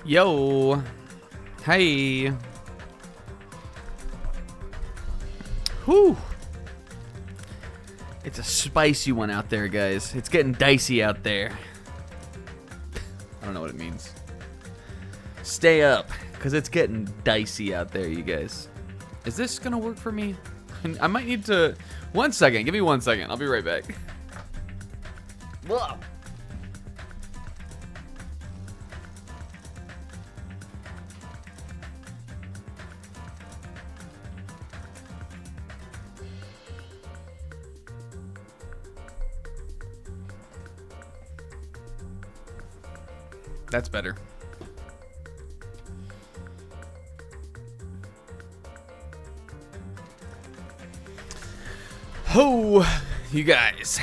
Yo. Hey. Whew. It's a spicy one out there, guys. It's getting dicey out there. I don't know what it means. Stay up, because it's getting dicey out there, you guys. Is this going to work for me? I might need to... 1 second. Give me 1 second. I'll be right back. Whoa. That's better. Ho, you guys.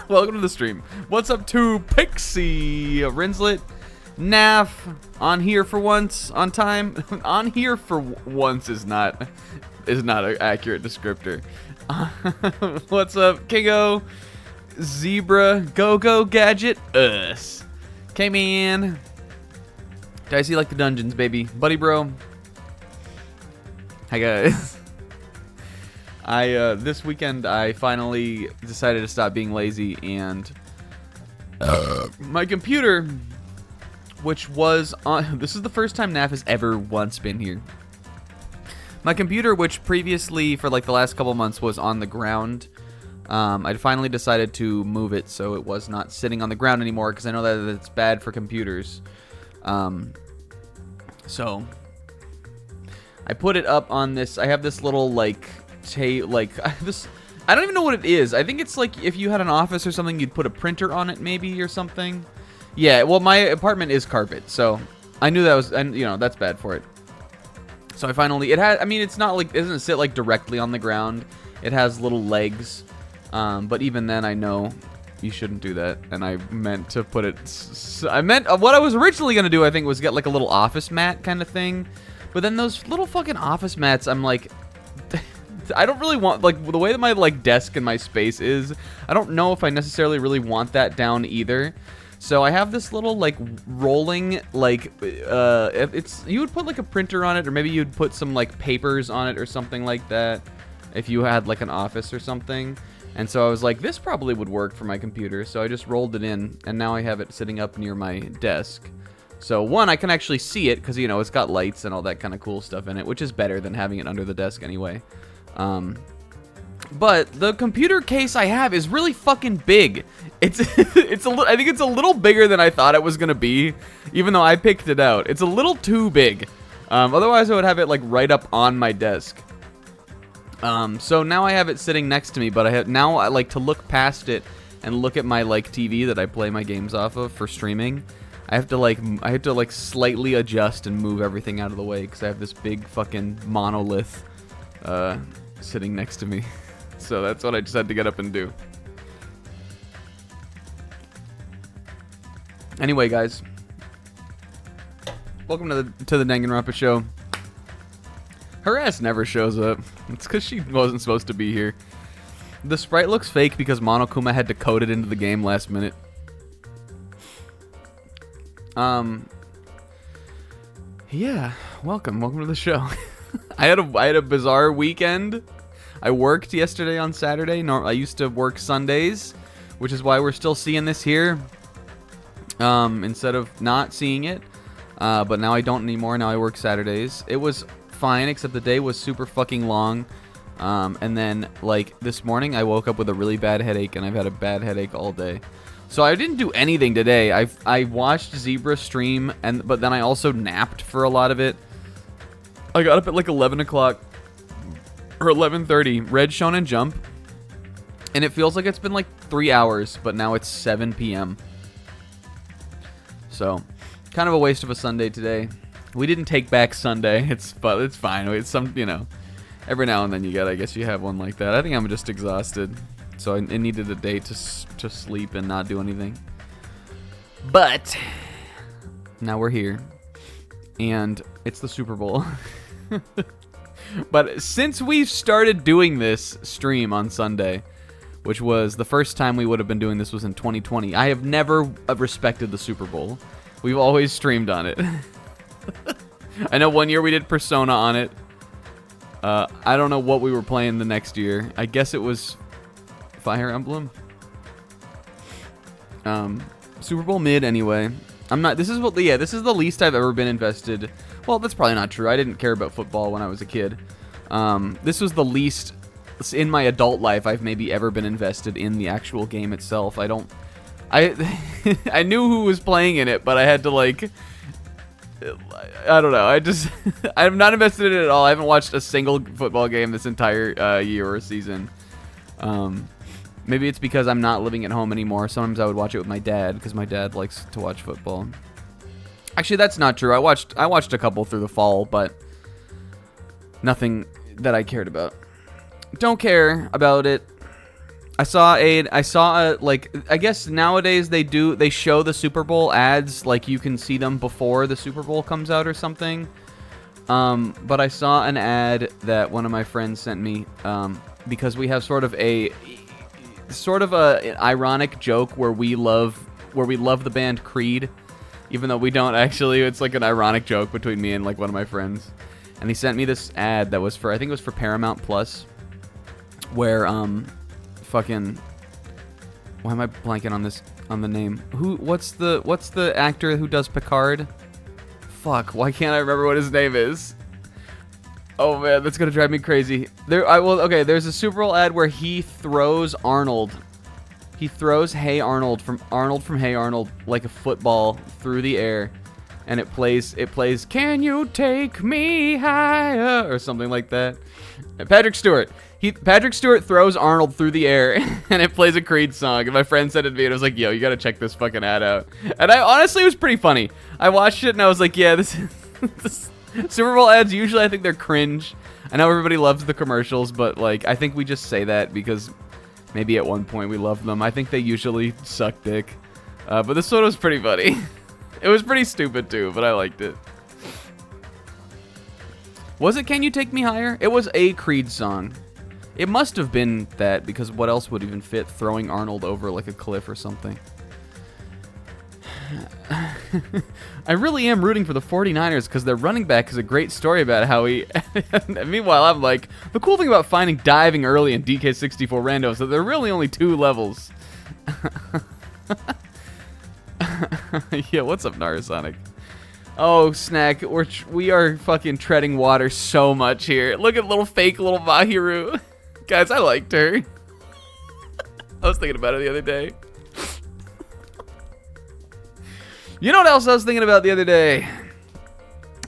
Welcome to the stream. What's up to Pixie, Rinslet, Naf, on here for once, on time. On here for once is not an accurate descriptor. What's up, Kingo? Zebra, Go Gadget, us. K-Man. Dicey like the dungeons, baby. Buddy bro. Hi guys. This weekend I finally decided to stop being lazy and my computer, which was on, this is the first time NAF has ever once been here. My computer, which previously for like the last couple months was on the ground, I finally decided to move it so it was not sitting on the ground anymore because I know that it's bad for computers. So I put it up on this. I have this little this. I don't even know what it is. I think it's like if you had an office or something, you'd put a printer on it maybe or something. Yeah. Well, my apartment is carpet, so I knew that was, and you know that's bad for it. So I finally, it had. I mean, it's not like, it doesn't sit like directly on the ground. It has little legs. But even then, I know you shouldn't do that, and I meant to put it... what I was originally going to do, I think, was get, like, a little office mat kind of thing. But then those little fucking office mats, I'm like... I don't really want... Like, the way that my, like, desk and my space is, I don't know if I necessarily really want that down either. So I have this little, like, rolling, like... you would put, like, a printer on it, or maybe you'd put some, like, papers on it or something like that, if you had, like, an office or something. And so I was like, this probably would work for my computer. So I just rolled it in, and now I have it sitting up near my desk. So one, I can actually see it, because, you know, it's got lights and all that kind of cool stuff in it, which is better than having it under the desk anyway. But the computer case I have is really fucking big. I think it's a little bigger than I thought it was going to be, even though I picked it out. It's a little too big. Otherwise, I would have it, like, right up on my desk. So now I have it sitting next to me, but I like to look past it and look at my like TV that I play my games off of for streaming. I have to slightly adjust and move everything out of the way because I have this big fucking monolith sitting next to me. So that's what I just had to get up and do. Anyway, guys, welcome to the Danganronpa show. Her ass never shows up. It's because she wasn't supposed to be here. The sprite looks fake because Monokuma had to code it into the game last minute. Yeah, welcome to the show. I had a bizarre weekend. I worked yesterday on Saturday. I used to work Sundays, which is why we're still seeing this here. Instead of not seeing it. But now I don't anymore. Now I work Saturdays. It was fine, except the day was super fucking long. And then, like, this morning I woke up with a really bad headache, and I've had a bad headache all day. So I didn't do anything today. I watched Zebra stream, but then I also napped for a lot of it. I got up at like 11 o'clock or 11:30, read Shonen Jump, and it feels like it's been like 3 hours, but now it's 7 p.m. So, kind of a waste of a Sunday today. We didn't take back Sunday. But it's fine. It's some, you know, every now and then I guess you have one like that. I think I'm just exhausted. So I needed a day to sleep and not do anything. But now we're here. And it's the Super Bowl. But since we started doing this stream on Sunday, which was the first time we would have been doing this was in 2020. I have never respected the Super Bowl. We've always streamed on it. I know one year we did Persona on it. I don't know what we were playing the next year. I guess it was Fire Emblem. Super Bowl mid anyway. This is the least I've ever been invested. Well, that's probably not true. I didn't care about football when I was a kid. This was the least in my adult life I've maybe ever been invested in the actual game itself. I I knew who was playing in it, but I had to like, I don't know. I'm not invested in it at all. I haven't watched a single football game this entire year or season. Maybe it's because I'm not living at home anymore. Sometimes I would watch it with my dad because my dad likes to watch football. Actually, that's not true. I watched a couple through the fall, but nothing that I cared about. Don't care about it. I saw like, I guess nowadays they show the Super Bowl ads, like you can see them before the Super Bowl comes out or something. But I saw an ad that one of my friends sent me, because we have sort of an ironic joke where we love the band Creed, even though we don't actually. It's like an ironic joke between me and like one of my friends. And he sent me this ad that was I think it was for Paramount Plus, where fucking, why am I blanking on the name? What's the actor who does Picard? Fuck, why can't I remember what his name is? Oh man, that's gonna drive me crazy. There's a Super Bowl ad where he throws Arnold. He throws Hey Arnold from Hey Arnold like a football through the air, and it plays Can You Take Me Higher or something like that. Patrick Stewart throws Arnold through the air, and it plays a Creed song. And my friend sent it to me, and I was like, "Yo, you gotta check this fucking ad out." And it was pretty funny. I watched it, and I was like, "Yeah, this Super Bowl ads, usually I think they're cringe. I know everybody loves the commercials, but like I think we just say that because maybe at one point we loved them. I think they usually suck dick. But this one was pretty funny. It was pretty stupid too, but I liked it. Was it Can You Take Me Higher? It was a Creed song. It must have been that, because what else would even fit throwing Arnold over like a cliff or something? I really am rooting for the 49ers because their running back is a great story about how he... Meanwhile, I'm like, the cool thing about finding diving early in DK64 Rando is that there are really only 2 levels. Yeah, what's up, Narasonic? Oh, Snack, we are fucking treading water so much here. Look at fake little Mahiru. Guys, I liked her. I was thinking about her the other day. You know what else I was thinking about the other day?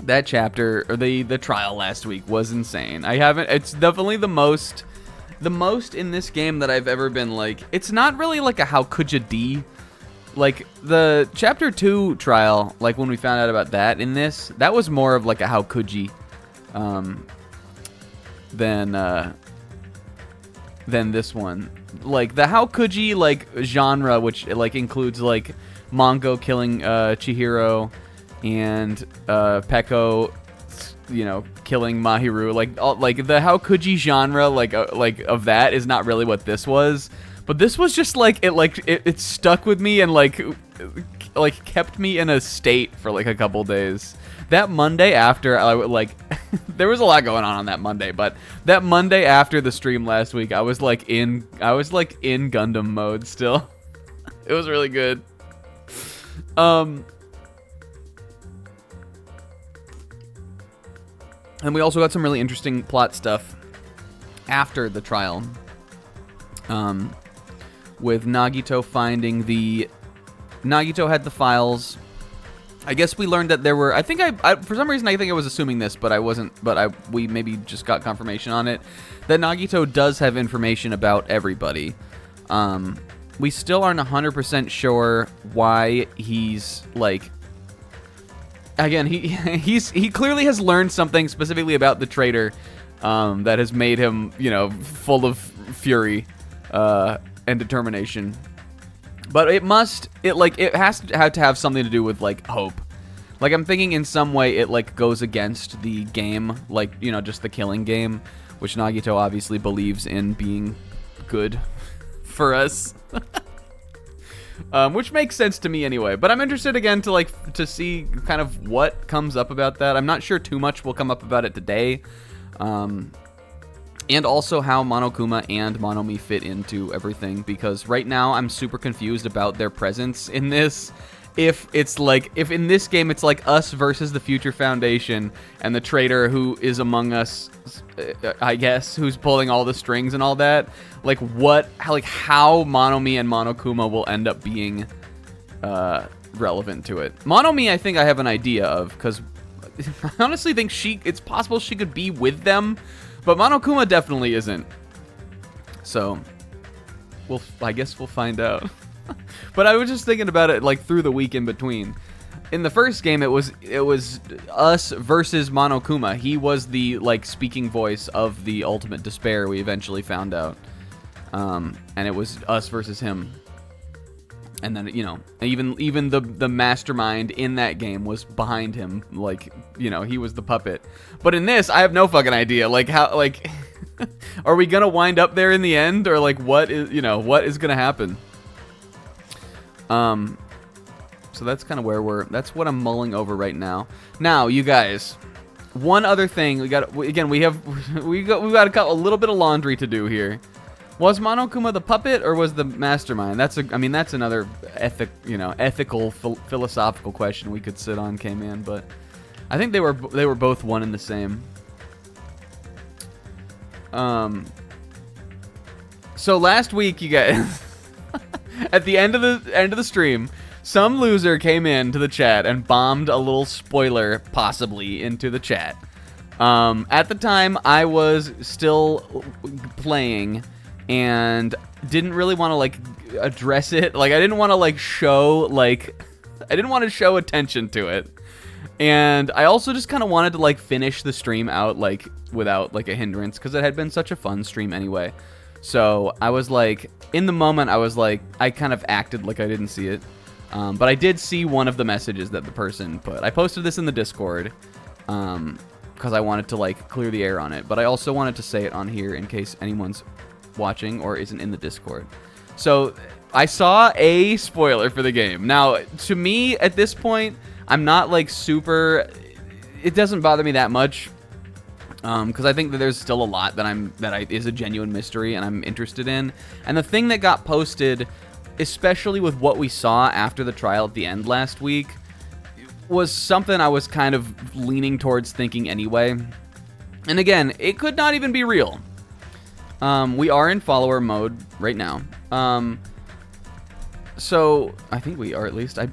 That chapter, or the trial last week was insane. It's definitely the most in this game that I've ever been like, it's not really like a how could you D. Like the chapter 2 trial, like when we found out about that in this, that was more of like a how could you than this one. Like the how could you like genre, which like includes like Mongo killing Chihiro and Peko, killing Mahiru. Like the how could you genre like of that is not really what this was. But this was just like it stuck with me and like kept me in a state for like a couple days. That Monday after there was a lot going on that Monday, but that Monday after the stream last week, I was like in Gundam mode still. It was really good. And we also got some really interesting plot stuff after the trial. With Nagito finding Nagito had the files. I guess we learned that there were, I for some reason I think I was assuming this, but I wasn't, we maybe just got confirmation on it, that Nagito does have information about everybody. We still aren't 100% sure why he's like, again, he clearly has learned something specifically about the traitor, that has made him, full of fury, and determination. But it has to have something to do with like hope. Like I'm thinking in some way it like goes against the game, like, just the killing game, which Nagito obviously believes in being good for us. Which makes sense to me anyway. But I'm interested again to see kind of what comes up about that. I'm not sure too much will come up about it today. And also how Monokuma and Monomi fit into everything, because right now I'm super confused about their presence in this. If in this game it's like us versus the Future Foundation and the traitor who is among us, I guess, who's pulling all the strings and all that, how Monomi and Monokuma will end up being relevant to it. Monomi, I think I have an idea of, because I honestly think it's possible she could be with them, but Monokuma definitely isn't. So, I guess we'll find out. But I was just thinking about it through the week in between. In the first game, it was us versus Monokuma. He was the speaking voice of the ultimate despair. We eventually found out, and it was us versus him. And then even the mastermind in that game was behind him. He was the puppet. But in this, I have no fucking idea. How are we gonna wind up there in the end, or what is gonna happen? So that's kind of that's what I'm mulling over right now. Now, you guys, one other thing we got a little bit of laundry to do here. Was Monokuma the puppet or was the mastermind? That's another ethical philosophical question we could sit on, K-Man, but I think they were both one and the same. So last week, you guys, at the end of the stream, some loser came into the chat and bombed a little spoiler, possibly, into the chat. At the time, I was still playing and didn't really want to address it. I didn't want to show attention to it. And I also just kind of wanted to finish the stream out without a hindrance, because it had been such a fun stream anyway. So I was in the moment, I kind of acted like I didn't see it. But I did see one of the messages that the person put. I posted this in the Discord because I wanted to clear the air on it. But I also wanted to say it on here in case anyone's watching or isn't in the Discord. So I saw a spoiler for the game. Now, to me, at this point, I'm not super... It doesn't bother me that much. Because I think that there's still a lot that is a genuine mystery and I'm interested in. And the thing that got posted, especially with what we saw after the trial at the end last week, was something I was kind of leaning towards thinking anyway. And again, it could not even be real. We are in follower mode right now. So I think we are, at least. I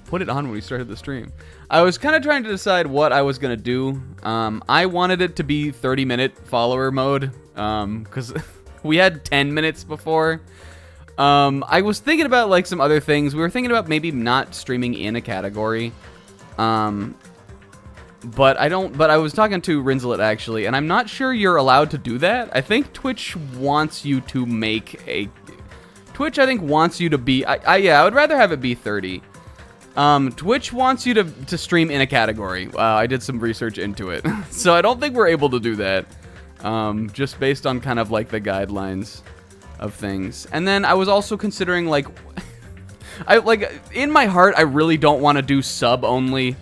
put it on when we started the stream. I was kind of trying to decide what I was going to do. I wanted it to be 30-minute follower mode, because we had 10 minutes before. I was thinking about some other things. We were thinking about maybe not streaming in a category. But I was talking to Rinzelet actually, and I'm not sure you're allowed to do that. I think Twitch wants you to make a... Twitch, I think, wants you to be... yeah, I would rather have it be 30. Twitch wants you to stream in a category. I did some research into it. So I don't think we're able to do that. Just based on kind of the guidelines of things. And then I was also considering in my heart, I really don't want to do sub only.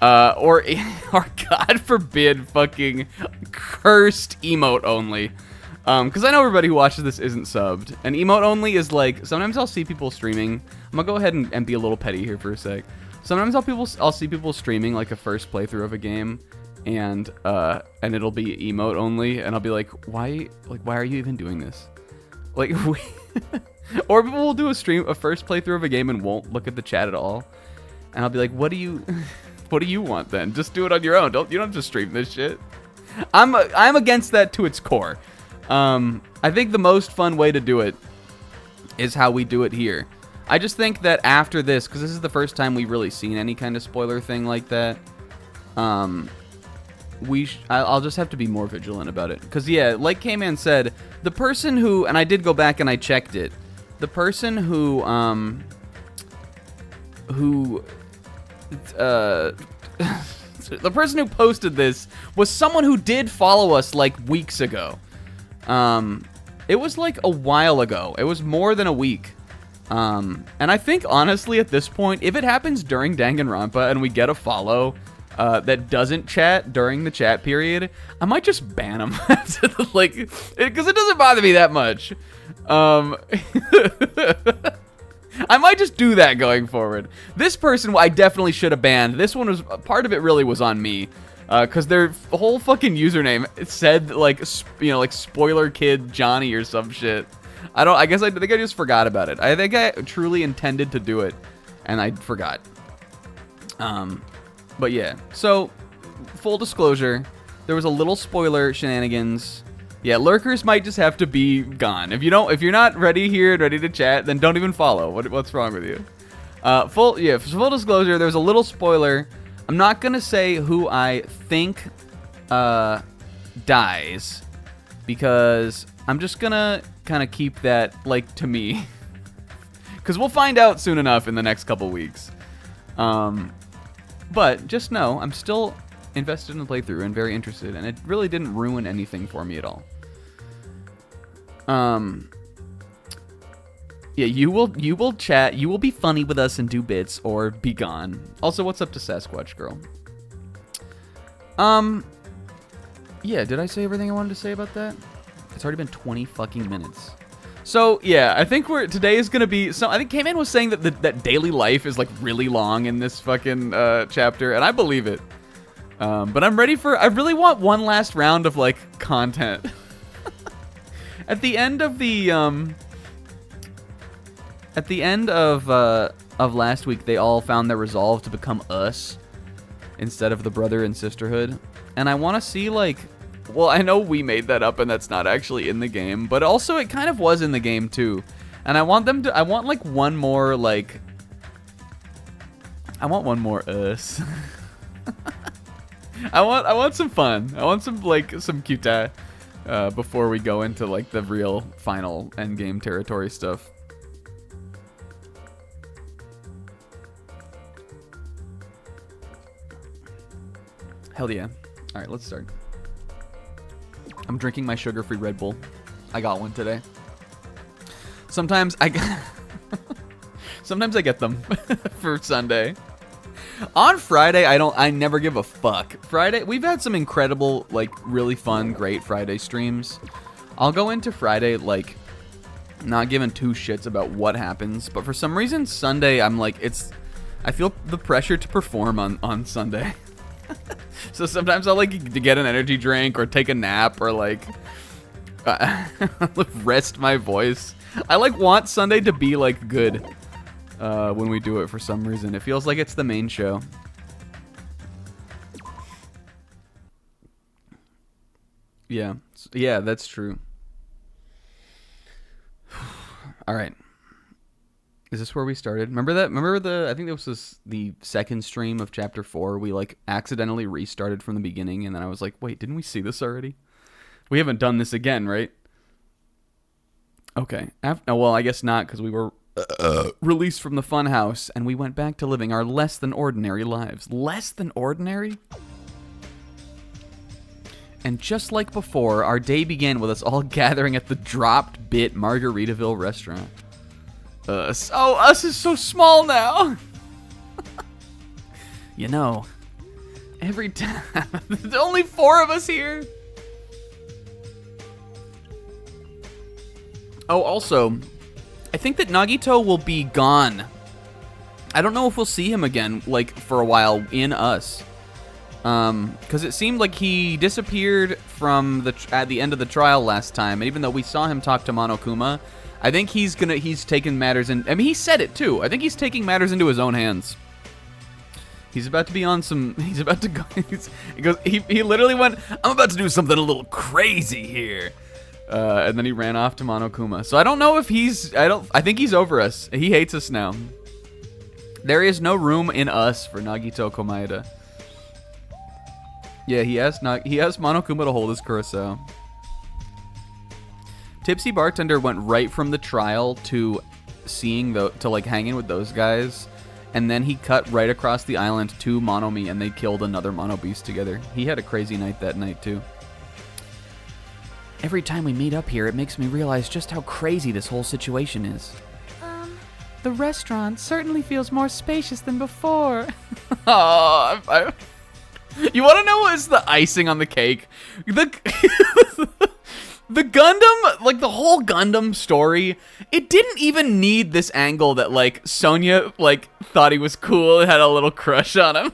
Or God forbid, fucking cursed emote only. Because I know everybody who watches this isn't subbed. And emote only is sometimes I'll see people streaming. I'm gonna go ahead and be a little petty here for a sec. Sometimes I'll see people streaming a first playthrough of a game, and it'll be emote only, and I'll be why are you even doing this? Or people will do a first playthrough of a game and won't look at the chat at all, and I'll be what do you want then? Just do it on your own. You don't have to stream this shit. I'm against that to its core. I think the most fun way to do it is how we do it here. I just think that after this, because this is the first time we've really seen any kind of spoiler thing like that, I'll just have to be more vigilant about it. Because, yeah, like K-Man said, the person who, and I did go back and I checked it, the person who the person who posted this was someone who did follow us weeks ago. It was like a while ago. It was more than a week. And I think, honestly, at this point, if it happens during Danganronpa and we get a follow that doesn't chat during the chat period, I might just ban him. Like, because it doesn't bother me that much. I might just do that going forward. This person, I definitely should have banned. This one was, part of it really was on me. Because their whole fucking username, it said, like, you know, like, spoiler kid Johnny or some shit. I guess I think I just forgot about it. I think I truly intended to do it, and I forgot. But yeah. So, full disclosure, there was a little spoiler shenanigans. Yeah, lurkers might just have to be gone. If you're not ready here and ready to chat, then don't even follow. What's wrong with you? Full disclosure, there was a little spoiler. I'm not gonna say who I think dies, because I'm just gonna kind of keep that, like, to me, because we'll find out soon enough in the next couple weeks. But just know I'm still invested in the playthrough and very interested, and it really didn't ruin anything for me at all. Yeah, you will chat, you will be funny with us and do bits, or be gone. Also, what's up to Sasquatch Girl? Yeah, did I say everything I wanted to say about that? It's already been 20 fucking minutes. So, yeah, I think today is gonna be, I think K-Man was saying that that daily life is, like, really long in this fucking, chapter, and I believe it. But I'm ready I really want one last round of, like, content. At the end of of last week, they all found their resolve to become us instead of the brother and sisterhood. And I want to see, like, well, I know we made that up and that's not actually in the game, but also it kind of was in the game too. And I want like one more, like, I want one more us. I want some fun. I want some, like, some cute before we go into, like, the real final endgame territory stuff. Hell yeah. Alright, let's start. I'm drinking my sugar-free Red Bull. I got one today. Sometimes I get them for Sunday. On Friday, I never give a fuck. Friday, we've had some incredible, like, really fun, great Friday streams. I'll go into Friday, like, not giving two shits about what happens, but for some reason, Sunday, I'm like, I feel the pressure to perform on Sunday. So sometimes I'll, like, to get an energy drink or take a nap or, like, rest my voice. I, like, want Sunday to be, like, good when we do it for some reason. It feels like it's the main show. Yeah, that's true. All right. Is this where we started? Remember I think this was the second stream of chapter 4. We, like, accidentally restarted from the beginning, and then I was like, wait, didn't we see this already? We haven't done this again, right? Okay. Well, I guess not, because we were released from the funhouse, and we went back to living our less than ordinary lives. Less than ordinary? And just like before, our day began with us all gathering at the dropped bit Margaritaville restaurant. Us is so small now. You know, every time there's only 4 of us here. Oh, also, I think that Nagito will be gone. I don't know if we'll see him again, like, for a while in us. Because it seemed like he disappeared from at the end of the trial last time, and even though we saw him talk to Monokuma, I think he's taken matters in. I mean, he said it too. I think he's taking matters into his own hands. He's about to be on some. He's about to go. He literally went, "I'm about to do something a little crazy here," and then he ran off to Monokuma. So I don't know if I think he's over us. He hates us now. There is no room in us for Nagito Komaeda. Yeah, he asked Monokuma to hold his curacao. Tipsy Bartender went right from the trial to like hanging with those guys, and then he cut right across the island to Monomi, and they killed another Mono Beast together. He had a crazy night that night too. Every time we meet up here, it makes me realize just how crazy this whole situation is. The restaurant certainly feels more spacious than before. Oh, you want to know what's the icing on the cake? The Gundam, like the whole Gundam story, it didn't even need this angle that like Sonya like thought he was cool and had a little crush on him.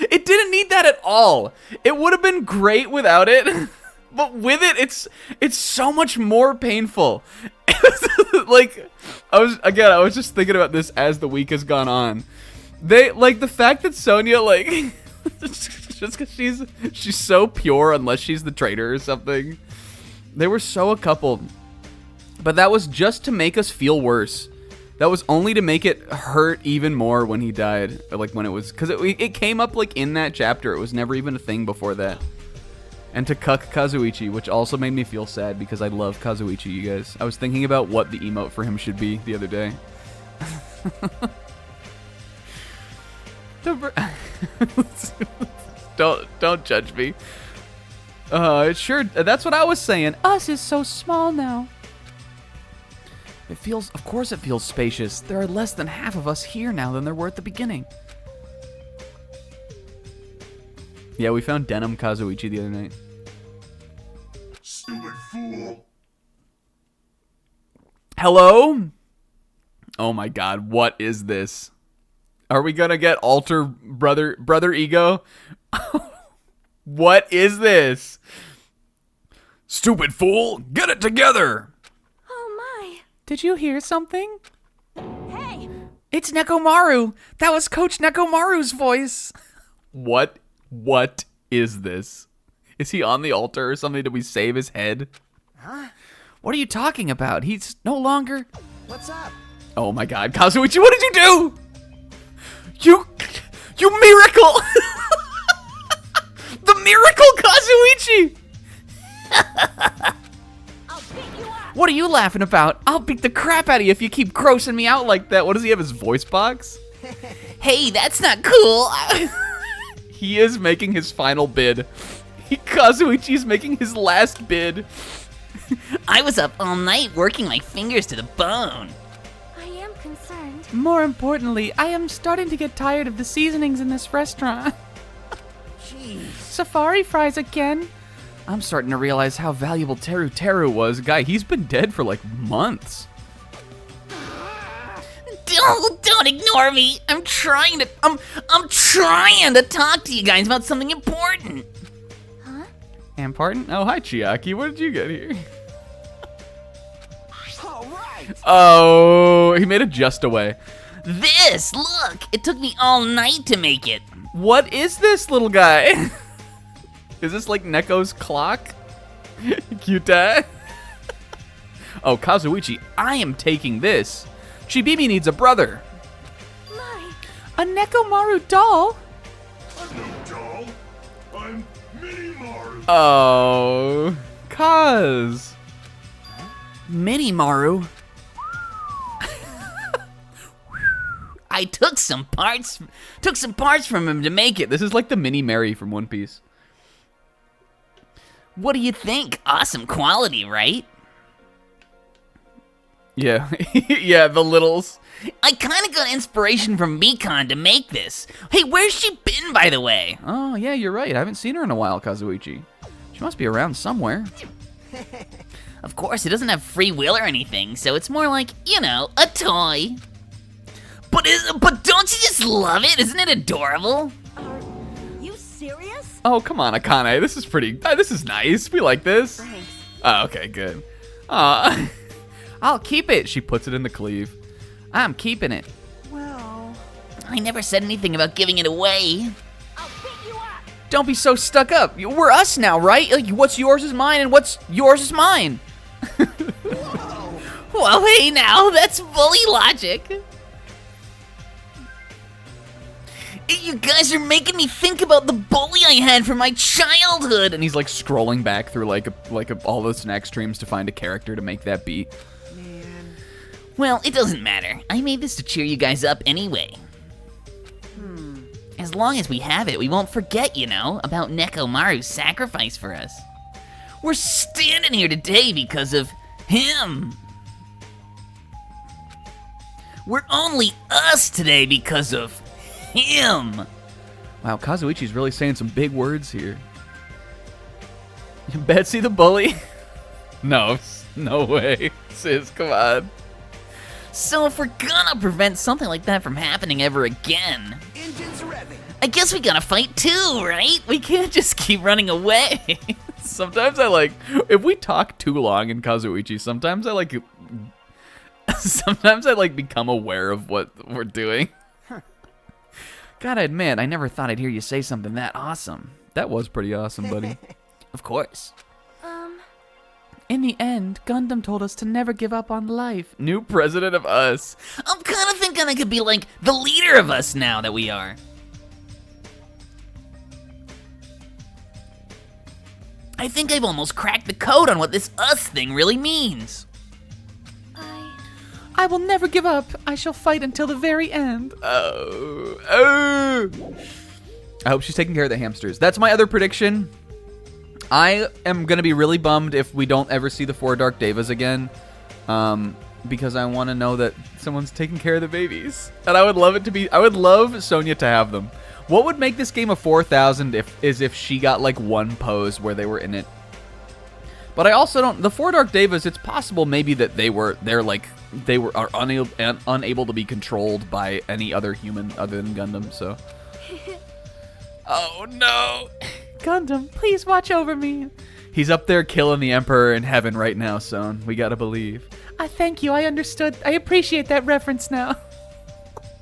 It didn't need that at all. It would have been great without it, but with it, it's so much more painful. Like I was just thinking about this as the week has gone on. They like the fact that Sonya like just because she's so pure unless she's the traitor or something. They were so a couple, but that was just to make us feel worse. That was only to make it hurt even more when he died, like when it was, because it came up like in that chapter. It was never even a thing before that. And to cuck Kazuichi, which also made me feel sad because I love Kazuichi, you guys. I was thinking about what the emote for him should be the other day. Don't judge me. Sure, that's what I was saying. Us is so small now. Of course it feels spacious. There are less than half of us here now than there were at the beginning. Yeah, we found Denim Kazuichi the other night. Stupid fool. Hello? Oh my god, what is this? Are we gonna get alter brother ego? What is this? Stupid fool, get it together! Oh my. Did you hear something? Hey. It's Nekomaru! That was Coach Nekomaru's voice! What is this? Is he on the altar or something? Did we save his head? Huh? What are you talking about? He's no longer... What's up? Oh my god, Kazuichi, what did you do? You miracle! The miracle Kazuichi! I'll beat you up. What are you laughing about? I'll beat the crap out of you if you keep grossing me out like that. What, does he have his voice box? Hey, that's not cool. He is making his final bid. Kazuichi's making his last bid. I was up all night working my fingers to the bone. I am concerned. More importantly, I am starting to get tired of the seasonings in this restaurant. Jeez. Safari fries again? I'm starting to realize how valuable Teru was. Guy, he's been dead for like months. Don't ignore me. I'm trying to talk to you guys about something important. Huh? Important? Oh, hi Chiaki. What did you get here? All right. Oh, he made a just away. This, look, it took me all night to make it. What is this little guy? Is this like Neko's clock? Cute. Oh, Kazuichi, I am taking this. Chibibi needs a brother. My. A Nekomaru doll? I'm no doll. I'm Mini Maru. Oh, Kaz. Mini Maru. I took some parts from him to make it. This is like the Mini Mary from One Piece. What do you think? Awesome quality, right? Yeah, yeah, the littles. I kind of got inspiration from Mikan to make this. Hey, where's she been, by the way? Oh, yeah, you're right. I haven't seen her in a while, Kazuichi. She must be around somewhere. Of course, it doesn't have free will or anything, so it's more like, you know, a toy. But don't you just love it? Isn't it adorable? Are you serious? Oh, come on, Akane. This is pretty... this is nice. We like this. Thanks. Oh, okay, good. I'll keep it. She puts it in the sleeve. I'm keeping it. Well. I never said anything about giving it away. I'll beat you up. Don't be so stuck up. We're us now, right? Like, what's yours is mine, and what's yours is mine. Whoa. Well, hey now, that's bully logic. You guys are making me think about the bully I had from my childhood. And he's like scrolling back through like all the snack streams to find a character to make that beat. Man. Well, it doesn't matter. I made this to cheer you guys up anyway. As long as we have it, we won't forget, you know, about Nekomaru's sacrifice for us. We're standing here today because of him. We're only us today because of him. Wow, Kazuichi's really saying some big words here. Betsy the bully? No way. Sis, come on. So if we're gonna prevent something like that from happening ever again, Engines revving. I guess we gotta fight too, right? We can't just keep running away. Sometimes I like, if we talk too long in Kazuichi, sometimes I like become aware of what we're doing. Gotta admit, I never thought I'd hear you say something that awesome. That was pretty awesome, buddy. Of course. In the end, Gundam told us to never give up on life. New president of us. I'm kind of thinking I could be like the leader of us now that we are. I think I've almost cracked the code on what this us thing really means. I will never give up. I shall fight until the very end. Oh. I hope she's taking care of the hamsters. That's my other prediction. I am going to be really bummed if we don't ever see the 4 Dark Devas again. Because I want to know that someone's taking care of the babies. And I would love it to be, I would love Sonya to have them. What would make this game a 4,000 if she got like one pose where they were in it. But I also don't, the 4 Dark Devas, it's possible maybe that are unable to be controlled by any other human other than Gundam, so. Oh no. Gundam, please watch over me. He's up there killing the Emperor in heaven right now, son. We gotta believe. I thank you, I understood. I appreciate that reference now.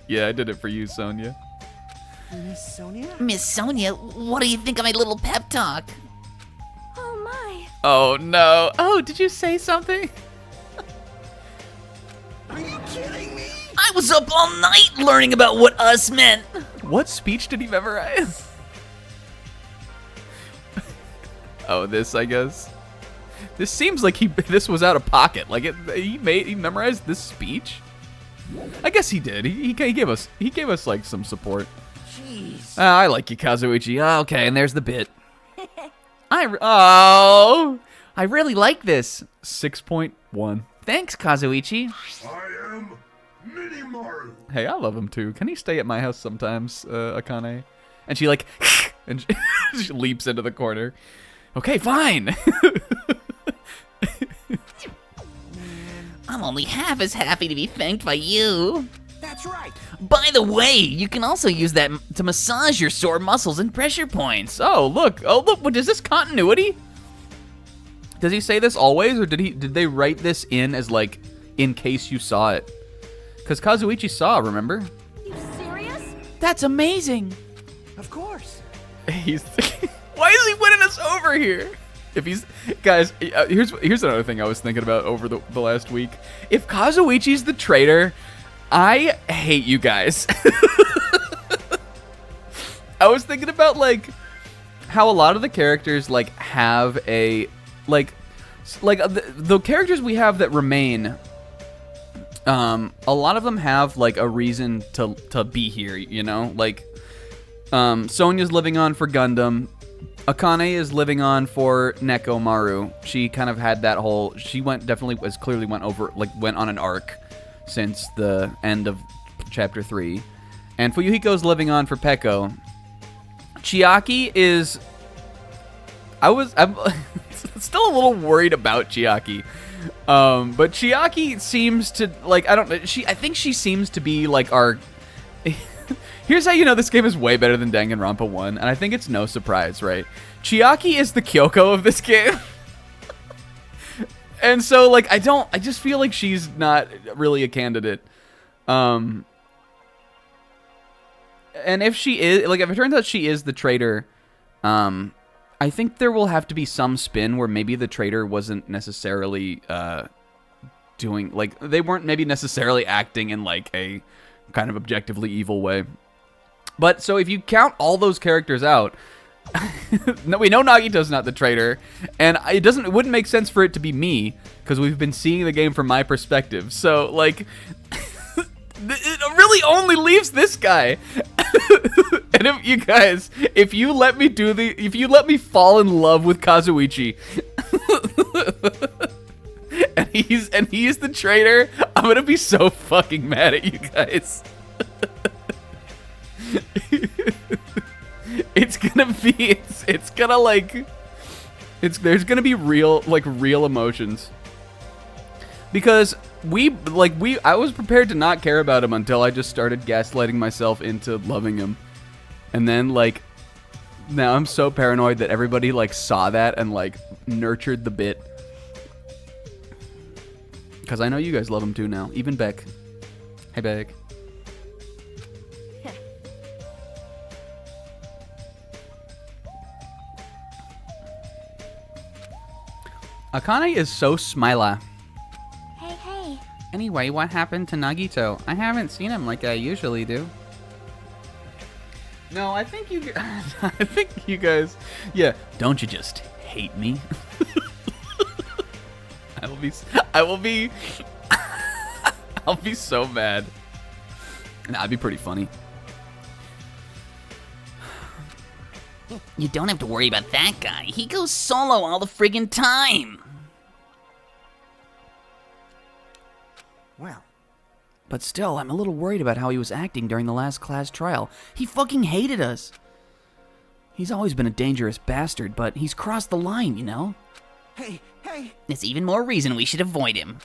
Yeah, I did it for you, Sonya. Miss Sonia? Miss Sonia, what do you think of my little pep talk? Oh my. Oh no. Oh, did you say something? Are you kidding me? I was up all night learning about what us meant. What speech did he memorize? Oh, this, I guess. This seems like this was out of pocket. Like he memorized this speech. I guess he did. He gave us like some support. Jeez. I like you, Kazuichi. Okay, and there's the bit. I really like this. 6.1. Thanks, Kazuichi. I am Minimaru. Hey, I love him too. Can he stay at my house sometimes, Akane? And she like, and she leaps into the corner. Okay, fine. I'm only half as happy to be thanked by you. That's right. By the way, you can also use that to massage your sore muscles and pressure points. Oh look! What is this continuity? Does he say this always, or did they write this in as like in case you saw it? Because Kazuichi saw, remember? You serious? That's amazing. Of course. He's. Why is he winning us over here? If he's guys, here's another thing I was thinking about over the last week. If Kazuichi's the traitor, I hate you guys. I was thinking about like how a lot of the characters like have a the characters we have that remain. A lot of them have like a reason to be here, you know? Like Sonya's living on for Gundam. Akane is living on for Nekomaru. She kind of had that whole, she went on an arc since the end of chapter 3. And Fuyuhiko's living on for Peko. Chiaki is, I'm still a little worried about Chiaki. But Chiaki seems to, like, I think she seems to be like our, here's how you know this game is way better than Danganronpa 1, and I think it's no surprise, right? Chiaki is the Kyoko of this game. And so, like, I just feel like she's not really a candidate. And if she is, like, if it turns out she is the traitor, I think there will have to be some spin where maybe the traitor wasn't necessarily, doing, like, they weren't maybe necessarily acting in, like, a kind of objectively evil way. But, so if you count all those characters out, no, we know Nagito's not the traitor, and it wouldn't make sense for it to be me, because we've been seeing the game from my perspective, so, like, it really only leaves this guy. And if you guys, if you let me fall in love with Kazuichi, and he's the traitor. I'm gonna be so fucking mad at you guys. It's gonna like there's gonna be real emotions, because I was prepared to not care about him until I just started gaslighting myself into loving him, and then like now I'm so paranoid that everybody like saw that and like nurtured the bit, because I know you guys love him too now, even Beck. Hey Beck. Akane is so smiley. Hey. Anyway, what happened to Nagito? I haven't seen him like I usually do. No, I think you guys, yeah. Don't you just hate me? I'll be so mad. Nah, it'd be pretty funny. You don't have to worry about that guy. He goes solo all the friggin' time. Well, But still, I'm a little worried about how he was acting during the last class trial. He fucking hated us. He's always been a dangerous bastard, but he's crossed the line, you know? hey. There's even more reason we should avoid him.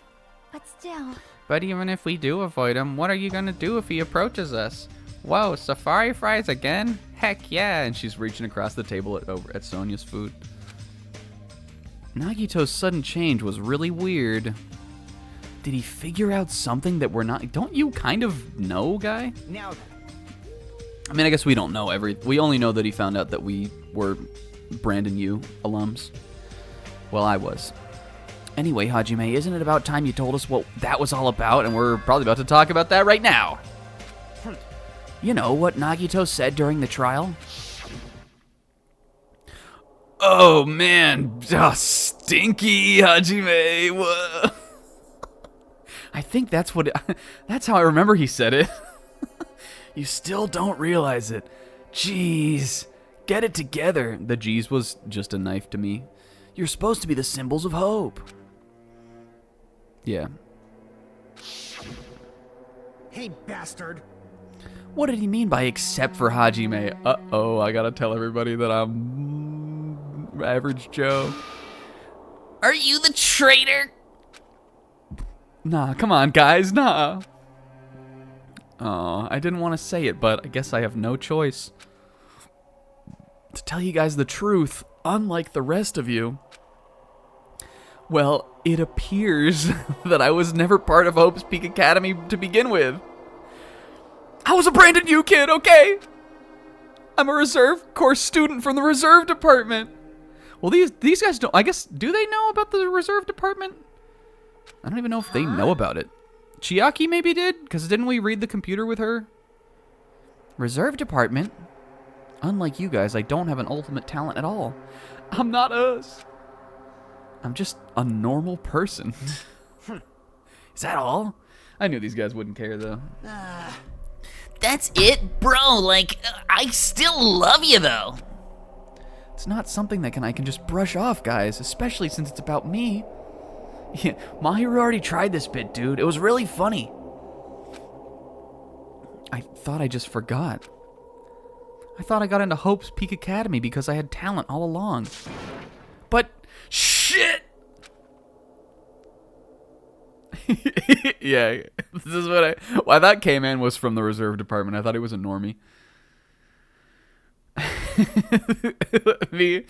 But still. But even if we do avoid him, what are you gonna do if he approaches us? Whoa, safari fries again? Heck yeah! And she's reaching across the table over at Sonia's food. Nagito's sudden change was really weird. Did he figure out something that we're not? Don't you kind of know, guy? Now then. I mean, I guess we don't know we only know that he found out that we were Brandon U alums. Well, I was. Anyway, Hajime, isn't it about time you told us what that was all about? And we're probably about to talk about that right now. You know what Nagito said during the trial? Oh, man. Oh, stinky, Hajime. Whoa. I think that's how I remember he said it. You still don't realize it. Jeez. Get it together. The G's was just a knife to me. You're supposed to be the symbols of hope. Yeah. Hey, bastard. What did he mean by except for Hajime? Uh-oh, I gotta tell everybody that I'm average Joe. Are you the traitor? Nah, come on, guys, nah. Aw, I didn't want to say it, but I guess I have no choice. To tell you guys the truth, unlike the rest of you, well, it appears that I was never part of Hope's Peak Academy to begin with. I was a Brandon U kid, okay? I'm a reserve course student from the reserve department. Well, these guys don't, I guess, do they know about the reserve department? I don't even know if they know about it. Chiaki maybe did, because didn't we read the computer with her? Reserve department? Unlike you guys, I don't have an ultimate talent at all. I'm not us. I'm just a normal person. Is that all? I knew these guys wouldn't care, though. That's it, bro. Like, I still love you, though. It's not something that I can just brush off, guys, especially since it's about me. Yeah, Mahiru already tried this bit, dude. It was really funny. I thought I just forgot. I thought I got into Hope's Peak Academy because I had talent all along. But, shit! Yeah, this is what I thought K-Man was from the reserve department. I thought he was a normie. me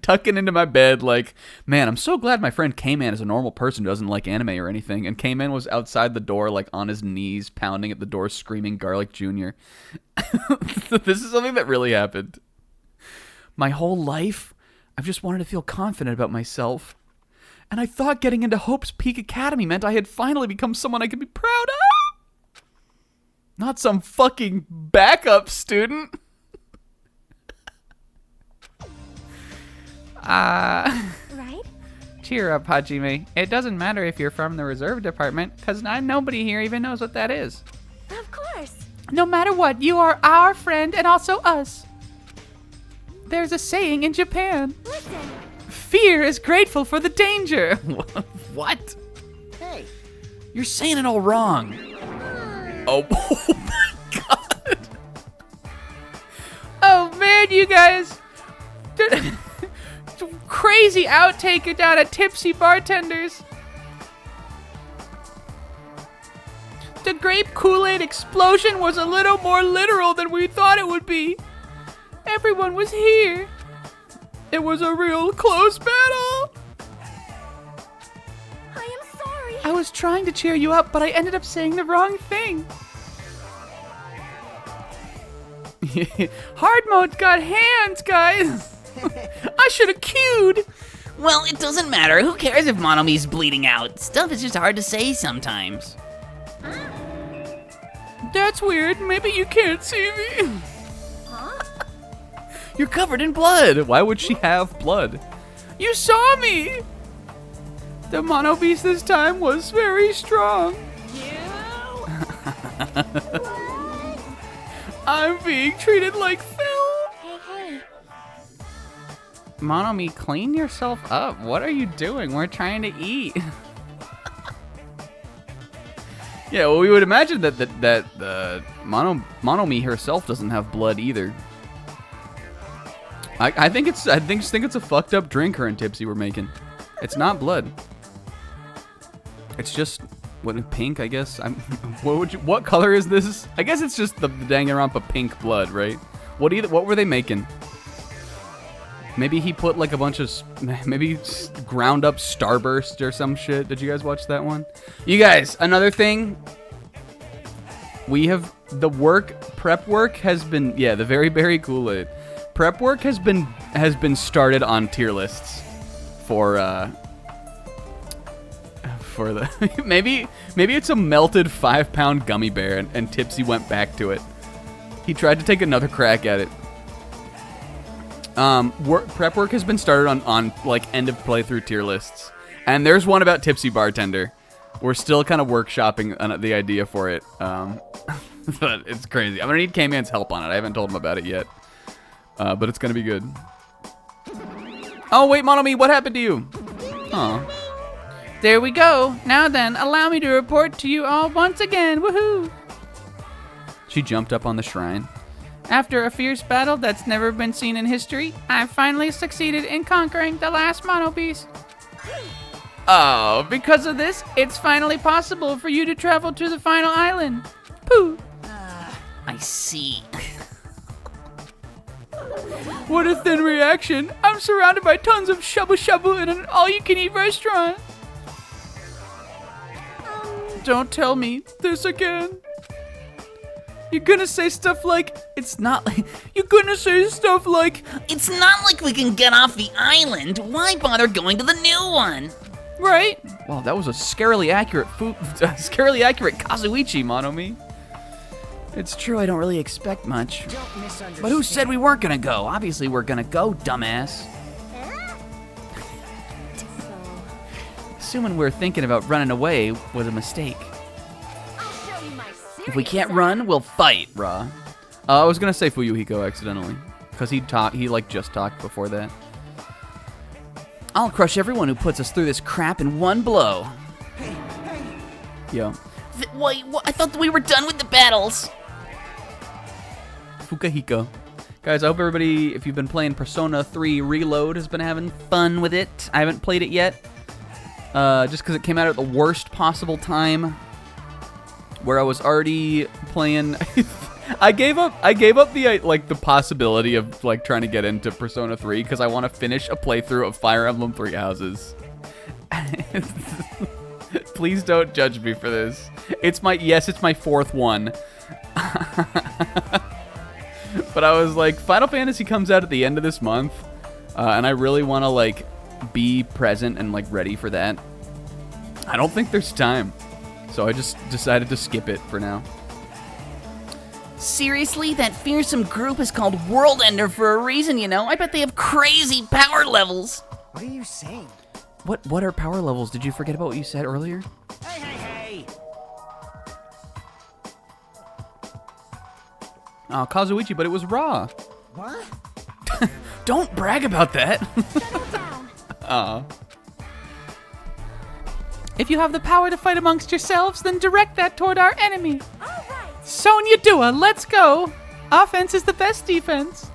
tucking into my bed like, man, I'm so glad my friend K-Man is a normal person who doesn't like anime or anything. And K-Man was outside the door, like on his knees, pounding at the door, screaming Garlic Jr. This is something that really happened. My whole life, I've just wanted to feel confident about myself. And I thought getting into Hope's Peak Academy meant I had finally become someone I could be proud of. Not some fucking backup student. Right? Cheer up, Hajime. It doesn't matter if you're from the reserve department, because nobody here even knows what that is. Of course. No matter what, you are our friend and also us. There's a saying in Japan. Listen. Fear is grateful for the danger. What? Hey. You're saying it all wrong. Oh, oh my god. Oh man, you guys. Crazy outtake down at Tipsy Bartenders. The grape Kool-Aid explosion was a little more literal than we thought it would be. Everyone was here. It was a real close battle. I am sorry. I was trying to cheer you up, but I ended up saying the wrong thing. Hard mode's got hands, guys. I should have queued. Well, it doesn't matter. Who cares if Monomi's bleeding out? Stuff is just hard to say sometimes. That's weird. Maybe you can't see me. You're covered in blood. Why would she have blood? You saw me. The Mono Beast this time was very strong. I'm being treated like filth. Hey. Monomi, clean yourself up. What are you doing? We're trying to eat. Yeah, well, we would imagine that Monomi herself doesn't have blood either. I think it's a fucked up drink her and Tipsy were making. It's not blood. It's just pink, I guess. What color is this? I guess it's just the Danganronpa pink blood, right? What were they making? Maybe he put like a bunch of ground up Starburst or some shit. Did you guys watch that one? You guys, another thing. We have the prep work has been the very berry Kool-Aid. Prep work has been started on tier lists for the maybe it's a melted 5-pound gummy bear and Tipsy went back to it. He tried to take another crack at it. Prep work has been started on like end of playthrough tier lists, and there's one about Tipsy Bartender. We're still kind of workshopping the idea for it, but it's crazy. I'm gonna need K-Man's help on it. I haven't told him about it yet, but it's gonna be good. Oh wait, Monomi, what happened to you? Oh. There we go. Now then, allow me to report to you all once again. Woohoo! She jumped up on the shrine. After a fierce battle that's never been seen in history, I've finally succeeded in conquering the last Mono Beast. Oh, because of this, it's finally possible for you to travel to the final island. Pooh. I see. What a thin reaction. I'm surrounded by tons of shabu-shabu in an all-you-can-eat restaurant. Don't tell me this again. You're gonna say stuff like, you're gonna say stuff like, It's not like we can get off the island. Why bother going to the new one? right? Wow, that was a scarily accurate Kazuichi, Monomi. It's true, I don't really expect much. Don't misunderstand. But who said we weren't gonna go? Obviously we're gonna go, dumbass. Assuming we're thinking about running away was a mistake. I'll show you my If we can't run, we'll fight, Ra. I was gonna say Fuyuhiko accidentally, because he just talked before that. I'll crush everyone who puts us through this crap in one blow. Hey. Yo. Wait, I thought that we were done with the battles. Fukahiko. Guys, I hope everybody, if you've been playing Persona 3 Reload, has been having fun with it. I haven't played it yet, just because it came out at the worst possible time, where I was already playing. I gave up the possibility of like trying to get into Persona 3 because I want to finish a playthrough of Fire Emblem Three Houses. Please don't judge me for this. It's my fourth one. But I was like, Final Fantasy comes out at the end of this month, and I really want to like be present and like ready for that. I don't think there's time, so I just decided to skip it for now. Seriously, that fearsome group is called World Ender for a reason, you know? I bet they have crazy power levels. What are you saying? What are power levels? Did you forget about what you said earlier? Hey. Oh, Kazuichi, but it was Raw. What? Don't brag about that. Settle down. Aw. If you have the power to fight amongst yourselves, then direct that toward our enemy. All right. Sonya Dua, let's go. Offense is the best defense.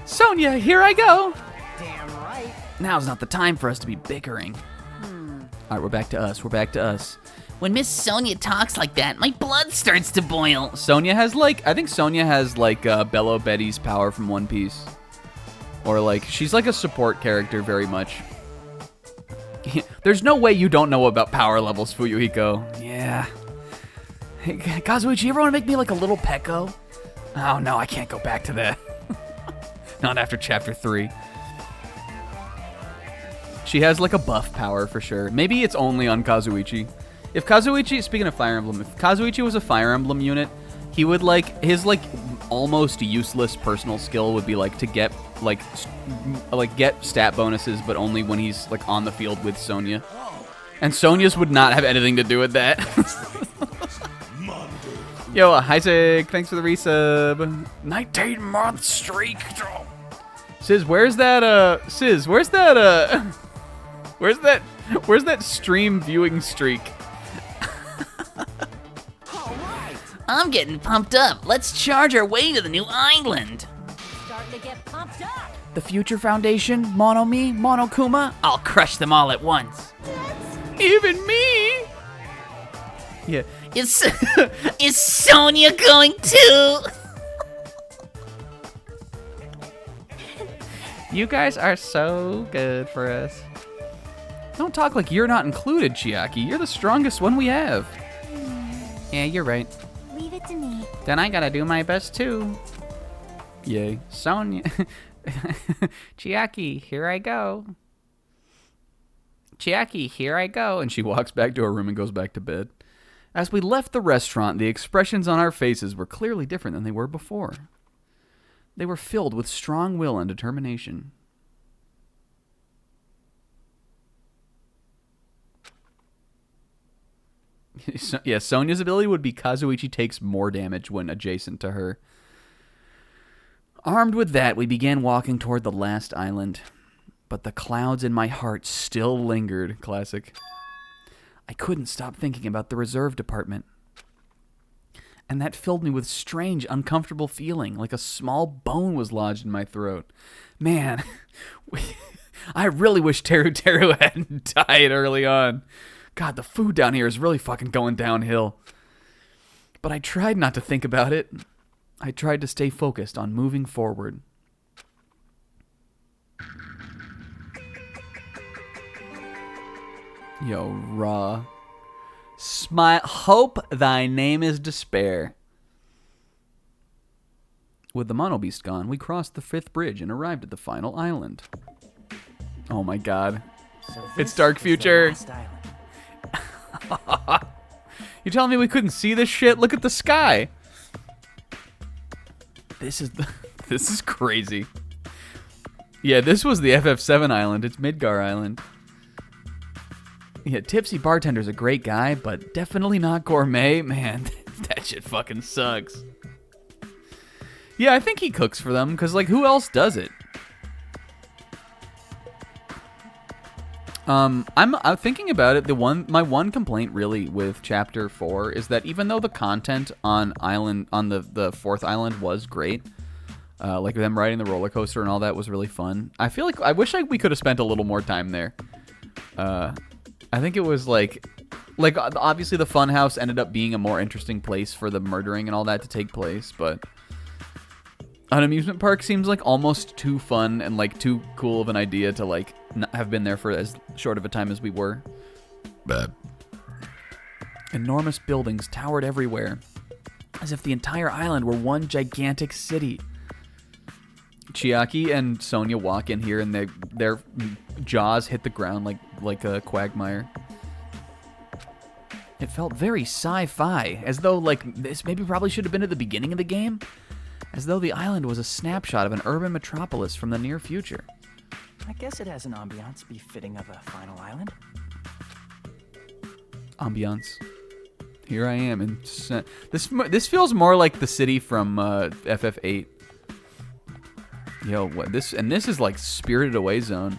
Sonya, here I go. Damn right. Now's not the time for us to be bickering. All right, we're back to us. When Miss Sonia talks like that, my blood starts to boil. Sonya has I think Sonya has Bello Betty's power from One Piece. Or she's like a support character very much. There's no way you don't know about power levels, Fuyuhiko. Yeah. Hey, Kazuichi, you ever want to make me like a little Pecco? Oh no, I can't go back to that. Not after chapter 3. She has like a buff power for sure. Maybe it's only on Kazuichi. If Kazuichi, speaking of Fire Emblem, if Kazuichi was a Fire Emblem unit, he would his almost useless personal skill would be to get get stat bonuses, but only when he's on the field with Sonya. And Sonya's would not have anything to do with that. Yo, Isaac, thanks for the resub. 19-month streak. Sis, where's that stream viewing streak? I'm getting pumped up. Let's charge our way to the new island. Starting to get pumped up. The Future Foundation, Monomi, Monokuma. I'll crush them all at once. Even me. Yeah. Is Sonia going too? You guys are so good for us. Don't talk like you're not included, Chiaki. You're the strongest one we have. Yeah, you're right. Leave it to me. Then I gotta do my best too. Yay. Sonya. Chiaki, here I go. Chiaki, here I go. And she walks back to her room and goes back to bed. As we left the restaurant, the expressions on our faces were clearly different than they were before. They were filled with strong will and determination. Yeah, Sonya's ability would be Kazuichi takes more damage when adjacent to her. Armed with that, we began walking toward the last island. But the clouds in my heart still lingered. Classic. I couldn't stop thinking about the reserve department. And that filled me with strange, uncomfortable feeling, like a small bone was lodged in my throat. Man, I really wish Teru Teru hadn't died early on. God, the food down here is really fucking going downhill. But I tried not to think about it. I tried to stay focused on moving forward. Yo, raw. Hope thy name is despair. With the Mono Beast gone, we crossed the 5th bridge and arrived at the final island. Oh my god. So It's Dark this is the Future. last island. You telling me we couldn't see this shit? Look at the sky. This is crazy. Yeah, this was the FF7 island. It's Midgar Island. Yeah, Tipsy Bartender's a great guy, but definitely not gourmet. Man, that shit fucking sucks. Yeah, I think he cooks for them, because, who else does it? I'm thinking about it. My one complaint really with Chapter 4 is that even though the content on the 4th island was great, like them riding the roller coaster and all that was really fun, I feel like I wish we could have spent a little more time there. I think it was like obviously the funhouse ended up being a more interesting place for the murdering and all that to take place, but an amusement park seems like almost too fun and too cool of an idea to not have been there for as short of a time as we were. But enormous buildings towered everywhere, as if the entire island were one gigantic city. Chiaki and Sonya walk in here and their jaws hit the ground like a quagmire. It felt very sci-fi, as though this maybe probably should have been at the beginning of the game, as though the island was a snapshot of an urban metropolis from the near future. I guess it has an ambiance befitting of a final island. Ambiance. Here I am in this feels more like the city from FF8. Yo, what this is Spirited Away zone.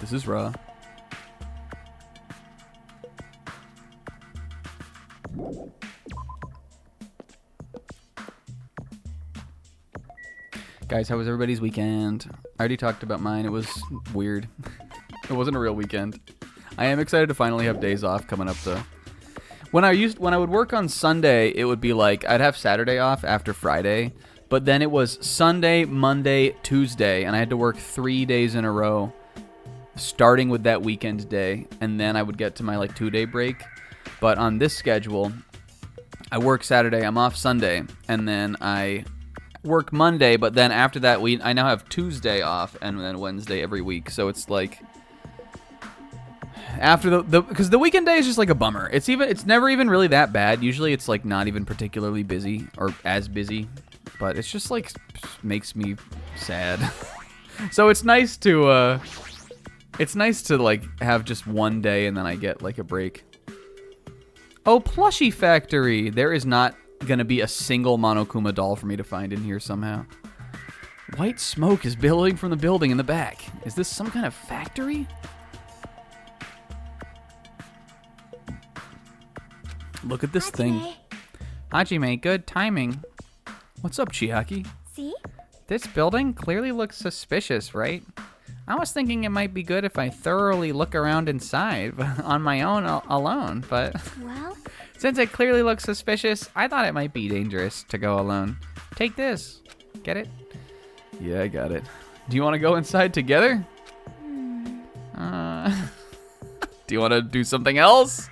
This is raw. Guys, how was everybody's weekend? I already talked about mine. It was weird. It wasn't a real weekend. I am excited to finally have days off coming up though. When I would work on Sunday, it would be like I'd have Saturday off after Friday, but then it was Sunday, Monday, Tuesday, and I had to work 3 days in a row, starting with that weekend day, and then I would get to my like 2-day break. But on this schedule, I work Saturday, I'm off Sunday, and then I work Monday, but then after that I now have Tuesday off and then Wednesday every week. So it's like after because the weekend day is just like a bummer. It's never even really that bad. Usually it's like not even particularly busy or as busy, but it's just like makes me sad. So it's nice to like have just one day and then I get like a break. Oh, plushie factory. There is not gonna be a single Monokuma doll for me to find in here somehow. White smoke is billowing from the building in the back. Is this some kind of factory? Look at this thing. Hajime, good timing. What's up, Chiaki? See? This building clearly looks suspicious, right? I was thinking it might be good if I thoroughly look around inside on my own alone, but Well, since it clearly looks suspicious, I thought it might be dangerous to go alone. Take this. Get it? Yeah, I got it. Do you want to go inside together? Do you want to do something else?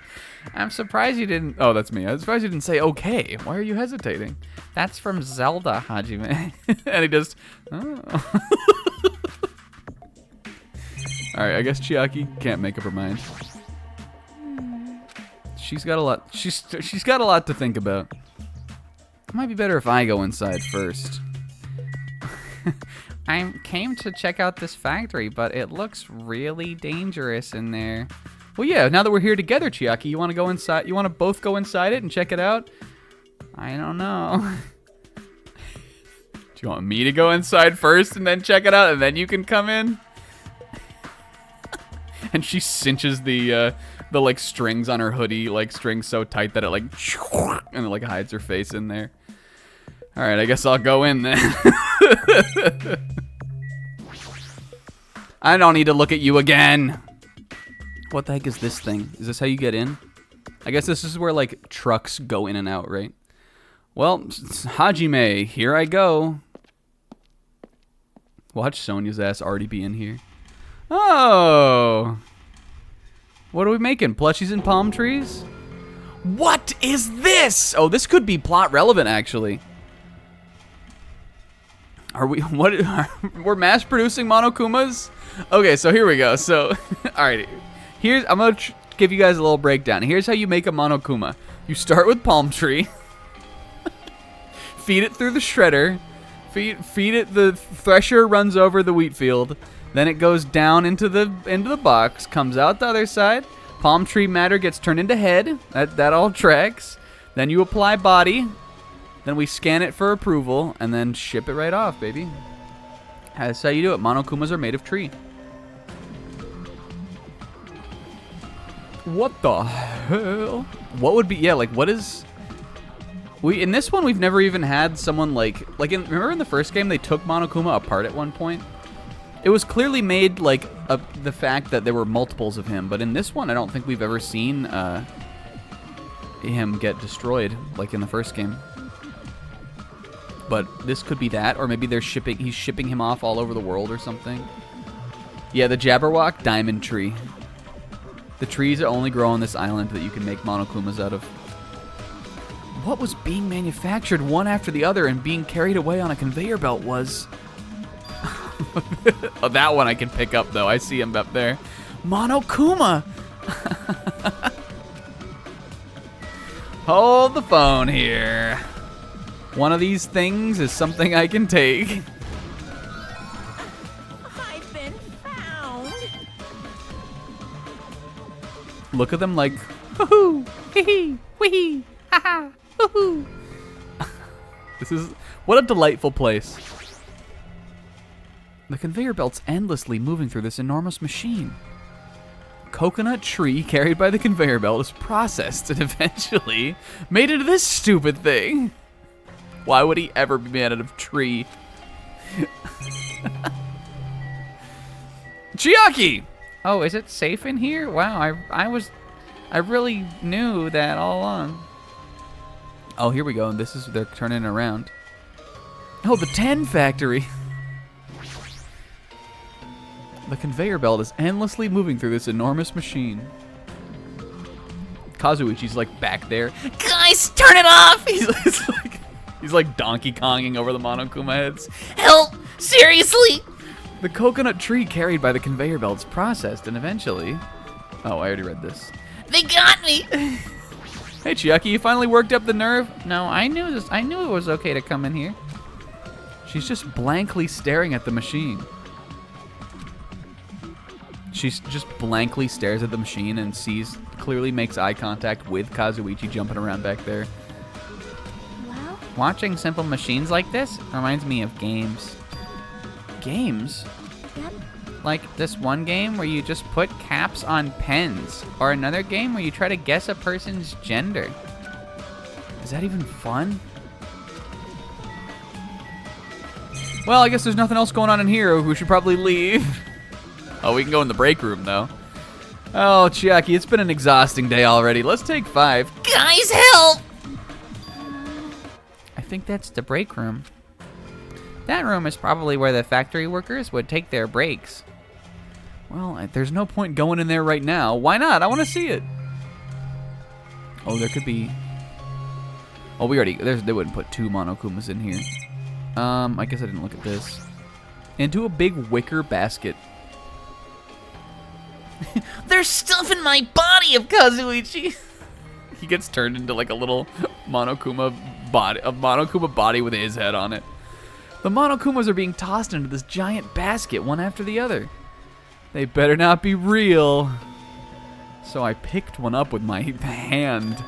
I'm surprised you didn't... Oh, that's me. I'm surprised you didn't say okay. Why are you hesitating? That's from Zelda, Hajime. And he just... Oh. Alright, I guess Chiaki can't make up her mind. She's got a lot... She's got a lot to think about. It might be better if I go inside first. I came to check out this factory, but it looks really dangerous in there. Well, yeah, now that we're here together, Chiaki, you want to go inside? You want to both go inside it and check it out? I don't know. Do you want me to go inside first and then check it out, and then you can come in? And she cinches the like strings on her hoodie, like strings so tight that it like and it like hides her face in there. All right, I guess I'll go in then. I don't need to look at you again. What the heck is this thing? Is this how you get in? I guess this is where like trucks go in and out, right? Well, Hajime, here I go. Watch Sonia's ass already be in here. Oh. What are we making? Plushies and palm trees? What is this? Oh, this could be plot relevant, actually. Are we, what, we're mass producing Monokumas? Okay, so here we go. So, alright. I'm going to give you guys a little breakdown. Here's how you make a Monokuma. You start with palm tree. Feed it through the shredder. Feed it, the thresher runs over the wheat field. Then it goes down into the box, comes out the other side. Palm tree matter gets turned into head. That all tracks. Then you apply body. Then we scan it for approval and then ship it right off, baby. That's how you do it. Monokumas are made of tree. What the hell? What would be, yeah, like what is... in this one we've never even had someone remember in the first game they took Monokuma apart at one point? It was clearly made like the fact that there were multiples of him, but in this one I don't think we've ever seen him get destroyed like in the first game. But this could be that, or maybe he's shipping him off all over the world or something. Yeah, the Jabberwock diamond tree. The trees that only grow on this island that you can make Monokumas out of. What was being manufactured one after the other and being carried away on a conveyor belt was... Oh, that one I can pick up, though. I see him up there. Monokuma! Hold the phone here. One of these things is something I can take. I've been found. Look at them like, hoo-hoo, hee-hee, wee-hee, ha-ha, hoo-hoo. This is, what a delightful place. The conveyor belt's endlessly moving through this enormous machine. Coconut tree carried by the conveyor belt is processed and eventually made into this stupid thing. Why would he ever be made out of tree? Chiaki! Oh, is it safe in here? Wow, I really knew that all along. Oh, here we go. They're turning around. Oh, the 10 factory. The conveyor belt is endlessly moving through this enormous machine. Kazuichi's like back there. Guys, turn it off! He's like Donkey Konging over the Monokuma heads. Help! Seriously! The coconut tree carried by the conveyor belt is processed and eventually... Oh, I already read this. They got me! Hey, Chiaki, you finally worked up the nerve? No, I knew this. I knew it was okay to come in here. She's just blankly staring at the machine. She's just blankly stares at the machine and clearly makes eye contact with Kazuichi jumping around back there. Well, Watching simple machines like this reminds me of games. Games? yep. Like this one game where you just put caps on pens, or another game where you try to guess a person's gender. Is that even fun? Well, I guess there's nothing else going on in here. We should probably leave. Oh, we can go in the break room, though. Oh, Chiaki, it's been an exhausting day already. Let's take 5. Guys, help! I think that's the break room. That room is probably where the factory workers would take their breaks. Well, there's no point going in there right now. Why not? I want to see it. Oh, there could be... Oh, they wouldn't put 2 Monokumas in here. I guess I didn't look at this. Into a big wicker basket. There's stuff in my body of Kazuichi! He gets turned into like a little Monokuma body with his head on it. The Monokumas are being tossed into this giant basket, one after the other. They better not be real. So I picked one up with my hand.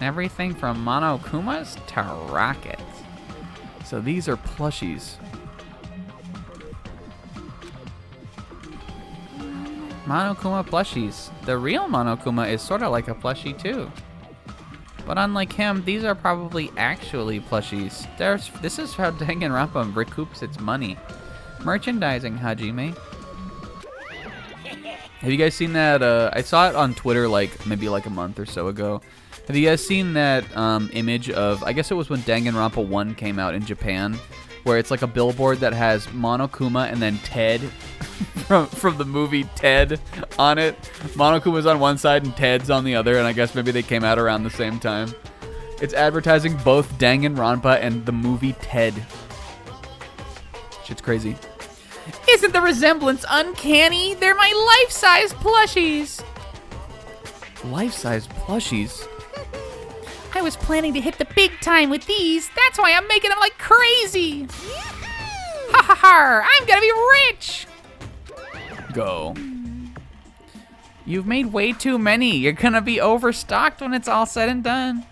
Everything from Monokumas to rockets. So these are plushies. Monokuma plushies. The real Monokuma is sort of like a plushie too. But unlike him, these are probably actually plushies. This is how Danganronpa recoups its money. Merchandising, Hajime. Have you guys seen that? I saw it on Twitter maybe a month or so ago. Have you guys seen that image of, I guess it was when Danganronpa 1 came out in Japan, where it's like a billboard that has Monokuma and then Ted from the movie Ted on it. Monokuma's on one side and Ted's on the other, and I guess maybe they came out around the same time. It's advertising both Danganronpa and the movie Ted. Shit's crazy. Isn't the resemblance uncanny? They're my life-size plushies. Life-size plushies? I was planning to hit the big time with these. That's why I'm making them like crazy. Ha ha ha! I'm gonna be rich. Go. You've made way too many. You're gonna be overstocked when it's all said and done.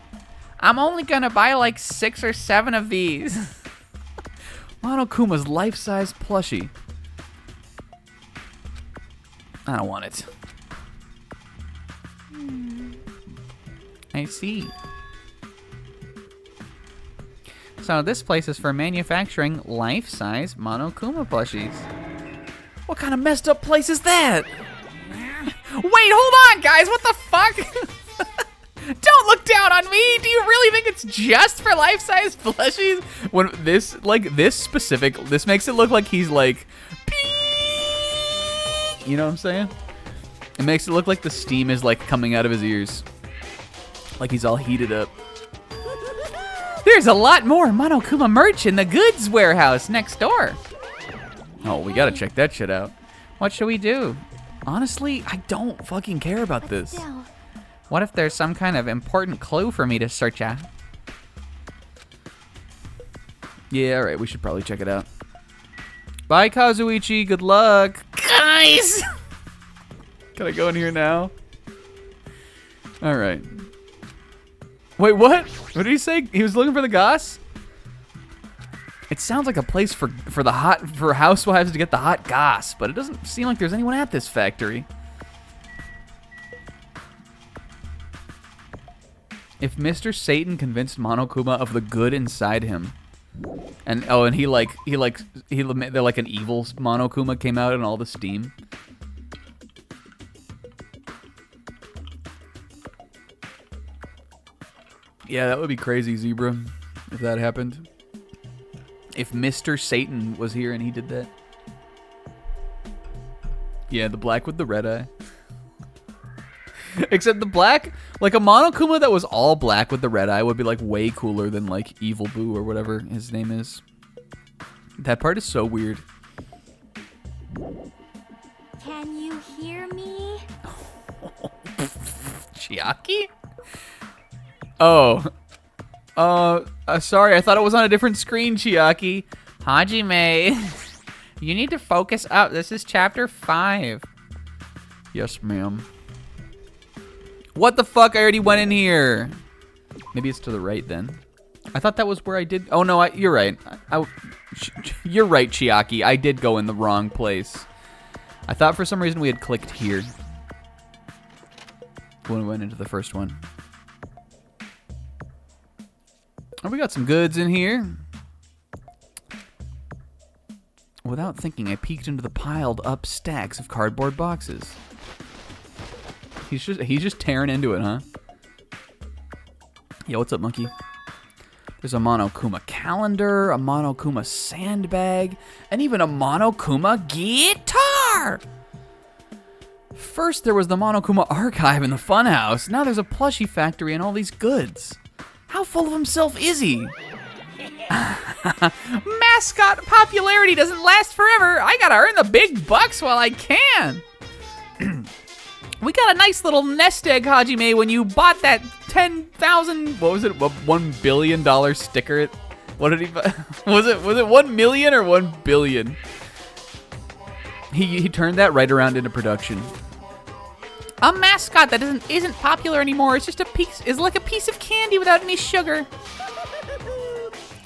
I'm only gonna buy like 6 or 7 of these. Monokuma's life-size plushie. I don't want it. I see. So this place is for manufacturing life-size Monokuma plushies. What kind of messed up place is that? Wait, hold on, guys. What the fuck? Don't look down on me. Do you really think it's just for life-size plushies? When this makes it look like he's like, pee! You know what I'm saying? It makes it look like the steam is like coming out of his ears. Like he's all heated up. There's a lot more Monokuma merch in the goods warehouse next door. Oh, we gotta check that shit out. What should we do? Honestly, I don't fucking care about this. Still, What if there's some kind of important clue for me to search out? Yeah, alright, we should probably check it out. Bye, Kazuichi. Good luck. Guys! Can I go in here now? Alright. Wait, what? What did he say? He was looking for the Goss? It sounds like a place for housewives to get the hot goss, but it doesn't seem like there's anyone at this factory. If Mr. Satan convinced Monokuma of the good inside him, and they're like an evil Monokuma came out in all the steam. Yeah, that would be crazy, Zebra, if that happened. If Mr. Satan was here and he did that. Yeah, the black with the red eye. Except the black, like a Monokuma that was all black with the red eye would be like way cooler than like Evil Boo or whatever his name is. That part is so weird. Can you hear me? Chiaki? Oh. Sorry, I thought it was on a different screen, Chiaki. Hajime, you need to focus up. This is chapter 5. Yes, ma'am. What the fuck? I already went in here. Maybe it's to the right then. I thought that was where I did. Oh no, you're right. You're right, Chiaki. I did go in the wrong place. I thought for some reason we had clicked here when we went into the first one. Oh, we got some goods in here. Without thinking, I peeked into the piled up stacks of cardboard boxes. He's just tearing into it, huh? Yo, what's up, monkey? There's a Monokuma calendar, a Monokuma sandbag, and even a Monokuma guitar! First, there was the Monokuma archive in the funhouse. Now there's a plushie factory and all these goods. How full of himself is he? Mascot popularity doesn't last forever. I gotta earn the big bucks while I can. We got a nice little nest egg, Hajime, when you bought that 10,000, what was it, $1 billion sticker? What did he buy? Was it 1 million or 1 billion? He turned that right around into production. A mascot that isn't popular anymore. It's just like a piece of candy without any sugar.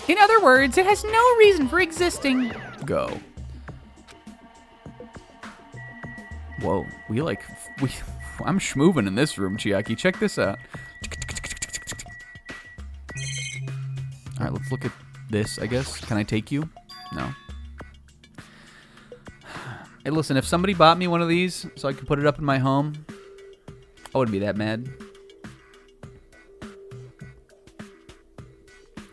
In other words, it has no reason for existing. Go. Whoa, I'm schmoovin' in this room, Chiaki. Check this out. All right, let's look at this, I guess. Can I take you? No. Hey, listen, if somebody bought me one of these so I could put it up in my home, I wouldn't be that mad.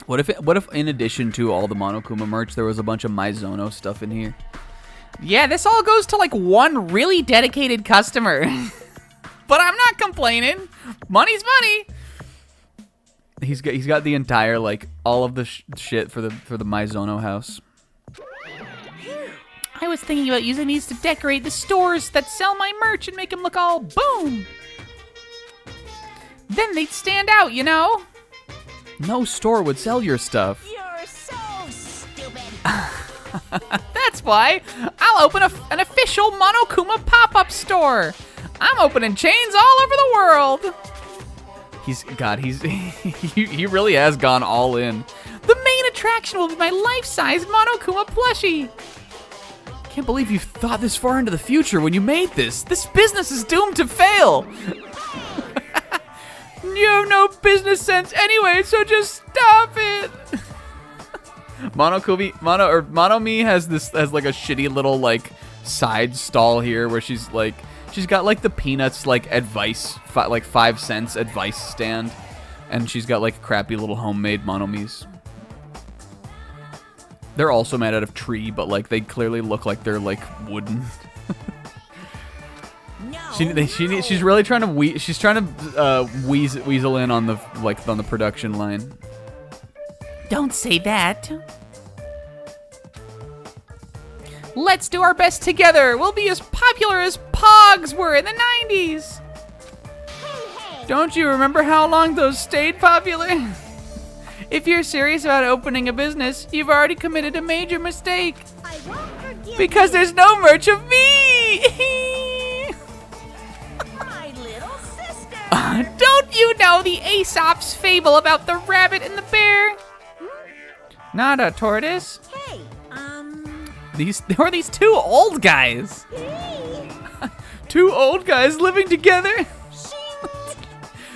What if in addition to all the Monokuma merch, there was a bunch of Mizono stuff in here? Yeah, this all goes to like one really dedicated customer. But I'm not complaining. Money's money. He's got the entire like all of the shit for the Mizono house. I was thinking about using these to decorate the stores that sell my merch and make them look all boom. Then they'd stand out, you know? No store would sell your stuff. You're so stupid. That's why I'll open an official Monokuma pop-up store. I'm opening chains all over the world. He really has gone all in. The main attraction will be my life-size Monokuma plushie. Can't believe you thought this far into the future when you made this. This business is doomed to fail. You have no business sense anyway, so just stop it. Monomi has like a shitty little like side stall here where she's got like the Peanuts like advice, like 5 cents advice stand, and she's got like crappy little homemade Monomis. They're also made out of tree, but like they clearly look like they're like wooden. She's really trying to weasel in on the production line. Don't say that. Let's do our best together. We'll be as popular as Pogs were in the 90s. Don't you remember how long those stayed popular? If you're serious about opening a business, you've already committed a major mistake. I won't forgive Because you, there's no merch of me. my little sister. Don't you know the Aesop's fable about the rabbit and the bear? Not a tortoise. Hey, Who are these two old guys? hey, Two old guys living together?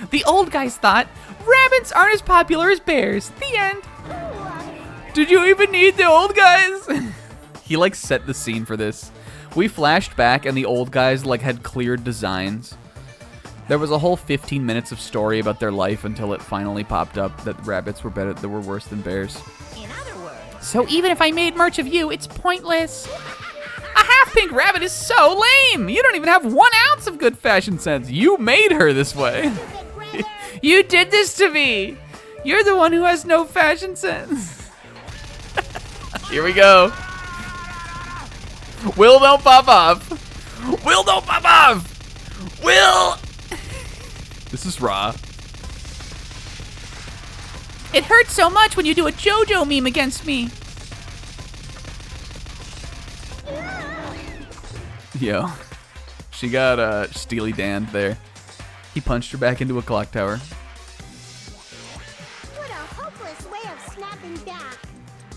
The old guys thought rabbits aren't as popular as bears. The end. Did you even need the old guys? He like set the scene for this. We flashed back and the old guys like had cleared designs. There was a whole 15 minutes of story about their life until it finally popped up that rabbits were better, that were worse than bears. in other words, So even if I made merch of you, it's pointless. A half-pink rabbit is so lame. You don't even have 1 ounce of good fashion sense. You made her this way. You did this to me. You're the one who has no fashion sense. Here we go. Will don't pop off. Will don't pop off. Will. This is raw. It hurts so much when you do a JoJo meme against me. Yo, she got Steely Dan there. He punched her back into a clock tower. what a hopeless way of snapping back.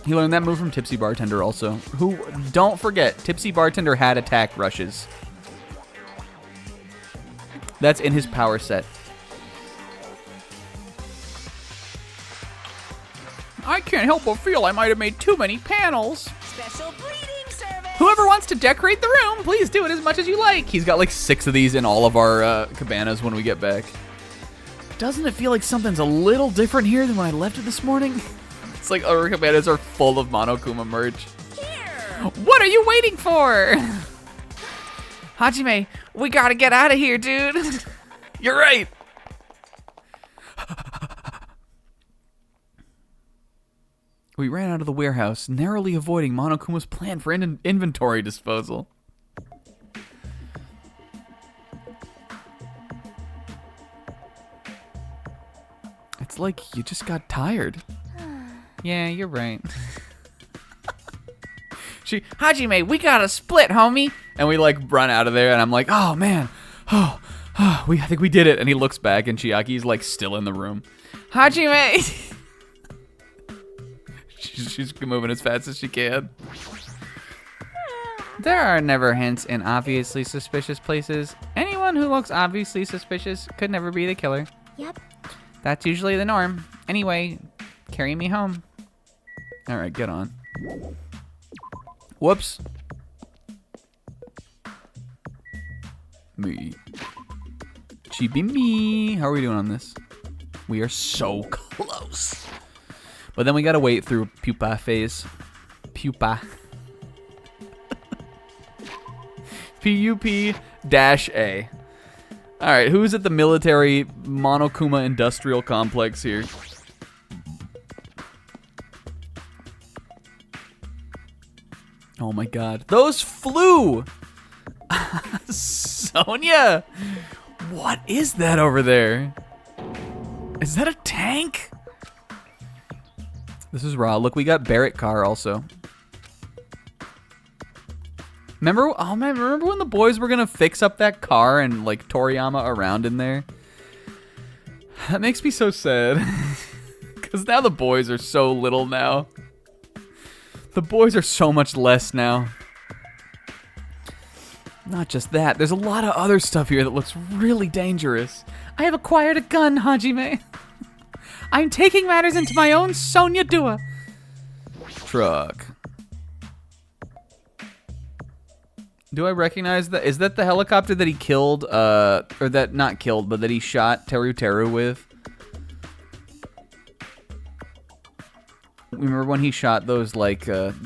He learned that move from Tipsy Bartender also. Who, don't forget, Tipsy Bartender had attack rushes. That's in his power set. I can't help but feel I might have made too many panels. Special breeding service. Whoever wants to decorate the room, please do it as much as you like. He's got like 6 of these in all of our cabanas when we get back. Doesn't it feel like something's a little different here than when I left it this morning? It's like our cabanas are full of Monokuma merch. Here. What are you waiting for? Hajime, we gotta get out of here, dude. You're right. We ran out of the warehouse, narrowly avoiding Monokuma's plan for inventory disposal. It's like you just got tired. Yeah, you're right. Hajime, we gotta split, homie. And we like run out of there, and I'm like, oh man, I think we did it. And he looks back, and Chiaki's like still in the room. Hajime. She's moving as fast as she can. There are never hints in obviously suspicious places. Anyone who looks obviously suspicious could never be the killer. Yep. That's usually the norm. Anyway, carry me home. All right, get on. Whoops. Me. Chibi me. How are we doing on this? We are so close. But then we gotta wait through pupa phase. Pupa. PUP-A. Alright, who's at the military Monokuma industrial complex here? Oh my god. Those flew! Sonia! What is that over there? Is that a tank? This is raw. Look, we got Barrett car also. Remember? Oh man, remember when the boys were gonna fix up that car and like Toriyama around in there? That makes me so sad. Cause now the boys are so little now. The boys are so much less now. Not just that, there's a lot of other stuff here that looks really dangerous. I have acquired a gun, Hajime. I'm taking matters into my own Sonya Dua. Truck. Do I recognize that? Is that the helicopter that he killed, or that, not killed, but that he shot Teru Teru with? Remember when he shot those, like, what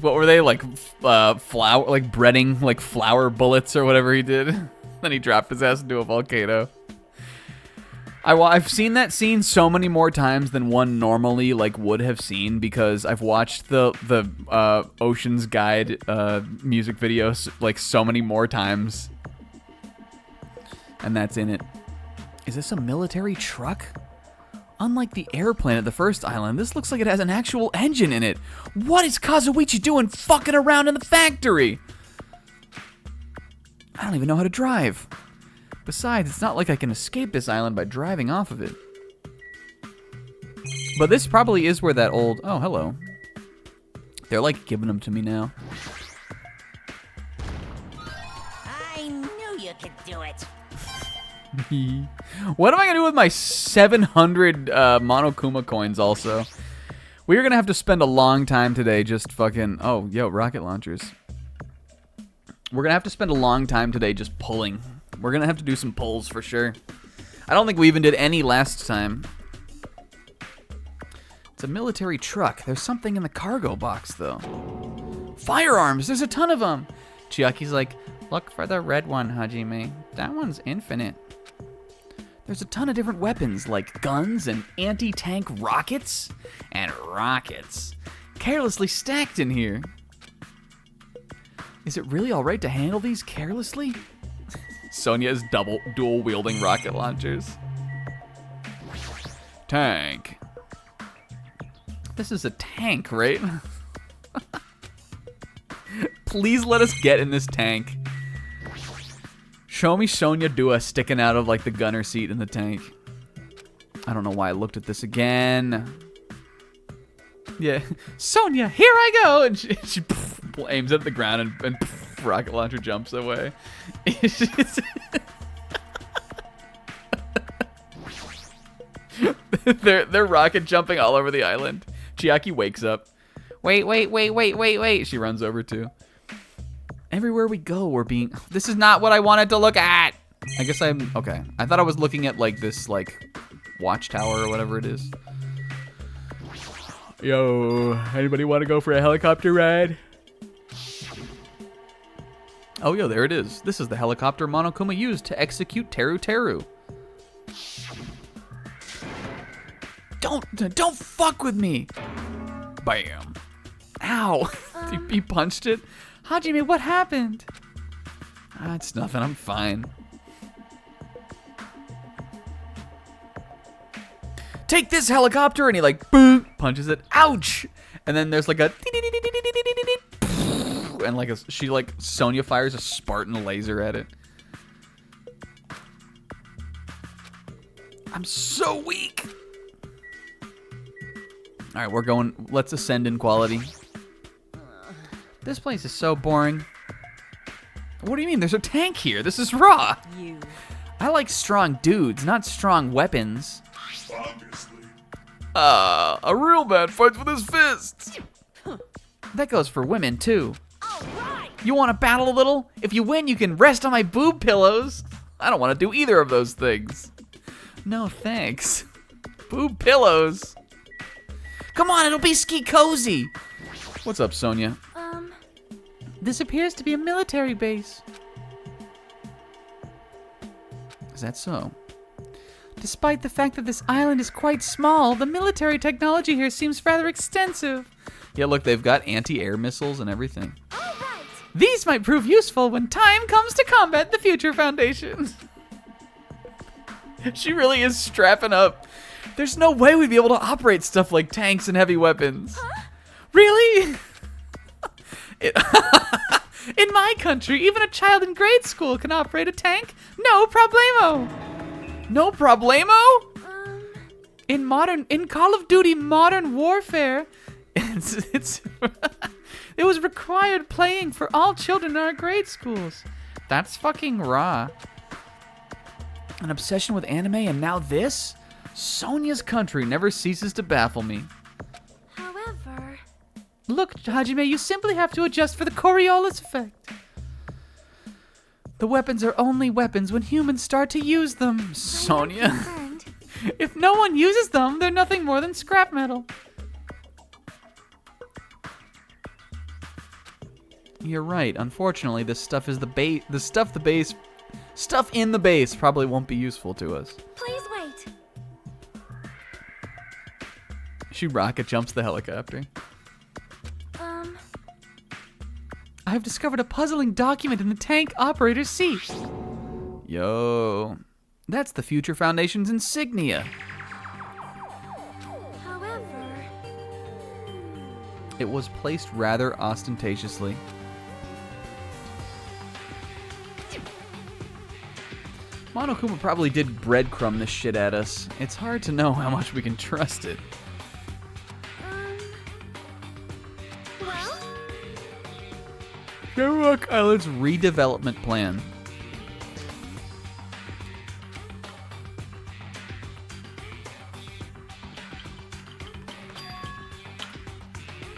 were they? Like, flour, like breading, like flour bullets or whatever he did? Then he dropped his ass into a volcano. I've seen that scene so many more times than one normally like would have seen because I've watched the Ocean's Guide music videos like so many more times, and that's in it. Is this a military truck? Unlike the airplane at the first island, this looks like it has an actual engine in it. What is Kazuichi doing fucking around in the factory? I don't even know how to drive. Besides, it's not like I can escape this island by driving off of it. But this probably is where that old... Oh, hello. They're like giving them to me now. I knew you could do it. What am I gonna do with my 700 Monokuma coins also? We're gonna have to spend a long time today just fucking... Oh, yo, rocket launchers. We're gonna have to spend a long time today just pulling. We're gonna have to do some pulls for sure. I don't think we even did any last time. It's a military truck. There's something in the cargo box, though. Firearms! There's a ton of them! Chiaki's like, look for the red one, Hajime. That one's infinite. There's a ton of different weapons, like guns and anti-tank rockets. And rockets. Carelessly stacked in here. Is it really alright to handle these carelessly? Sonya is dual-wielding rocket launchers. Tank. This is a tank, right? Please let us get in this tank. Show me Sonya Dua sticking out of like the gunner seat in the tank. I don't know why I looked at this again. Yeah, Sonya, here I go! And she aims at the ground and rocket launcher jumps away. They're rocket jumping all over the island. Chiaki wakes up. Wait. She runs over too. Everywhere we go, we're being... This is not what I wanted to look at! I guess I'm... Okay. I thought I was looking at, like, this, like, watchtower or whatever it is. Yo, anybody want to go for a helicopter ride? Oh, yo, there it is. This is the helicopter Monokuma used to execute Teru Teru. Don't fuck with me! Bam. Ow. He punched it. Hajime, what happened? It's nothing. I'm fine. Take this helicopter, and he like boom punches it. Ouch! And then there's like a and like Sonya fires a Spartan laser at it. I'm so weak. All right, we're going. Let's ascend in quality. This place is so boring. What do you mean? There's a tank here. This is raw. I like strong dudes, not strong weapons. Obviously. A real man fights with his fists. That goes for women, too. You want to battle a little? If you win, you can rest on my boob pillows. I don't want to do either of those things. No, thanks. Boob pillows. Come on, it'll be ski cozy. What's up, Sonya? This appears to be a military base. Is that so? Despite the fact that this island is quite small, the military technology here seems rather extensive. Yeah, look, they've got anti-air missiles and everything. These might prove useful when time comes to combat the Future Foundation. She really is strapping up. There's no way we'd be able to operate stuff like tanks and heavy weapons. Huh? Really? In my country, even a child in grade school can operate a tank. No problemo. No problemo? In Call of Duty Modern Warfare, it was required playing for all children in our grade schools. That's fucking raw. An obsession with anime and now this? Sonya's country never ceases to baffle me. However... Look, Hajime, you simply have to adjust for the Coriolis effect. The weapons are only weapons when humans start to use them. Sonya. If no one uses them, they're nothing more than scrap metal. You're right. Unfortunately, this stuff is stuff in the base probably won't be useful to us. Please wait. She rocket jumps the helicopter. I have discovered a puzzling document in the tank operator's seat. Yo, that's the Future Foundation's insignia. However... It was placed rather ostentatiously. Monokuma probably did breadcrumb this shit at us. It's hard to know how much we can trust it. Jabberwock Island's redevelopment plan.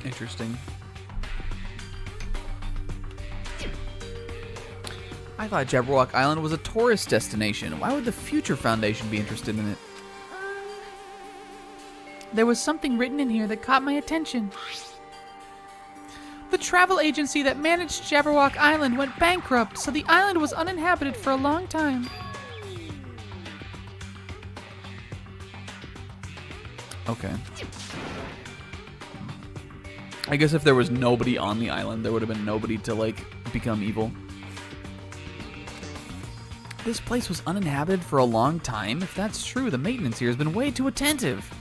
Interesting. I thought Jabberwock Island was a tourist destination. Why would the Future Foundation be interested in it? There was something written in here that caught my attention. The travel agency that managed Jabberwock Island went bankrupt, so the island was uninhabited for a long time. Okay. I guess if there was nobody on the island, there would have been nobody to, like, become evil. This place was uninhabited for a long time. If that's true, the maintenance here has been way too attentive.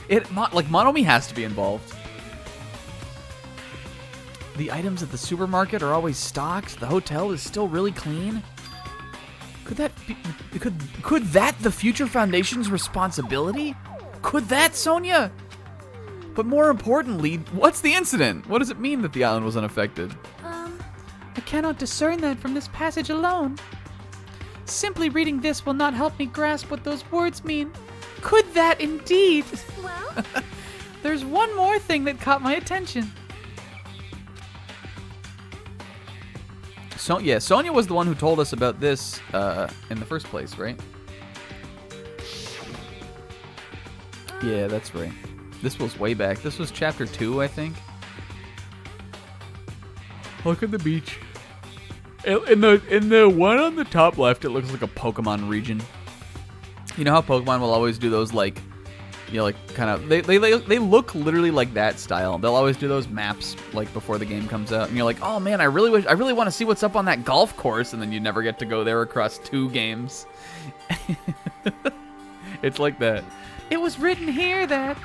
Like, Monomi has to be involved. The items at the supermarket are always stocked. The hotel is still really clean. Could that be... Could that the Future Foundation's responsibility? Could that, Sonia? But more importantly, what's the incident? What does it mean that the island was unaffected? I cannot discern that from this passage alone. Simply reading this will not help me grasp what those words mean. Could that indeed? Well, There's one more thing that caught my attention. So, yeah, Sonia was the one who told us about this in the first place, right? Yeah, that's right. This was way back. This was chapter 2, I think. Look at the beach. In the one on the top left, it looks like a Pokemon region. You know how Pokemon will always do those, like, you know, like, kind of... They look literally like that style. They'll always do those maps, like, before the game comes out. And you're like, oh, man, I really want to see what's up on that golf course. And then you never get to go there across 2 games. It's like that. It was written here that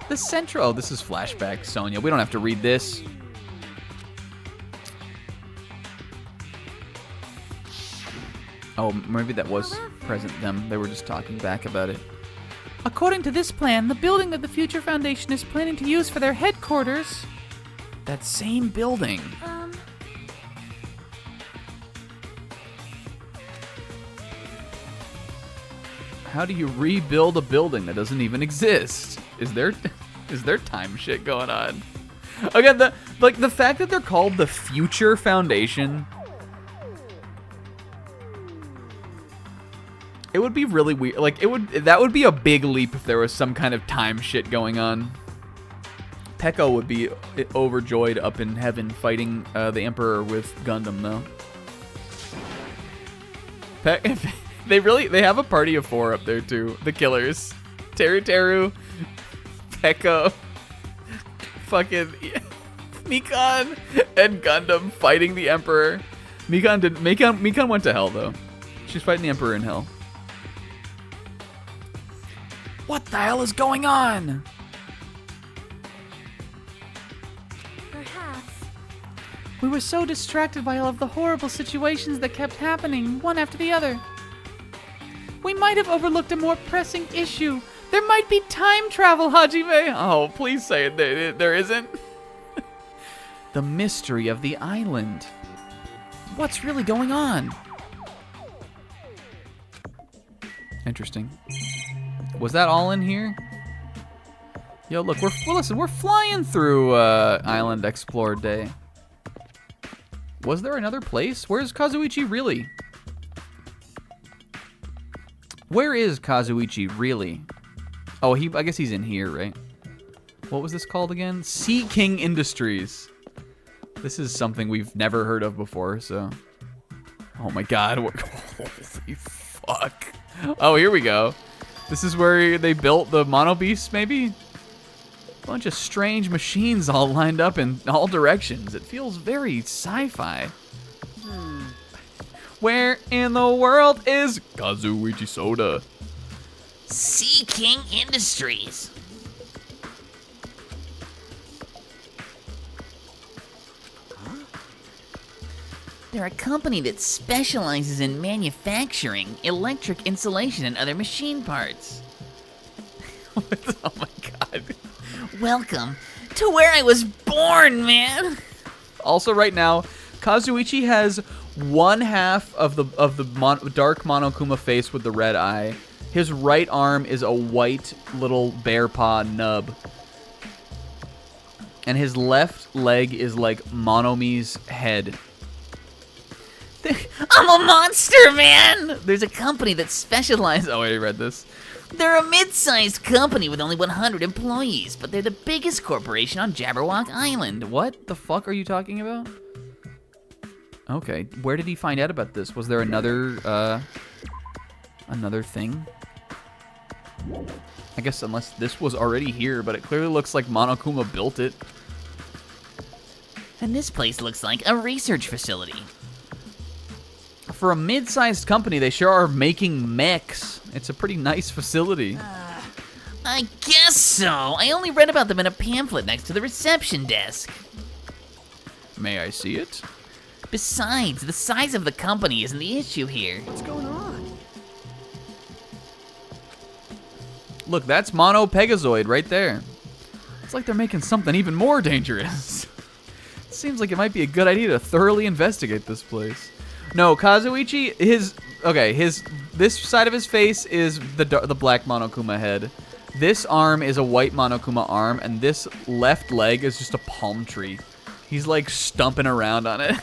The central... Oh, this is flashback, Sonia. We don't have to read this. Oh, maybe that was present them. They were just talking back about it. according to this plan, the building that the Future Foundation is planning to use for their headquarters... That same building. How do you rebuild a building that doesn't even exist? Is there time shit going on? Again, the fact that they're called the Future Foundation. It would be really weird. Like that would be a big leap if there was some kind of time shit going on. Pekko would be overjoyed up in heaven fighting the Emperor with Gundam though. They have a party of 4 up there too. The killers. Teru, Pekko, fucking Mikan, and Gundam fighting the Emperor. Mikan went to hell though. She's fighting the Emperor in hell. What the hell is going on? Perhaps. We were so distracted by all of the horrible situations that kept happening, one after the other. We might have overlooked a more pressing issue. There might be time travel, Hajime. Oh, please say it. There isn't. The mystery of the island. What's really going on? Interesting. Was that all in here? Yo, look, we're flying through Island Explorer Day. Was there another place? Where's Kazuichi really? Where is Kazuichi really? Oh, I guess he's in here, right? What was this called again? Sea King Industries. This is something we've never heard of before, so... Oh my god. Holy fuck. Oh, here we go. This is where they built the Mono Beasts, maybe? Bunch of strange machines all lined up in all directions. It feels very sci-fi. Where in the world is Kazuichi Soda? Sea King Industries. They're a company that specializes in manufacturing electric insulation and other machine parts. Oh my god. Welcome to where I was born, man. Also right now, Kazuichi has one half of the dark Monokuma face with the red eye. His right arm is a white little bear paw nub. And his left leg is like Monomi's head. I'm a monster, man! There's a company that specializes... Oh, I already read this. They're a mid-sized company with only 100 employees, but they're the biggest corporation on Jabberwock Island. What the fuck are you talking about? Okay, where did he find out about this? Was there another thing? I guess unless this was already here, but it clearly looks like Monokuma built it. And this place looks like a research facility. For a mid-sized company, they sure are making mechs. It's a pretty nice facility. I guess so. I only read about them in a pamphlet next to the reception desk. May I see it? Besides, the size of the company isn't the issue here. What's going on? Look, that's Mono Pegazoid right there. It's like they're making something even more dangerous. It seems like it might be a good idea to thoroughly investigate this place. No, Kazuichi, this side of his face is the black Monokuma head. This arm is a white Monokuma arm, and this left leg is just a palm tree. He's like stumping around on it.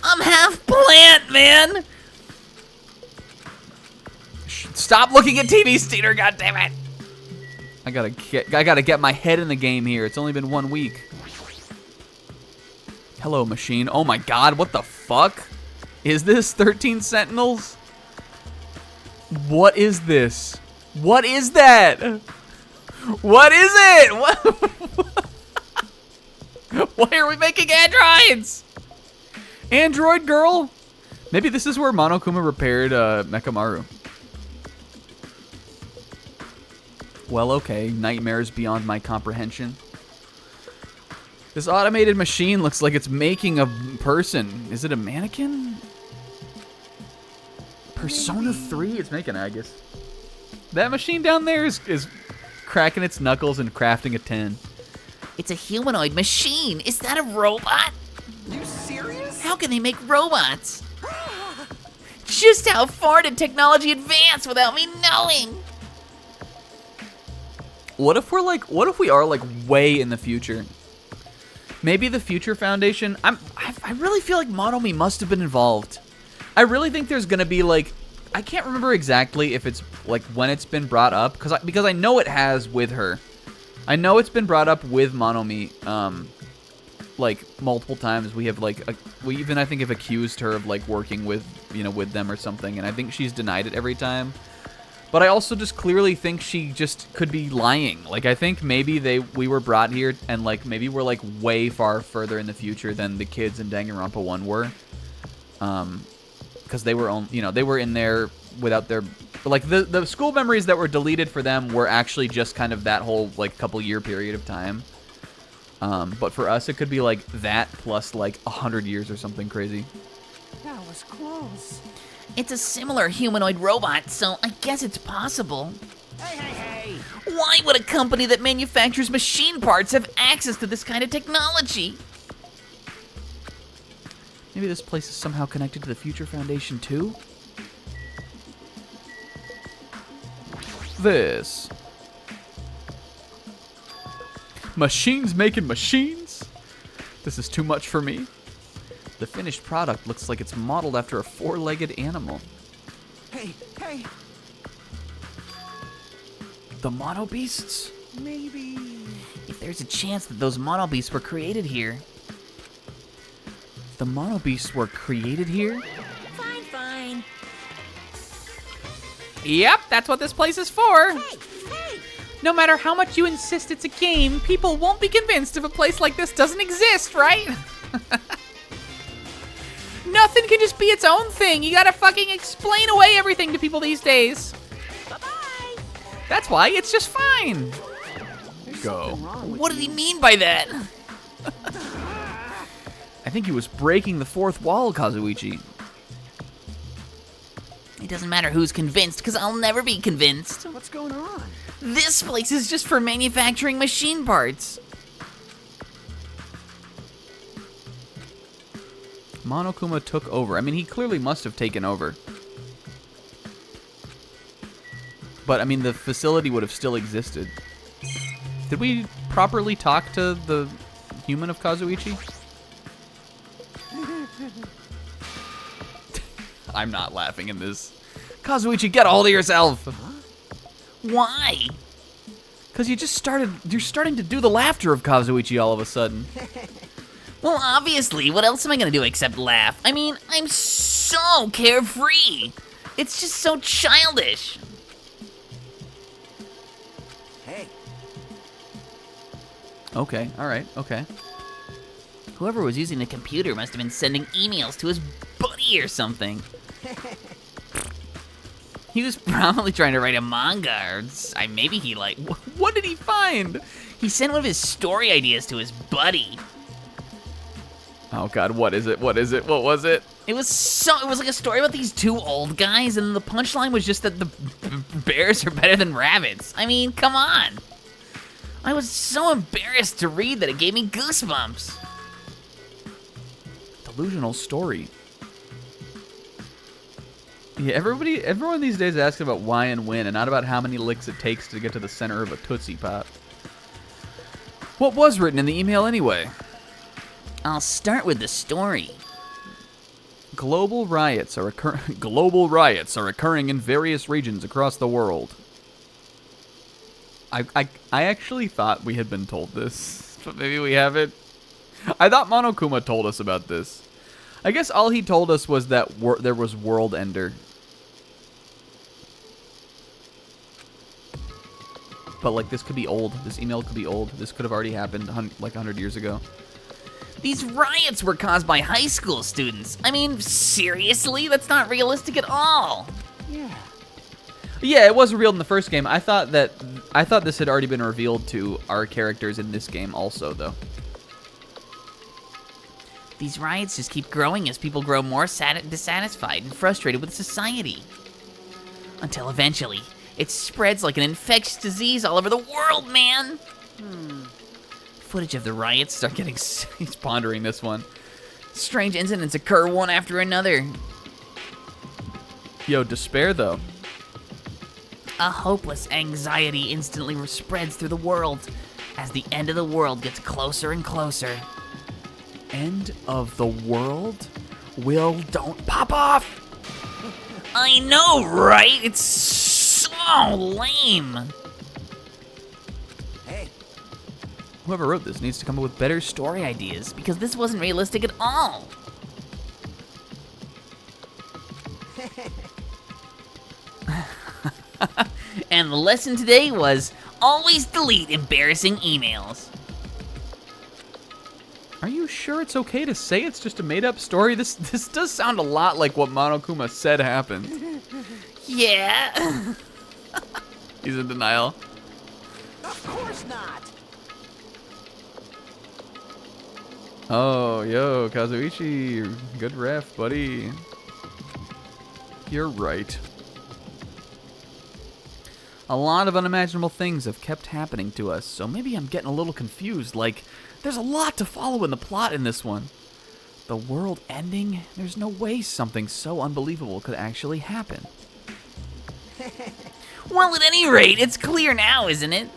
I'm half plant, man! Stop looking at TV, Steiner, goddammit! I gotta get my head in the game here. It's only been 1 week. Hello, machine. Oh my god, what the fuck? Is this 13 Sentinels? What is this? What is that? What is it? What? Why are we making androids? Android girl? Maybe this is where Monokuma repaired Mekamaru. Well, okay. Nightmares beyond my comprehension. This automated machine looks like it's making a person. Is it a mannequin? Persona 3? It's making Agus. That machine down there is cracking its knuckles and crafting a 10. It's a humanoid machine. Is that a robot? You serious? How can they make robots? Just how far did technology advance without me knowing? What if we are like way in the future? Maybe the Future Foundation. I really feel like Monomi must have been involved. I really think there's gonna be like, I can't remember exactly if it's like when it's been brought up because I know it has with her. I know it's been brought up with Monomi, like multiple times. We have like we even I think have accused her of like working with with them or something, and I think she's denied it every time. But I also just clearly think she just could be lying. Like, I think maybe we were brought here and, like, maybe we're, like, way further in the future than the kids in Danganronpa 1 were. Because they were, they were in there without their... Like, the school memories that were deleted for them were actually just kind of that whole, like, couple-year period of time. But for us, it could be, like, that plus, like, 100 years or something crazy. That was close. It's a similar humanoid robot, so I guess it's possible. Hey! Why would a company that manufactures machine parts have access to this kind of technology? Maybe this place is somehow connected to the Future Foundation too? This. Machines making machines? This is too much for me. The finished product looks like it's modeled after a four-legged animal. Hey! The Mono Beasts? Maybe... If there's a chance that those mono beasts were created here. The Mono Beasts were created here? Fine. Yep, that's what this place is for. Hey! No matter how much you insist it's a game, people won't be convinced if a place like this doesn't exist, right? Nothing can just be its own thing. You gotta fucking explain away everything to people these days. Bye-bye! That's why it's just fine. Go. What did he mean by that? I think he was breaking the fourth wall, Kazuichi. It doesn't matter who's convinced, because I'll never be convinced. What's going on? This place is just for manufacturing machine parts. Monokuma took over. I mean, he clearly must have taken over. But, I mean, the facility would have still existed. Did we properly talk to the human of Kazuichi? I'm not laughing in this. Kazuichi, get a hold of yourself! Why? Because you're starting to do the laughter of Kazuichi all of a sudden. Well, obviously, what else am I gonna do except laugh? I mean, I'm so carefree. It's just so childish. Hey, Okay, alright, okay. Whoever was using the computer must have been sending emails to his buddy or something. He was probably trying to write a manga, or maybe he like... What did he find? He sent one of his story ideas to his buddy. Oh god, what is it? What is it? What was it? It was like a story about these two old guys, and the punchline was just that the bears are better than rabbits. I mean, come on. I was so embarrassed to read that it gave me goosebumps. Delusional story. Yeah, everyone these days asks about why and when, and not about how many licks it takes to get to the center of a Tootsie Pop. What was written in the email anyway? I'll start with the story. Global riots are occurring in various regions across the world. I actually thought we had been told this, but maybe we haven't. I thought Monokuma told us about this. I guess all he told us was that there was World Ender. But, like, this could be old. This email could be old. This could have already happened, like, 100 years ago. These riots were caused by high school students. I mean, seriously? That's not realistic at all. Yeah, it was revealed in the first game. I thought this had already been revealed to our characters in this game also, though. These riots just keep growing as people grow more dissatisfied and frustrated with society. Until eventually, it spreads like an infectious disease all over the world, man. Footage of the riots start getting... He's pondering this one. Strange incidents occur one after another. Yo, despair, though. A hopeless anxiety instantly spreads through the world as the end of the world gets closer and closer. End of the world? Will, don't pop off! I know, right? It's so lame. hey, Whoever wrote this needs to come up with better story Ideas, because this wasn't realistic at all. And the lesson today was always delete embarrassing emails. Are you sure it's okay to say it's just a made-up story? This does sound a lot like what Monokuma said happened. Yeah. He's in denial. of course not. Oh, yo, Kazuichi, good ref, buddy. You're right. A lot of unimaginable things have kept happening to us, so maybe I'm getting a little confused. Like, there's a lot to follow in the plot in this one. The world ending? There's no way something so unbelievable could actually happen. Well, at any rate, it's clear now, isn't it?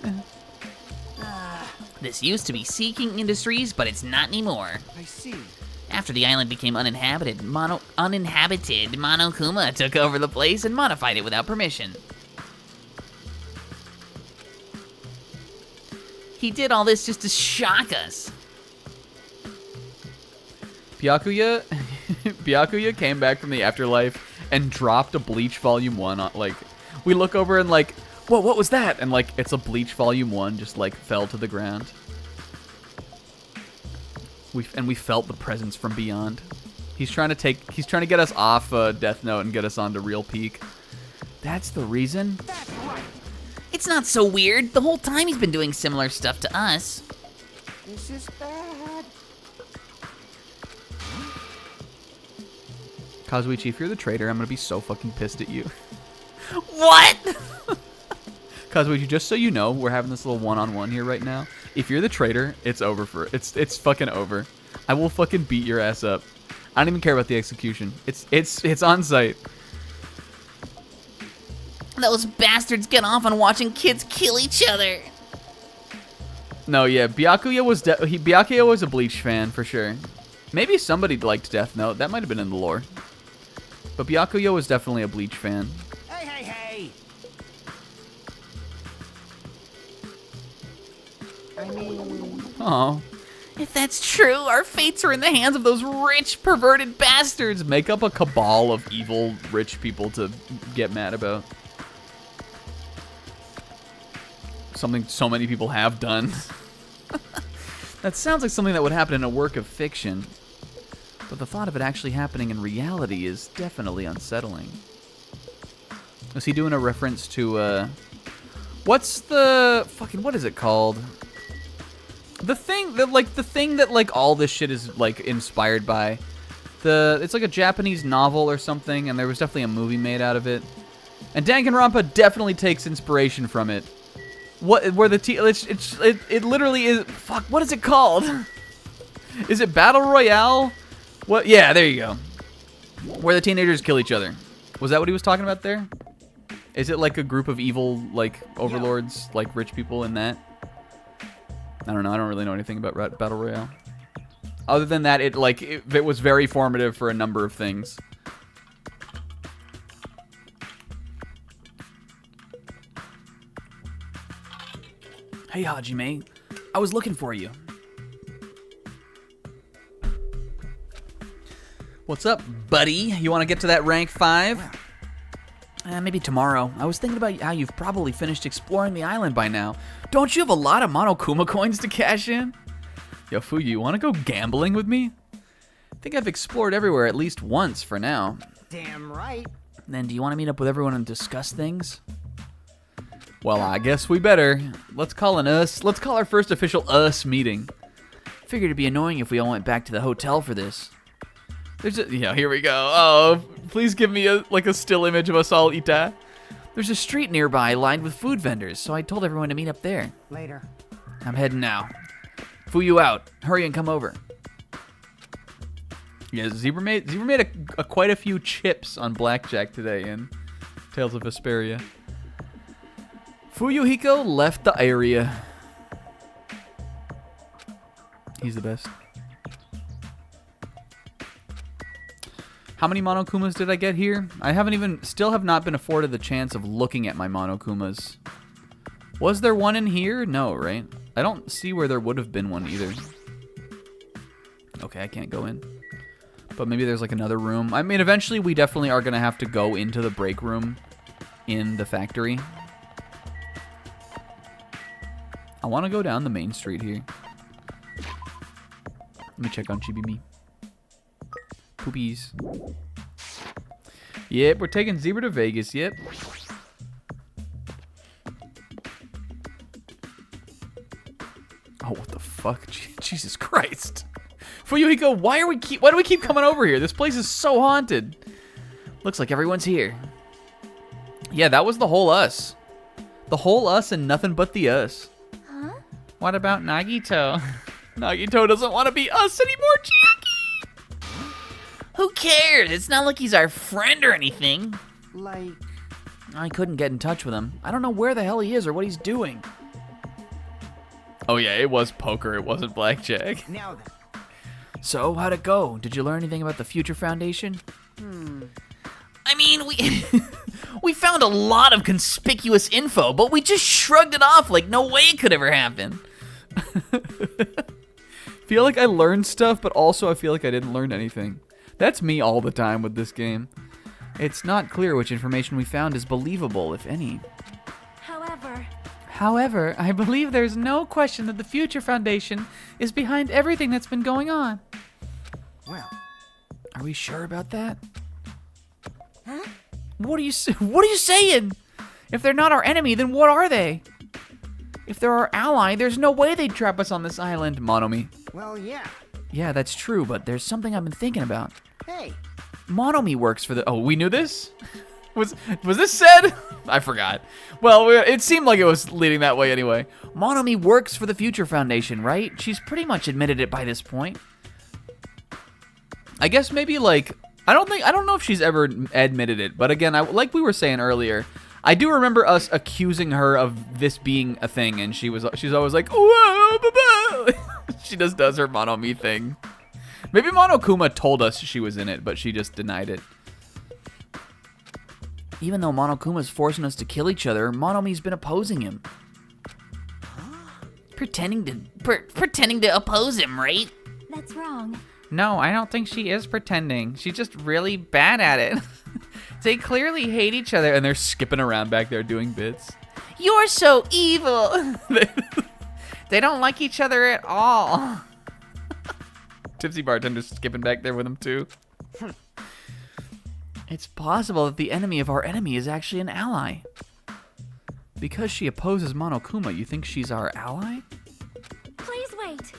This used to be Sea King Industries, but it's not anymore. I see. After the island became uninhabited, Monokuma took over the place and modified it without permission. He did all this just to shock us. Byakuya came back from the afterlife and dropped a Bleach Volume 1 on, like, we look over and like, whoa, what was that? And like, it's a Bleach Volume 1 just like fell to the ground. We felt the presence from beyond. He's trying to get us off Death Note and get us onto Real Peak. That's the reason? It's not so weird. The whole time he's been doing similar stuff to us. This is bad. Kazuichi, if you're the traitor, I'm gonna be so fucking pissed at you. What? Kazuichi, just so you know, we're having this little one-on-one here right now. If you're the traitor, it's over it's fucking over. I will fucking beat your ass up. I don't even care about the execution. It's on site. Those bastards get off on watching kids kill each other. No, yeah, Byakuya was a Bleach fan for sure. Maybe somebody liked Death Note. That might have been in the lore. But Byakuya was definitely a Bleach fan. Hey, hey, hey! I mean... Oh. If that's true, our fates are in the hands of those rich, perverted bastards. Make up a cabal of evil rich people to get mad about. Something so many people have done. That sounds like something that would happen in a work of fiction. But the thought of it actually happening in reality is definitely unsettling. Was he doing a reference to, what's the... what is it called? The thing that all this shit is, like, inspired by. It's like a Japanese novel or something, and there was definitely a movie made out of it. And Danganronpa definitely takes inspiration from it. It literally is... Fuck, what is it called? Is it Battle Royale? What? Yeah, there you go. Where the teenagers kill each other. Was that what he was talking about there? Is it like a group of evil, like, overlords, like rich people in that? I don't know. I don't really know anything about Battle Royale. Other than that, it was very formative for a number of things. Hey, Hajime. I was looking for you. What's up, buddy? You want to get to that rank 5? Maybe tomorrow. I was thinking about how you've probably finished exploring the island by now. Don't you have a lot of Monokuma coins to cash in? Yo, Fuyu, you want to go gambling with me? I think I've explored everywhere at least once for now. Damn right. Then do you want to meet up with everyone and discuss things? Well, I guess we better. Let's call our first official us meeting. Figured it'd be annoying if we all went back to the hotel for this. Here we go. Oh, please give me a still image of us all, Ita. There's a street nearby lined with food vendors, so I told everyone to meet up there. Later. I'm heading now. Fuyu out. Hurry and come over. Yeah, Zebra made quite a few chips on blackjack today in Tales of Vesperia. Fuyuhiko left the area. He's the best. How many Monokumas did I get here? I still have not been afforded the chance of looking at my Monokumas. Was there one in here? No, right? I don't see where there would have been one either. Okay, I can't go in. But maybe there's like another room. I mean, eventually we definitely are going to have to go into the break room in the factory. I want to go down the main street here. Let me check on Chibimi. Poopies. Yep, we're taking Zebra to Vegas, yep. Oh, what the fuck? Jesus Christ. Fuyuhiko, why do we keep coming over here? This place is so haunted. Looks like everyone's here. Yeah, that was the whole us. The whole us and nothing but the us. Huh? What about Nagito? Nagito doesn't want to be us anymore, Chiaki. Who cares? It's not like he's our friend or anything. Like... I couldn't get in touch with him. I don't know where the hell he is or what he's doing. Oh yeah, it was poker. It wasn't blackjack. Now then. So, how'd it go? Did you learn anything about the Future Foundation? I mean, we found a lot of conspicuous info, but we just shrugged it off like no way it could ever happen. Feel like I learned stuff, but also I feel like I didn't learn anything. That's me all the time with this game. It's not clear which information we found is believable, if any. However, I believe there's no question that the Future Foundation is behind everything that's been going on. Well. Are we sure about that? Huh? What are you saying? If they're not our enemy, then what are they? If they're our ally, there's no way they'd trap us on this island, Monomi. Well, yeah. Yeah, that's true, but there's something I've been thinking about. Hey. Monomi works for the... Oh, we knew this? Was this said? I forgot. Well, it seemed like it was leading that way anyway. Monomi works for the Future Foundation, right? She's pretty much admitted it by this point. I guess maybe like I don't know if she's ever admitted it, but again, like we were saying earlier, I do remember us accusing her of this being a thing, and she's always like, whoa, she just does her Monomi thing. Maybe Monokuma told us she was in it, but she just denied it. Even though Monokuma's forcing us to kill each other, Monomi's been opposing him. Pretending to oppose him, right? That's wrong. No, I don't think she is pretending. She's just really bad at it. They clearly hate each other. And they're skipping around back there doing bits. You're so evil. They don't like each other at all. Tipsy bartender's skipping back there with them too. It's possible that the enemy of our enemy is actually an ally. Because she opposes Monokuma, you think she's our ally? Please wait.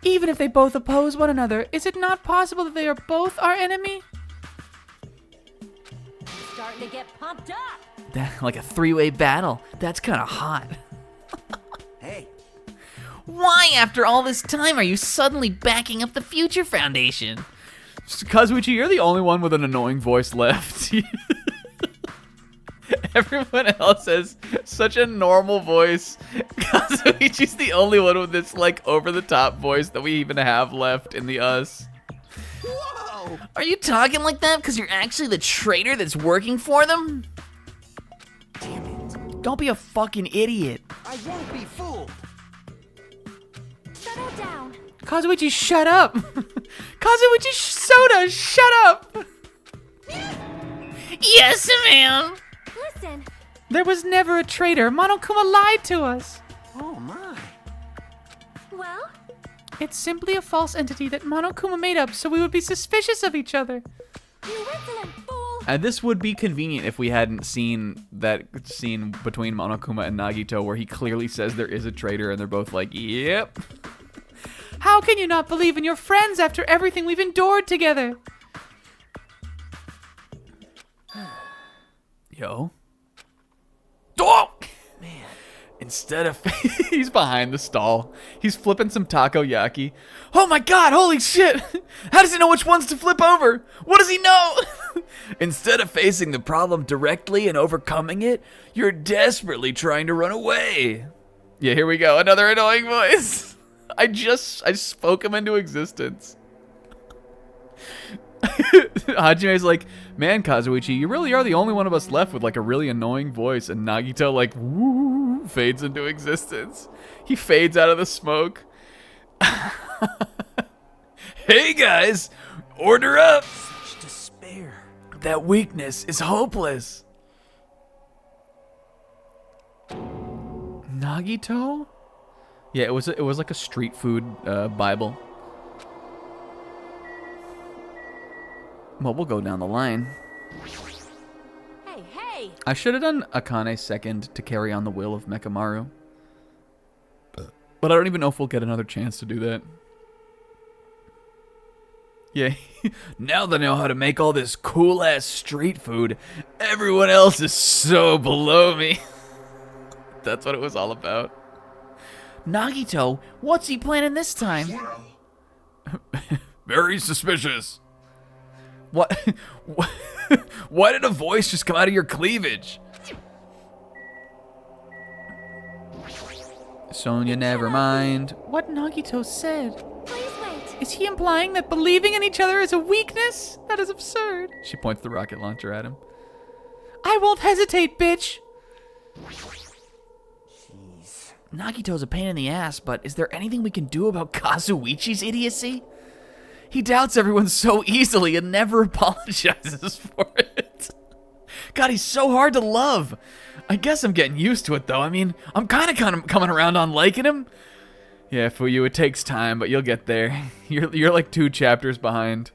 Even if they both oppose one another, is it not possible that they are both our enemy? Starting to get pumped up. That, like a three-way battle. That's kind of hot. Hey, Why, after all this time, are you suddenly backing up the Future Foundation? Kazuichi, you're the only one with an annoying voice left. Everyone else has such a normal voice. Kazuichi's the only one with this like over-the-top voice that we even have left in the us. whoa! Are you talking like that because you're actually the traitor that's working for them? Damn it! Don't be a fucking idiot. I won't be fooled. Settle down. Kazuichi, shut up! Kazuichi Soda, shut up! Yes, ma'am. Listen. There was never a traitor. Monokuma lied to us. Oh my! Well, It's simply a false entity that Monokuma made up so we would be suspicious of each other. you insolent fool. And this would be convenient if we hadn't seen that scene between Monokuma and Nagito where he clearly says there is a traitor and they're both like, yep. How can you not believe in your friends after everything we've endured together? Yo. Oh! Man. Instead of... He's behind the stall. He's flipping some takoyaki. Oh my god, holy shit! How does he know which ones to flip over? What does he know? Instead of facing the problem directly and overcoming it, you're desperately trying to run away. Yeah, here we go. Another annoying voice. I spoke him into existence. Hajime's like, man, Kazuichi, you really are the only one of us left with like a really annoying voice. And Nagito like, woo, fades into existence. He fades out of the smoke. Hey guys, order up. Such despair. That weakness is hopeless. Nagito? Yeah, it was like a street food Bible. Well, we'll go down the line. Hey, hey. I should have done Akane second to carry on the will of Mekamaru. But I don't even know if we'll get another chance to do that. Yeah, now that I know how to make all this cool-ass street food, everyone else is so below me. That's what it was all about. Nagito, what's he planning this time? Well, Very suspicious. What? Why did a voice just come out of your cleavage? Sonya, never mind. What Nagito said. Please wait. Is he implying that believing in each other is a weakness? That is absurd. She points the rocket launcher at him. I won't hesitate, bitch. Jeez. Nagito's a pain in the ass, but is there anything we can do about Kazuichi's idiocy? He doubts everyone so easily and never apologizes for it. God, he's so hard to love. I guess I'm getting used to it, though. I mean, I'm kind of coming around on liking him. Yeah, Fuyu, it takes time, but you'll get there. You're like 2 chapters behind.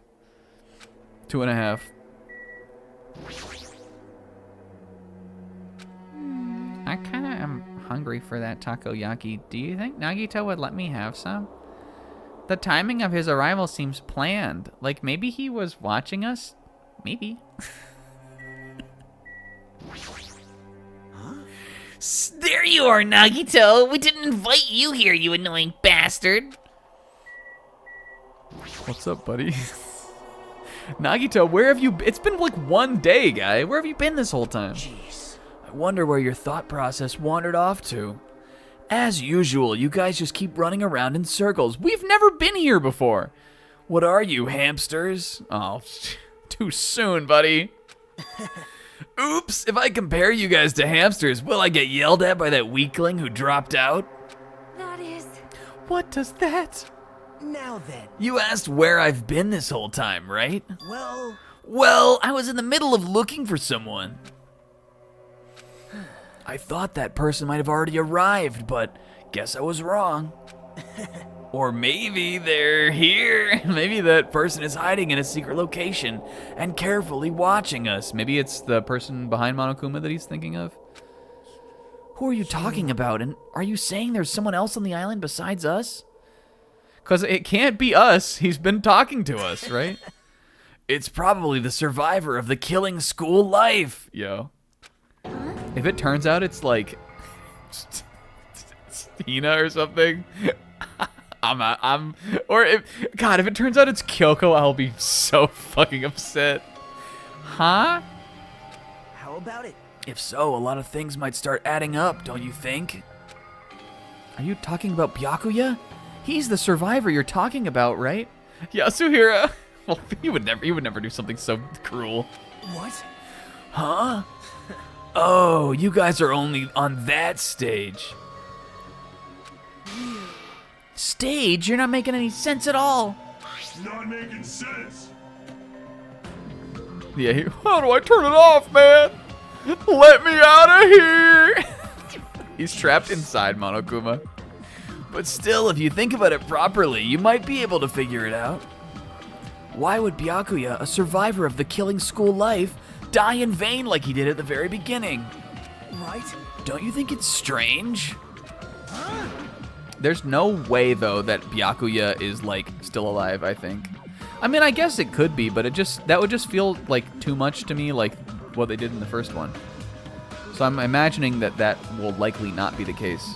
2.5. I kind of am hungry for that takoyaki. Do you think Nagito would let me have some? The timing of his arrival seems planned. Like maybe he was watching us? Maybe. There you are, Nagito. We didn't invite you here, you annoying bastard. What's up, buddy? Nagito, where have you been? It's been like 1 day, guy. Where have you been this whole time? Jeez. I wonder where your thought process wandered off to. As usual, you guys just keep running around in circles. We've never been here before. What are you, hamsters? Oh, too soon, buddy. Oops, if I compare you guys to hamsters, will I get yelled at by that weakling who dropped out? That is. What does that? Now then. You asked where I've been this whole time, right? Well, Well, I was in the middle of looking for someone. I thought that person might have already arrived, but guess I was wrong. Or maybe they're here. Maybe that person is hiding in a secret location and carefully watching us. Maybe it's the person behind Monokuma that he's thinking of. Who are you talking about? And are you saying there's someone else on the island besides us? Because it can't be us. He's been talking to us, right? It's probably the survivor of the killing school life. Yo. If it turns out it's like Tina or something, or if it turns out it's Kyoko, I'll be so fucking upset. Huh? how about it? If so, a lot of things might start adding up, don't you think? Are you talking about Byakuya? He's the survivor you're talking about, right? Yasuhira. Well, he would never do something so cruel. What? Huh? Oh, you guys are only on that stage. Stage? You're not making any sense at all. It's not making sense. Yeah, how do I turn it off, man? Let me out of here! He's trapped inside Monokuma. But still, if you think about it properly, you might be able to figure it out. Why would Byakuya, a survivor of the killing school life, die in vain like he did at the very beginning? Right? Don't you think it's strange? There's no way, though, that Byakuya is, like, still alive, I think. I mean, I guess it could be, but that would just feel, like, too much to me, like what they did in the first one. So I'm imagining that will likely not be the case.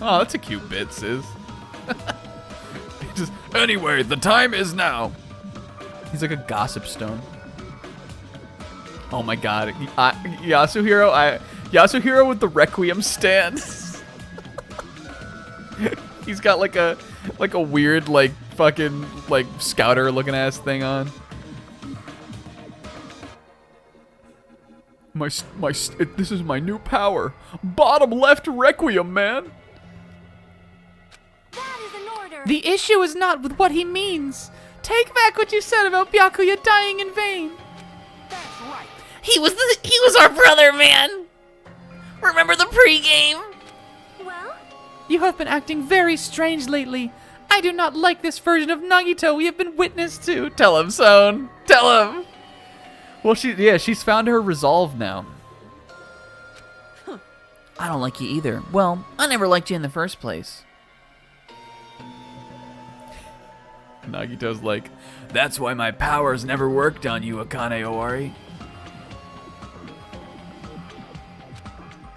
Oh, that's a cute bit, Sis. Anyway, the time is now. He's like a gossip stone. Oh my god. Yasuhiro with the Requiem stand. He's got like a weird like fucking like scouter looking ass thing on. This is my new power. Bottom left Requiem, man. That is an order. The issue is not with what he means. Take back what you said about Byakuya dying in vain. That's right. He was our brother, man. Remember the pregame? Well, You have been acting very strange lately. I do not like this version of Nagito we have been witness to. Tell him, Son. Tell him. Well, she's found her resolve now. I don't like you either. Well, I never liked you in the first place. Nagito's like, That's why my powers never worked on you, Akane Owari.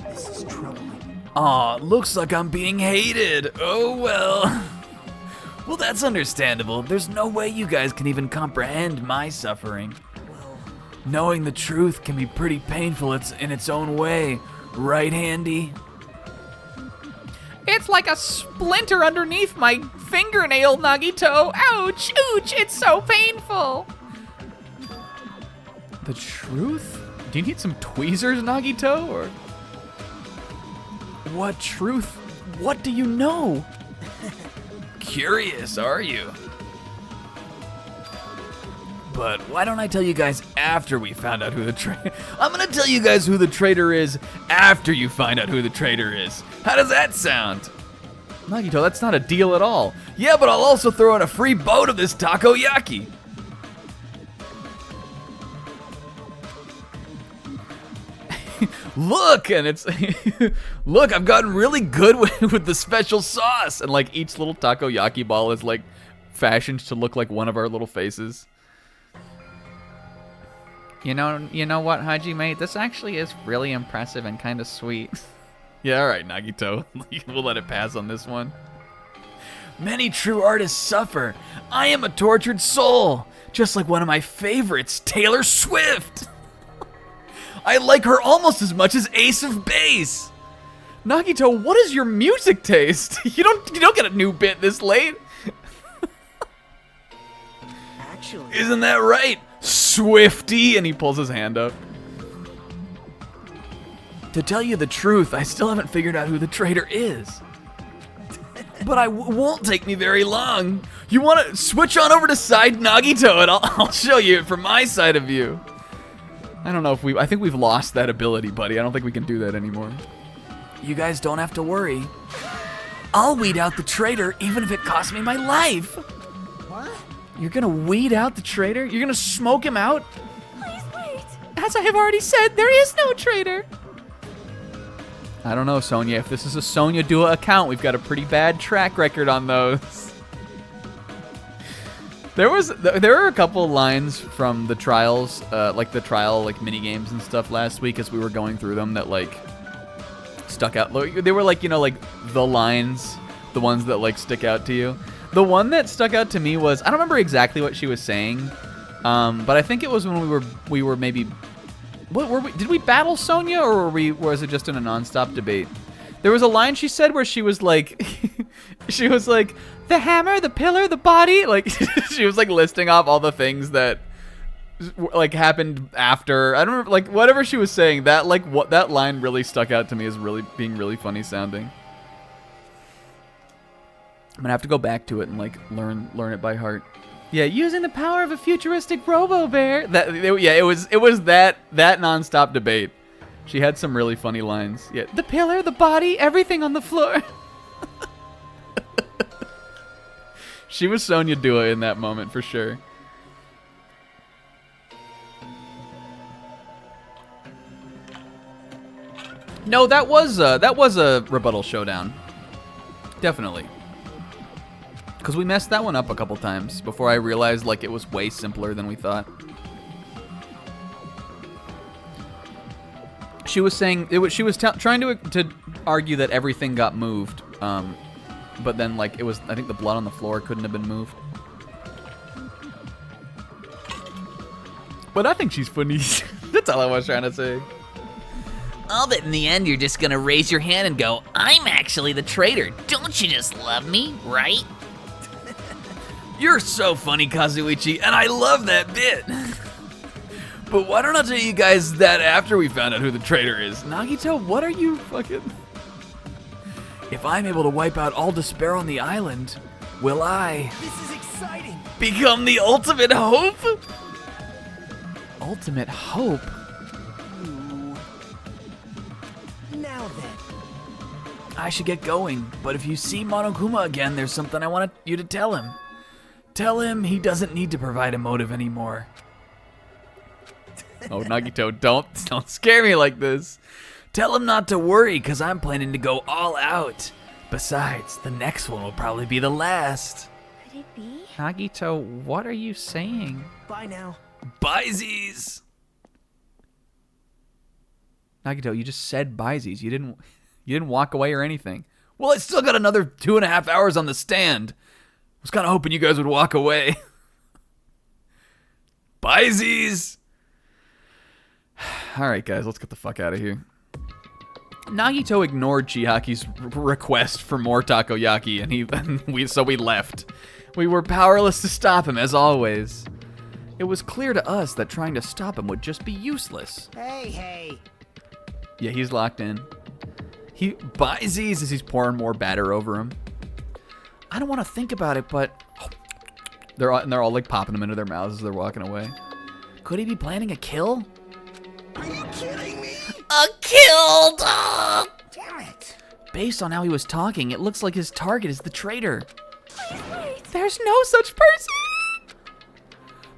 This is troubling. Aw, looks like I'm being hated. Oh well. Well, that's understandable. There's no way you guys can even comprehend my suffering. Knowing the truth can be pretty painful in its own way, right, Handy? It's like a splinter underneath my fingernail, Nagito. Ouch, ouch, it's so painful. the truth? Do you need some tweezers, Nagito, or? What truth? What do you know? Curious, are you? But why don't I tell you guys after we found out who the traitor... I'm gonna tell you guys who the traitor is after you find out who the traitor is. How does that sound? Nagito, that's not a deal at all. Yeah, but I'll also throw in a free boat of this takoyaki. Look, and it's... Look, I've gotten really good with the special sauce. And like each little takoyaki ball is like fashioned to look like one of our little faces. You know what, Haji, mate? This actually is really impressive and kind of sweet. Yeah, all right, Nagito. We'll let it pass on this one. Many true artists suffer. I am a tortured soul, just like one of my favorites, Taylor Swift. I like her almost as much as Ace of Base. Nagito, what is your music taste? You don't get a new bit this late. Actually, Isn't that right, Swifty? And he pulls his hand up. To tell you the truth, I still haven't figured out who the traitor is. But won't take me very long. You want to switch on over to side Nagito and I'll show you it from my side of view. I don't know if I think we've lost that ability, buddy. I don't think we can do that anymore. You guys don't have to worry. I'll weed out the traitor even if it costs me my life. what? You're gonna weed out the traitor? You're gonna smoke him out? Please wait. As I have already said, there is no traitor. I don't know, Sonya. If this is a Sonya Dua account, we've got a pretty bad track record on those. There were a couple lines from the trials, like the trial mini games and stuff last week as we were going through them that stuck out. They were the lines, the ones that stick out to you. The one that stuck out to me was, I don't remember exactly what she was saying, but I think it was when we were maybe. What were we? Did we battle Sonya, or was it just in a nonstop debate? There was a line she said where she was like, the hammer, the pillar, the body. She was listing off all the things that happened after. I don't remember, whatever she was saying. That that line really stuck out to me as being really funny sounding. I'm gonna have to go back to it and learn it by heart. Yeah, using the power of a futuristic Robo-Bear. It was that nonstop debate. She had some really funny lines. Yeah, the pillar, the body, everything on the floor. She was Sonya Dua in that moment for sure. No, that was a rebuttal showdown. Definitely. Because we messed that one up a couple times before I realized it was way simpler than we thought. She was saying she was trying to argue that everything got moved, but then it was, I think the blood on the floor couldn't have been moved. But I think she's funny. That's all I was trying to say. I'll bet in the end you're just gonna raise your hand and go, I'm actually the traitor. Don't you just love me, right? You're so funny, Kazuichi, and I love that bit. But why don't I tell you guys that after we found out who the traitor is? Nagito, what are you fucking... If I'm able to wipe out all despair on the island, will I... This is exciting. become the ultimate hope? Ultimate hope? Now then. I should get going, but if you see Monokuma again, there's something I want you to tell him. Tell him he doesn't need to provide a motive anymore. Oh, Nagito, don't scare me like this. Tell him not to worry, because I'm planning to go all out. Besides, the next one will probably be the last. Could it be? Nagito, what are you saying? Bye now. Byzies! Nagito, you just said byzies. You didn't walk away or anything. Well, I still got another 2.5 hours on the stand. I was kind of hoping you guys would walk away. Byzies! Alright, guys, let's get the fuck out of here. Nagito ignored Chihaki's request for more takoyaki, and so we left. We were powerless to stop him, as always. It was clear to us that trying to stop him would just be useless. Hey. Yeah, he's locked in. He buys these as he's pouring more batter over him. I don't want to think about it, but they're all like popping them into their mouths as they're walking away. Could he be planning a kill? Are you kidding me? A kill dog! Damn it. Based on how he was talking, it looks like his target is the traitor. Please wait. There's no such person!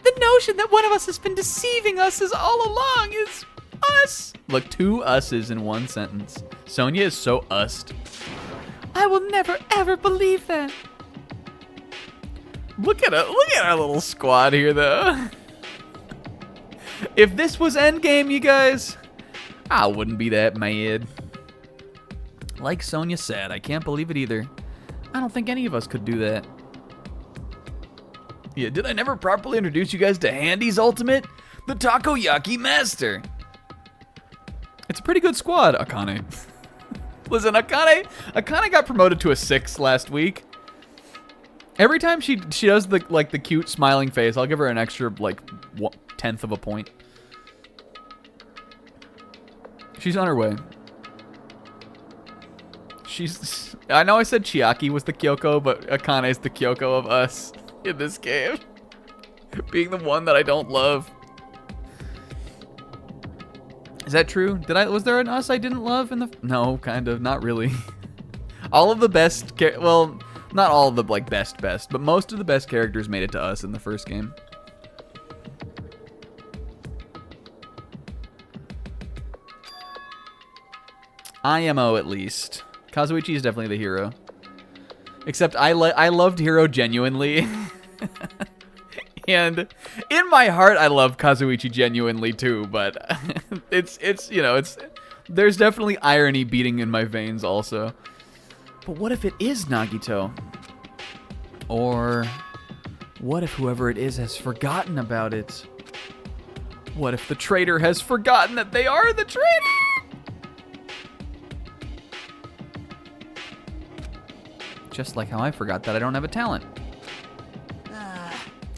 The notion that one of us has been deceiving us all along is us! Look, 2 us's in one sentence. Sonya is so used. I will never ever believe that. Look at our little squad here, though. If this was Endgame, you guys, I wouldn't be that mad. Like Sonya said, I can't believe it either. I don't think any of us could do that. Yeah, did I never properly introduce you guys to Handy's Ultimate? The Takoyaki Master. It's a pretty good squad, Akane. Listen, Akane got promoted to a 6 last week. Every time she does the cute smiling face, I'll give her an extra like 1/10 of a point. She's on her way. I know I said Chiaki was the Kyoko, but Akane is the Kyoko of us in this game. Being the one that I don't love. Is that true? Was there an us I didn't love in the... No, kind of. Not really. All of the best... Well, not all of the, like, best, but most of the best characters made it to us in the first game. IMO, at least. Kazuichi is definitely the hero. Except I loved Hero genuinely. And in my heart, I love Kazuichi genuinely too, but there's definitely irony beating in my veins also. But what if it is Nagito? Or what if whoever it is has forgotten about it? What if the traitor has forgotten that they are the traitor? Just like how I forgot that I don't have a talent.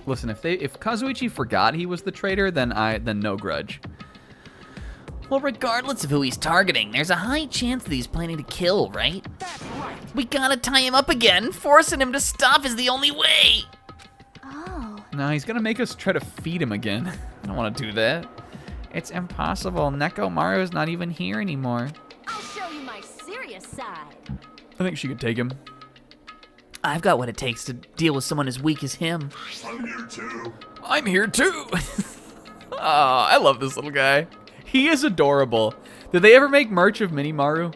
Listen, if Kazuichi forgot he was the traitor, then no grudge. Well, regardless of who he's targeting, there's a high chance that he's planning to kill, right? We gotta tie him up again. Forcing him to stop is the only way. Oh. No, he's gonna make us try to feed him again. I don't want to do that. It's impossible. Nekomaru's not even here anymore. I'll show you my serious side. I think she could take him. I've got what it takes to deal with someone as weak as him. I'm here too. I'm here too. Oh, I love this little guy. He is adorable. Did they ever make merch of Mini Maru?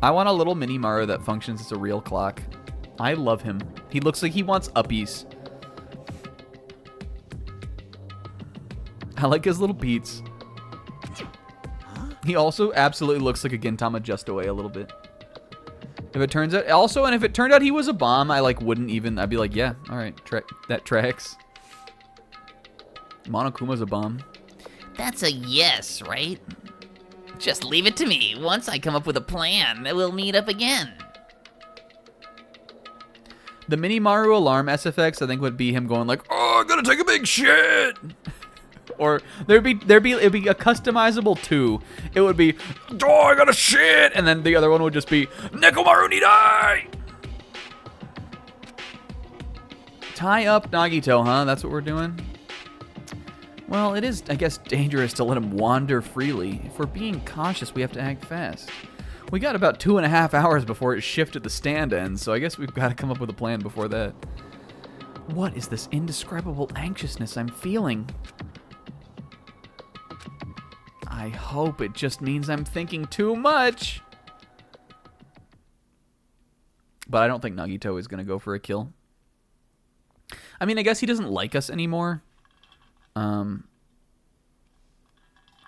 I want a little Mini Maru that functions as a real clock. I love him. He looks like he wants uppies. I like his little beats. He also absolutely looks like a Gintama just away a little bit. If it turns out, also, and if it turned out he was a bomb, I wouldn't even, I'd be like, yeah, all right, that tracks. Monokuma's a bomb. That's a yes, right? Just leave it to me. Once I come up with a plan, we'll meet up again. The Mini Maru alarm SFX, I think, would be him going like, oh, I'm gonna take a big shit. Or it'd be a customizable 2. It would be, oh, I got a shit, and then the other one would just be Nekomaru ni dai. Tie up Nagito, huh? That's what we're doing. Well, it is, I guess, dangerous to let him wander freely. If we're being cautious, we have to act fast. We got about 2.5 hours before it shifted the stand ends, so I guess we've got to come up with a plan before that. What is this indescribable anxiousness I'm feeling? I hope it just means I'm thinking too much. But I don't think Nagito is going to go for a kill. I mean, I guess he doesn't like us anymore. I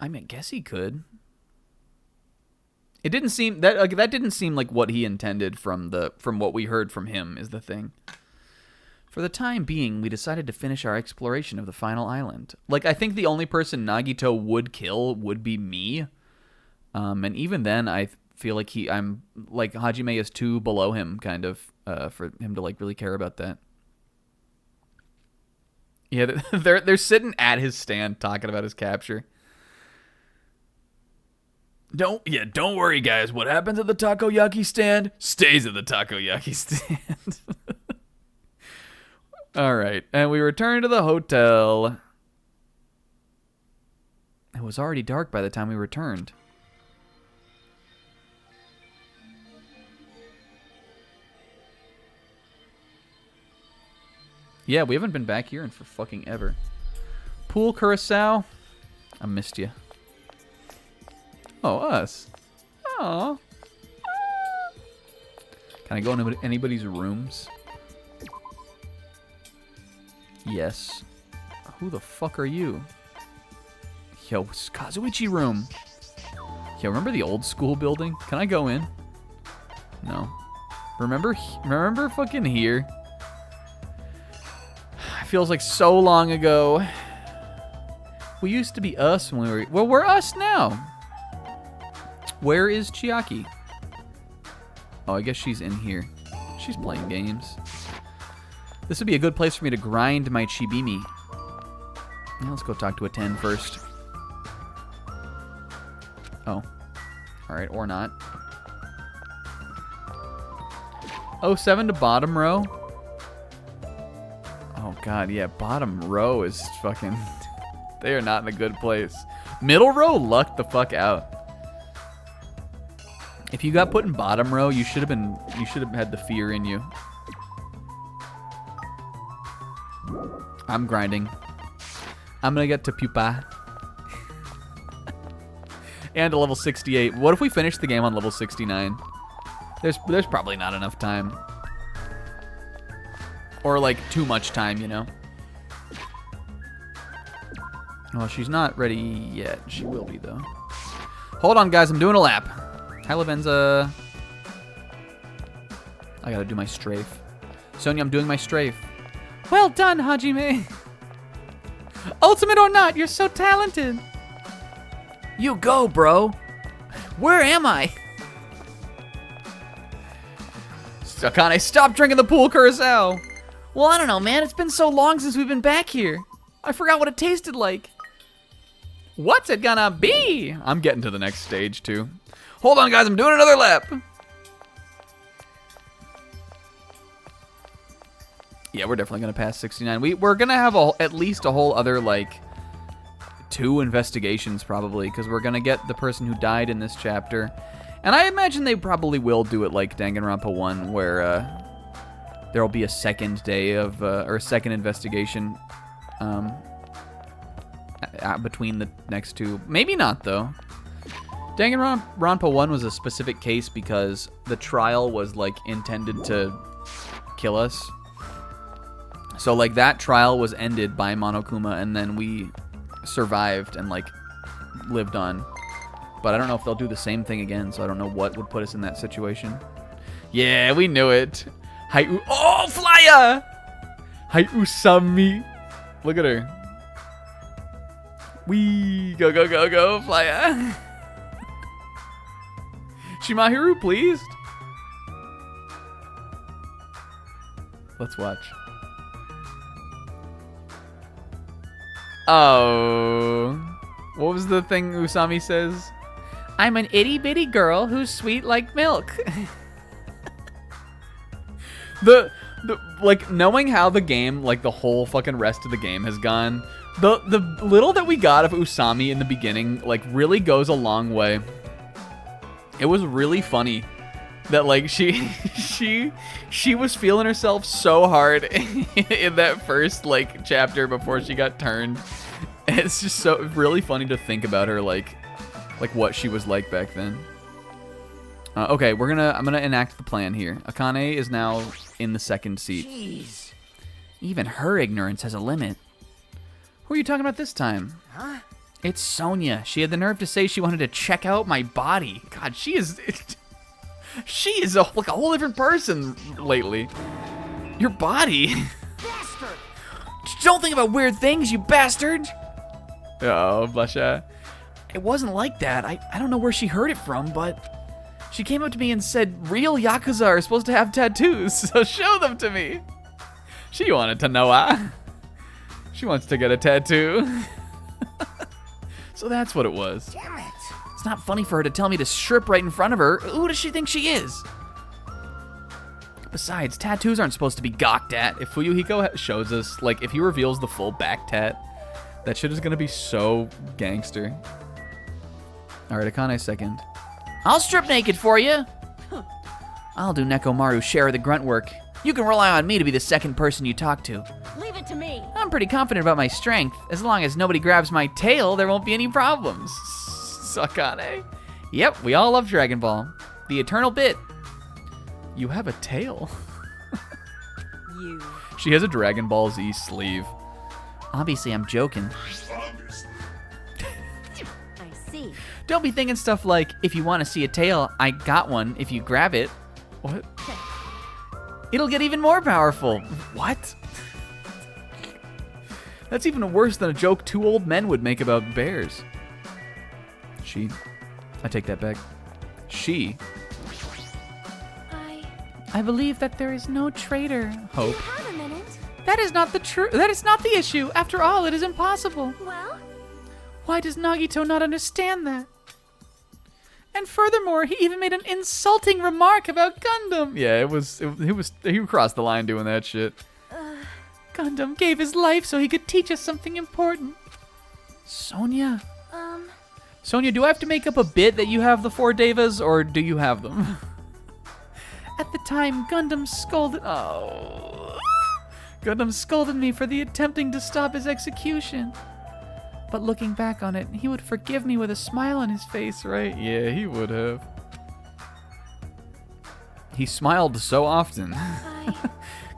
mean, I guess he could. It didn't seem that didn't seem like what he intended from what we heard from him is the thing. For the time being, we decided to finish our exploration of the final island. Like, I think the only person Nagito would kill would be me. And even then, I feel like I'm like Hajime is too below him, kind of, for him to like really care about that. Yeah, they're sitting at his stand talking about his capture. Don't worry, guys. What happens at the takoyaki stand stays at the takoyaki stand. All right, and we return to the hotel. It was already dark by the time we returned. Yeah, we haven't been back here in for fucking ever. Pool Curacao. I missed you. Oh, us. Oh. Can I go into anybody's rooms? Yes. Who the fuck are you? Yo, it's Kazuichi room. Yo, remember the old school building? Can I go in? No. Remember fucking here? It feels like so long ago. We used to be us when we were... Well, we're us now. Where is Chiaki? Oh, I guess she's in here. She's playing games. This would be a good place for me to grind my Chibimi. Now let's go talk to a 10 first. Oh. Alright, or not. 07 to bottom row. Oh god, yeah, bottom row is fucking... They are not in a good place. Middle row, luck the fuck out. If you got put in bottom row, you should have had the fear in you. I'm grinding. I'm gonna get to pupa. And a level 68. What if we finish the game on level 69? There's probably not enough time. Or like too much time, you know? Well, she's not ready yet. She will be though. Hold on guys, I'm doing a lap. Hi Lavenza. I gotta do my strafe. Sonia, I'm doing my strafe. Well done, Hajime. Ultimate or not, you're so talented. You go, bro. Where am I? Akane, stop drinking the pool curacao. Well, I don't know, man. It's been so long since we've been back here. I forgot what it tasted like. What's it gonna be? I'm getting to the next stage, too. Hold on, guys. I'm doing another lap. Yeah, we're definitely going to pass 69. We're going to have at least a whole other, like, 2 investigations, probably, because we're going to get the person who died in this chapter. And I imagine they probably will do it like Danganronpa 1, where there will be a second day of, or a second investigation between the next 2. Maybe not, though. Danganronpa 1 was a specific case because the trial was, like, intended to kill us. So, like, that trial was ended by Monokuma, and then we survived and, like, lived on. But I don't know if they'll do the same thing again, so I don't know what would put us in that situation. Yeah, we knew it. Oh, Flya! Hi, Usami. Look at her. Wee. Go, go, go, go, Flya. Shimahiru, pleased? Let's watch. Oh. What was the thing Usami says? I'm an itty bitty girl who's sweet like milk. the like knowing how the game, like the whole fucking rest of the game has gone, the little that we got of Usami in the beginning, like, really goes a long way. It was really funny that, like, she was feeling herself so hard in that first, like, chapter before she got turned. And it's just so really funny to think about her, like what she was like back then. Okay, I'm gonna enact the plan here. Akane is now in the second seat. Jeez. Even her ignorance has a limit. Who are you talking about this time? Huh? It's Sonia. She had the nerve to say she wanted to check out my body. God, she is like a whole different person lately. Your body? Bastard! Don't think about weird things, you bastard! Oh, blusha. It wasn't like that. I don't know where she heard it from, but she came up to me and said, real Yakuza are supposed to have tattoos, so show them to me. She wanted to know, She wants to get a tattoo. So that's what it was. Damn it. It's not funny for her to tell me to strip right in front of her. Who does she think she is? Besides, tattoos aren't supposed to be gawked at. If Fuyuhiko shows us, like, if he reveals the full back tat, that shit is gonna be so gangster. Alright, Akane second. I'll strip naked for you. I'll do Nekomaru's share of the grunt work. You can rely on me to be the second person you talk to. Leave it to me. I'm pretty confident about my strength. As long as nobody grabs my tail, there won't be any problems. Akane? Yep, we all love Dragon Ball. The eternal bit. You have a tail. You. She has a Dragon Ball Z sleeve. Obviously, I'm joking. Obviously. I see. Don't be thinking stuff like, if you want to see a tail, I got one if you grab it. What? It'll get even more powerful. What? That's even worse than a joke two old men would make about bears. I take that back. I believe that there is no traitor, Hope. Have a minute. That is not the issue. After all, it is impossible. Well, Why does Nagito not understand that? And furthermore, he even made an insulting remark about Gundam. Yeah, he crossed the line doing that shit. Gundam gave his life so he could teach us something important. Sonia, do I have to make up a bit that you have the 4 devas, or do you have them? At the time, Gundam scolded me for the attempting to stop his execution. But looking back on it, he would forgive me with a smile on his face, right? Yeah, he would have. He smiled so often.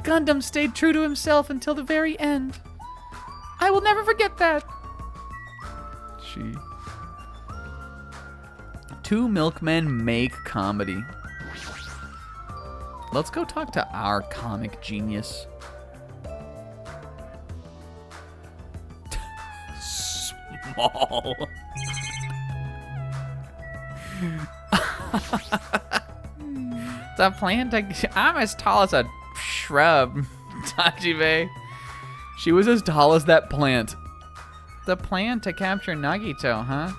Gundam stayed true to himself until the very end. I will never forget that. Two milkmen make comedy. Let's go talk to our comic genius. Small. The plant, I'm as tall as a shrub. Tajibe. She was as tall as that plant. The plan to capture Nagito, huh?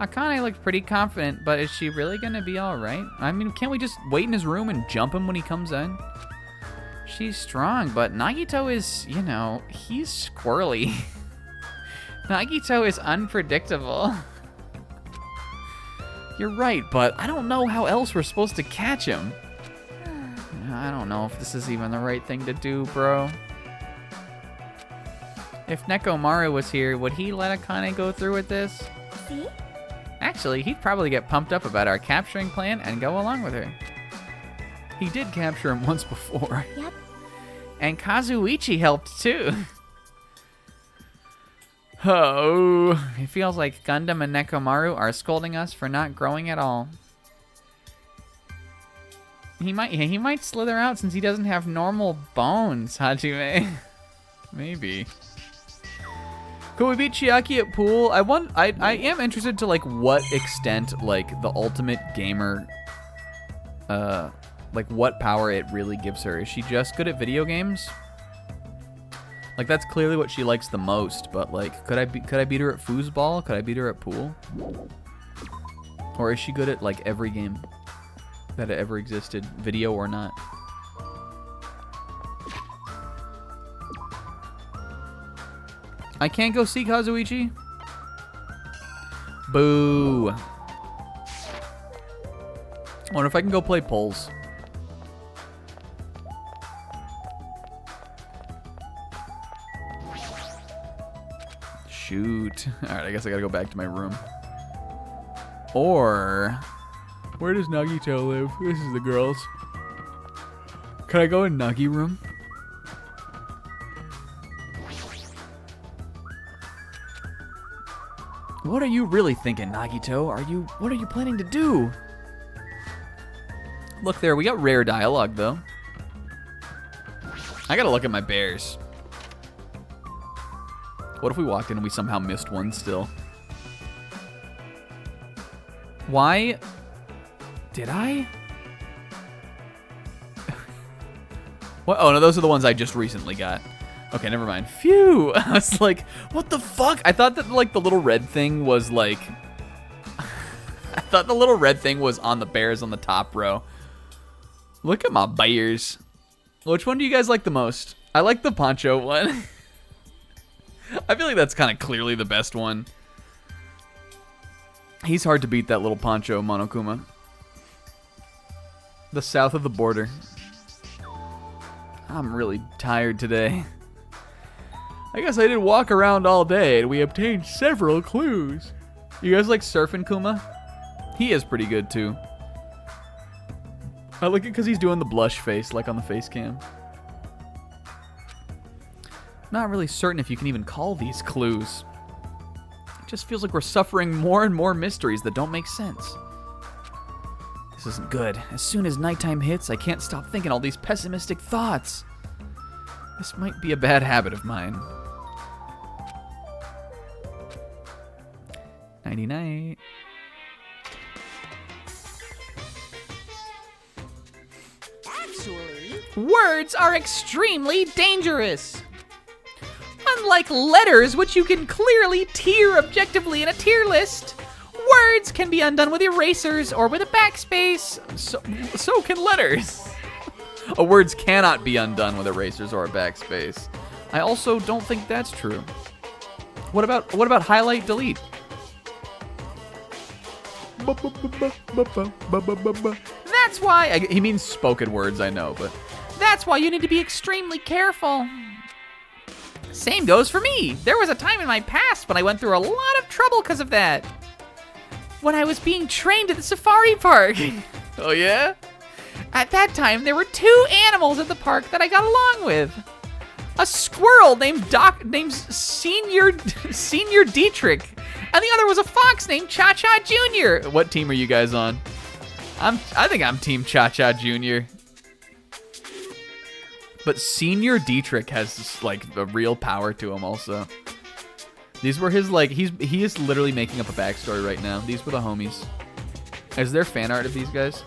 Akane looked pretty confident, but is she really gonna be alright? I mean, can't we just wait in his room and jump him when he comes in? She's strong, but Nagito is, he's squirrely. Nagito is unpredictable. You're right, but I don't know how else we're supposed to catch him. I don't know if this is even the right thing to do, bro. If Nekomaru was here, would he let Akane go through with this? see? Actually, he'd probably get pumped up about our capturing plan and go along with her. He did capture him once before. Yep. And Kazuichi helped too. Oh. It feels like Gundam and Nekomaru are scolding us for not growing at all. He might slither out since he doesn't have normal bones, Hajime. Maybe. Could we beat Chiaki at pool? I am interested to like what extent like the ultimate gamer like what power it really gives her. Is she just good at video games? Like that's clearly what she likes the most, but like could I beat her at foosball? Could I beat her at pool? Or is she good at like every game that ever existed, video or not? I can't go see Kazuichi? Boo. I wonder if I can go play polls. Shoot. Alright, I guess I gotta go back to my room. Or... where does Nagito live? This is the girls. Can I go in Nagi room? What are you really thinking, Nagito? What are you planning to do? Look there, we got rare dialogue though. I gotta look at my bears. What if we walked in and we somehow missed one still? Why did I? What? Oh no, those are the ones I just recently got. Okay, never mind. Phew! I was like, what the fuck? I thought that like the little red thing was like... I thought the little red thing was on the bears on the top row. Look at my bears. Which one do you guys like the most? I like the poncho one. I feel like that's kind of clearly the best one. He's hard to beat, that little poncho Monokuma. The south of the border. I'm really tired today. I guess I did walk around all day and we obtained several clues. You guys like Surfin' Kuma? He is pretty good too. I like it because he's doing the blush face like on the face cam. Not really certain if you can even call these clues. It just feels like we're suffering more and more mysteries that don't make sense. This isn't good. As soon as nighttime hits, I can't stop thinking all these pessimistic thoughts. This might be a bad habit of mine. Nighty-night. Actually, Words are extremely dangerous. Unlike letters, which you can clearly tier objectively in a tier list, words can be undone with erasers or with a backspace. So can letters. Words cannot be undone with erasers or a backspace. I also don't think that's true. What about highlight delete? That's why He means spoken words, I know, but That's why you need to be extremely careful. Same goes for me. There was a time in my past when I went through a lot of trouble because of that. When I was being trained at the safari park. oh yeah? At that time, there were 2 animals at the park that I got along with. A squirrel named Senior Dietrich, and the other was a fox named Cha-Cha Jr. What team are you guys on? I think I'm Team Cha-Cha Jr. But Senior Dietrich has like a real power to him also. These were his he is literally making up a backstory right now. These were the homies. Is there fan art of these guys?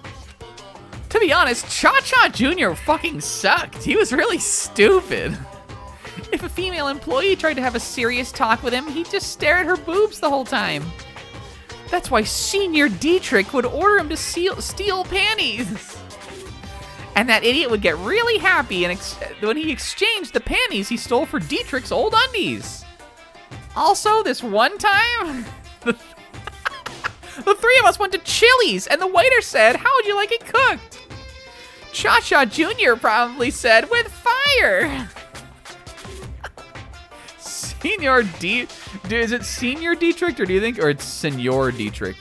To be honest, Cha-Cha Jr. fucking sucked. He was really stupid. If a female employee tried to have a serious talk with him, he'd just stare at her boobs the whole time. That's why Senior Dietrich would order him to steal panties. And that idiot would get really happy when he exchanged the panties he stole for Dietrich's old undies. Also, this one time, the 3 of us went to Chili's, and the waiter said, "How would you like it cooked?" Cha-Cha Jr. probably said, "With fire." Is it Senior Dietrich, or do you think, or it's Senor Dietrich?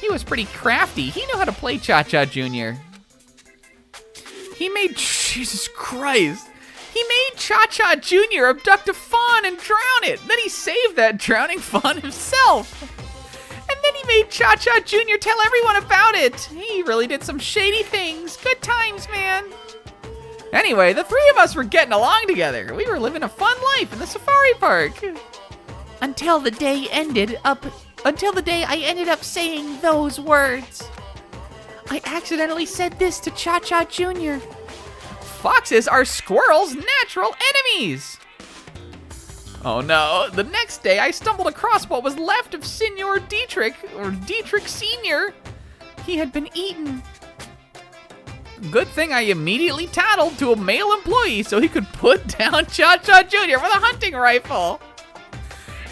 He was pretty crafty. He knew how to play Cha-Cha Jr. Jesus Christ. He made Cha-Cha Jr. abduct a fawn and drown it. Then he saved that drowning fawn himself. And then he made Cha-Cha Jr. tell everyone about it. He really did some shady things. Good times, man. Anyway, the 3 of us were getting along together. We were living a fun life in the safari park. Until the day I ended up saying those words. I accidentally said this to Cha-Cha Jr. Foxes are squirrels' natural enemies. Oh no, the next day I stumbled across what was left of Senor Dietrich, or Dietrich Sr. He had been eaten. Good thing I immediately tattled to a male employee so he could put down Cha-Cha Jr. with a hunting rifle.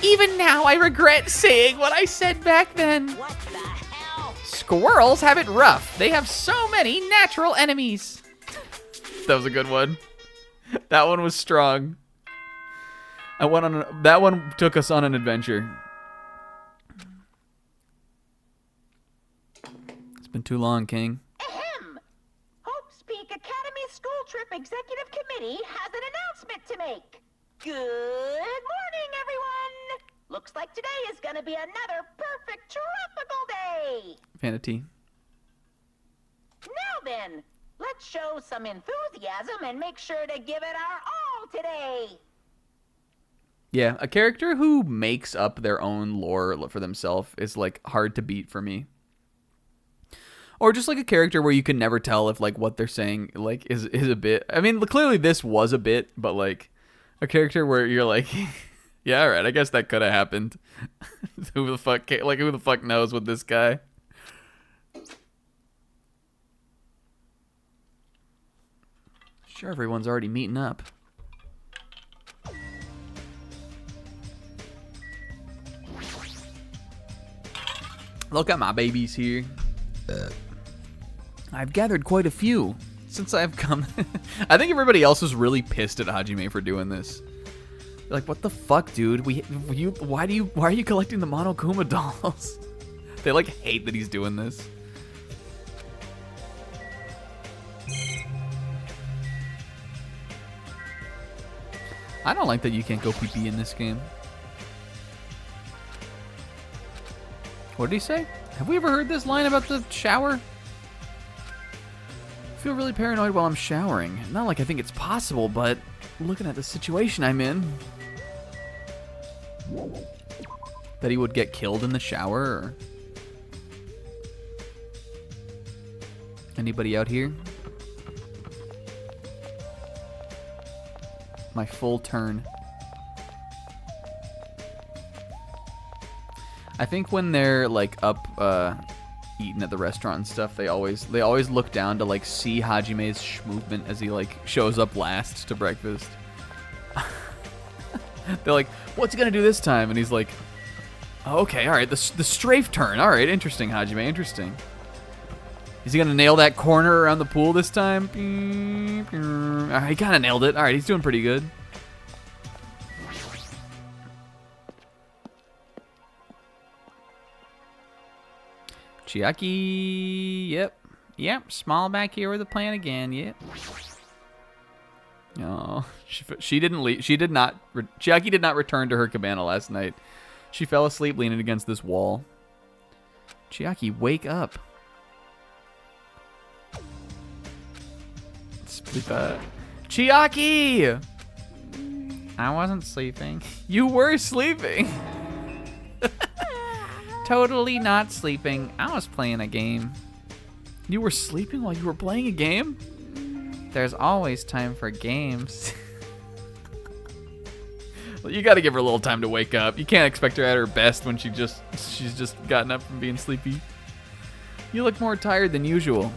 Even now I regret saying what I said back then. what the hell? Squirrels have it rough. They have so many natural enemies. That was a good one. That one was strong. That one took us on an adventure. It's been too long, King. Ahem! Hope's Peak Academy School Trip Executive Committee has an announcement to make. Good morning, everyone! Looks like today is gonna be another perfect tropical day! Vanity. Now then, let's show some enthusiasm and make sure to give it our all today! Yeah, a character who makes up their own lore for themselves is like hard to beat for me. Or just like a character where you can never tell if like what they're saying like is a bit. I mean, clearly this was a bit, but like a character where you're like, yeah, all right, I guess that could have happened. Who the fuck knows with this guy? Sure, everyone's already meeting up. Look at my babies here. I've gathered quite a few since I've come. I think everybody else was really pissed at Hajime for doing this. They're like, what the fuck, dude? Why are you collecting the Monokuma dolls? They like hate that he's doing this. I don't like that you can't go pee-pee in this game. What did he say? Have we ever heard this line about the shower? feel really paranoid while I'm showering. Not like I think it's possible, but looking at the situation I'm in. That he would get killed in the shower? Or... Anybody out here? My full turn. I think when they're like up eating at the restaurant and stuff, they always look down to like see Hajime's movement as he like shows up last to breakfast. They're like, "What's he gonna do this time?" And he's like, oh, "Okay, all right, the strafe turn. All right, interesting, Hajime, interesting. Is he gonna nail that corner around the pool this time?" All right, he kind of nailed it. All right, he's doing pretty good. Chiaki, yep, small back here with a plan again, yep. Oh, she didn't leave. Chiaki did not return to her cabana last night. She fell asleep leaning against this wall. Chiaki, wake up. Chiaki! I wasn't sleeping. You were sleeping. Totally not sleeping. I was playing a game. You were sleeping while you were playing a game? There's always time for games. Well, you gotta give her a little time to wake up. You can't expect her at her best when she's just gotten up from being sleepy. You look more tired than usual.